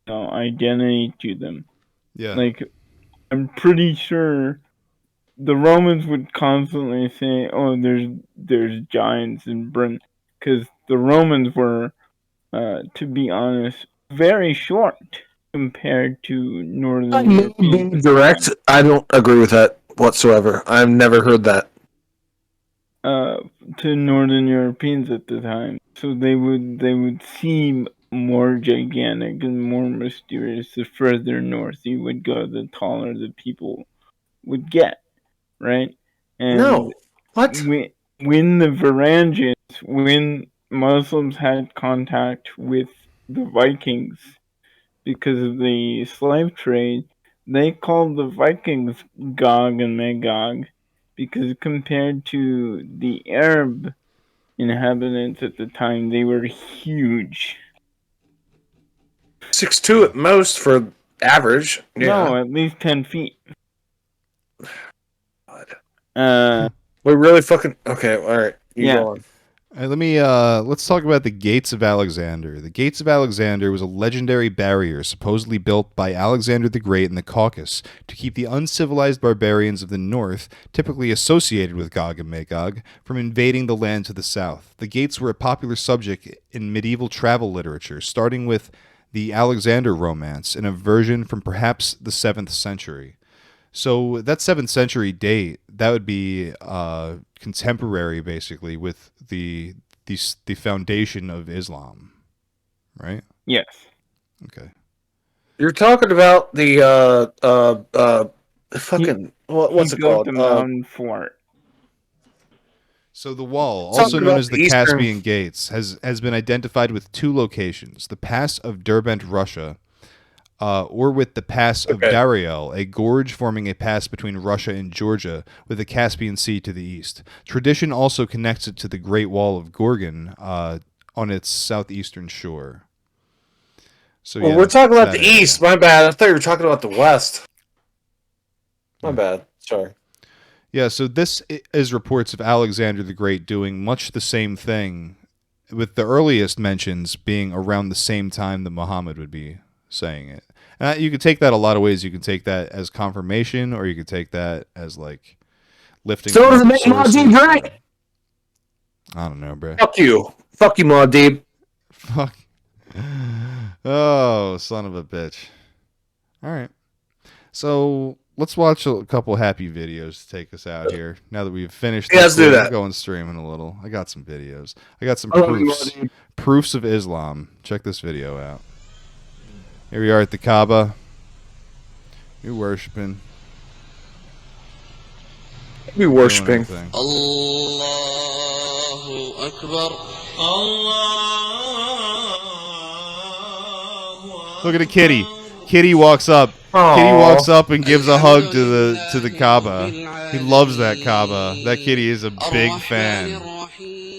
identity to them. Yeah. Like, I'm pretty sure the Romans would constantly say, "Oh, there's giants in Britain," because the Romans were, to be honest, very short compared to Northern Europeans. Direct, I don't agree with that whatsoever. I've never heard that. To Northern Europeans at the time, so they would seem more gigantic and more mysterious. The further north you would go, the taller the people would get, right? And no, what? When the Varangians, when Muslims had contact with the Vikings because of the slave trade, they called the Vikings Gog and Magog. Because compared to the Arab inhabitants at the time, they were huge. 6'2" at most for average. Yeah. No, at least 10 feet. God. We really fucking... Okay, alright. Yeah. Go on. Let's talk about the Gates of Alexander. The Gates of Alexander was a legendary barrier supposedly built by Alexander the Great in the Caucasus to keep the uncivilized barbarians of the north, typically associated with Gog and Magog, from invading the land to the south. The gates were a popular subject in medieval travel literature, starting with the Alexander Romance, in a version from perhaps the 7th century. So that 7th century date, that would be contemporary, basically, with the foundation of Islam, right? Yes. Okay. You're talking about the fucking what's it called? The mountain fort. So the wall, also known as the Caspian Gates, has been identified with 2 locations: the pass of Derbent, Russia, or with the Pass of Dariel, a gorge forming a pass between Russia and Georgia, with the Caspian Sea to the east. Tradition also connects it to the Great Wall of Gorgon on its southeastern shore. So, well, we're talking about the east. My bad. I thought you were talking about the west. My bad. Sorry. Yeah, so this is reports of Alexander the Great doing much the same thing, with the earliest mentions being around the same time that Muhammad would be saying it. And you could take that a lot of ways. You can take that as confirmation, or you could take that as like lifting. So does it make Muad'Dib right? I don't know, bro. Fuck you, Muad'Dib. Fuck. Oh, son of a bitch. All right. So let's watch a couple happy videos to take us out here. Now that we've finished, let's do that. We're going streaming a little. I got some videos. I got some proofs. Proofs of Islam. Check this video out. Here we are at the Kaaba. You're worshiping. Be worshiping. Allahu Akbar. Look at a kitty. Kitty walks up. Aww. Kitty walks up and gives a hug to the Kaaba. He loves that Kaaba. That kitty is a big fan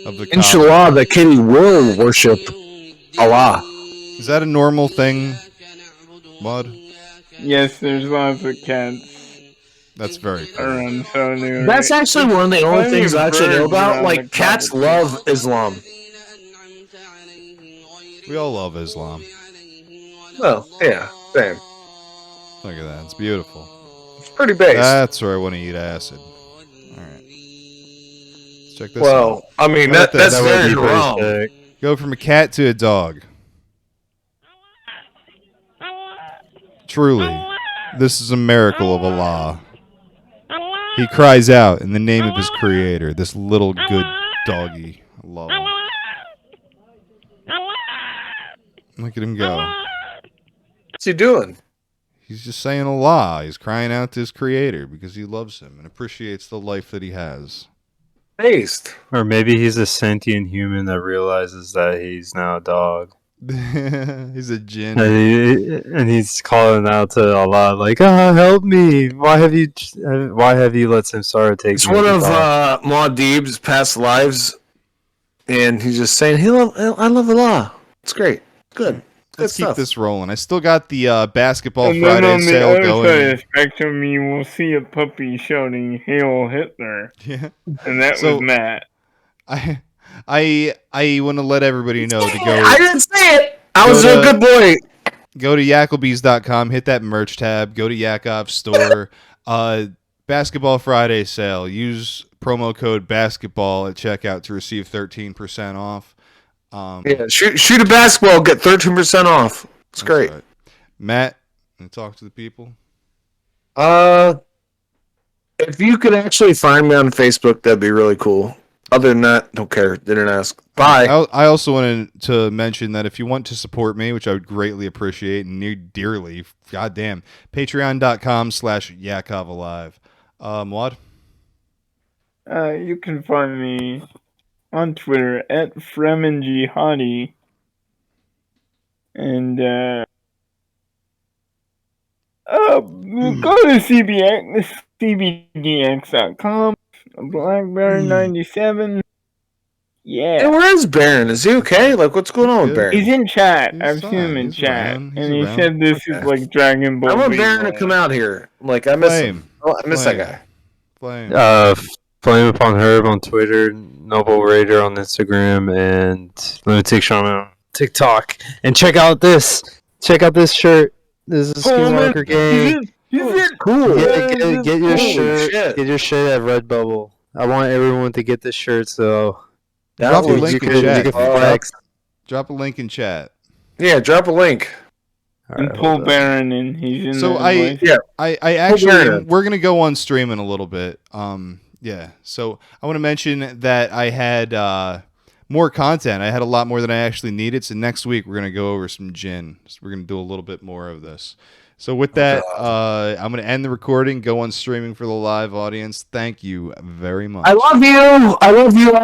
of the Kaaba. Inshallah, the kitty will worship Allah. Is that a normal thing, Mud? Yes, there's lots of cats. That's very cool. Around Saudi That's actually one of the only Plenty things of I actually know birds about. around Like, the cats Kaaba. love Islam. We all love Islam. Well, yeah, same. Look at that. It's beautiful. It's pretty based. That's where I want to eat acid. All right. Let's check this out. Well, I mean, How about that's this? very wrong. Go from a cat to a dog. Truly, this is a miracle of Allah. He cries out in the name of his creator, this little good doggy. I love him. Look at him go. What's he doing? He's just saying Allah. He's crying out to his creator because he loves him and appreciates the life that he has. Based. Or maybe he's a sentient human that realizes that he's now a dog. He's a jinn. And he's calling out to Allah like, help me. Why have you let Samsara take It's me? one of Muad'Dib's past lives, and he's just saying, I love Allah. It's great. Good. Let's keep stuff. this rolling. I still got the Basketball And then Friday on the sale other side going. of the spectrum, you will see a puppy shouting "Hail Hitler," Yeah. and that So- was Matt. I want to let everybody know to go. I didn't say it. I Go was to- a good boy. Go to yakovalive.com, hit that merch tab, go to Yakov's store. Basketball Friday sale. Use promo code basketball at checkout to receive 13% off. Yeah, shoot a basketball, get 13% off. It's great. Right. Matt, and talk to the people. If you could actually find me on Facebook, that'd be really cool. Other than that, don't care. Didn't ask. Bye. I also wanted to mention that if you want to support me, which I would greatly appreciate and need dearly, goddamn, patreon.com/yakovalive. What? You can find me on Twitter at FremenJihadi. And go to cbdx.com, Blackberry97. Yeah. Hey, where is Baron? Is he okay? Like, what's going on with Baron? He's in chat. He's I've seen him in he's chat. around. And he He's said this is like Dragon Ball. I want Z Baron to boy. come out here. Like, I miss him. Flame. Oh, I miss that Flame. guy. Flame. Flame Upon Herb on Twitter, Noble Raider on Instagram, and Lunatic Shaman on TikTok. And check out this shirt. This is Skinwalker Gang. Cool. Get your Holy shirt. shit. Get your shirt at Redbubble. I want everyone to get this shirt so Drop a was- link in you chat. can flex. Drop a link in chat. Yeah, drop a link. And pull Baron in. He's in So there. I actually Baron. we're gonna go on stream in a little bit. Yeah. So I want to mention that I had more content. I had a lot more than I actually needed. So next week we're gonna go over some gin. So we're gonna do a little bit more of this. So with that, I'm gonna end the recording. Go on streaming for the live audience. Thank you very much. I love you.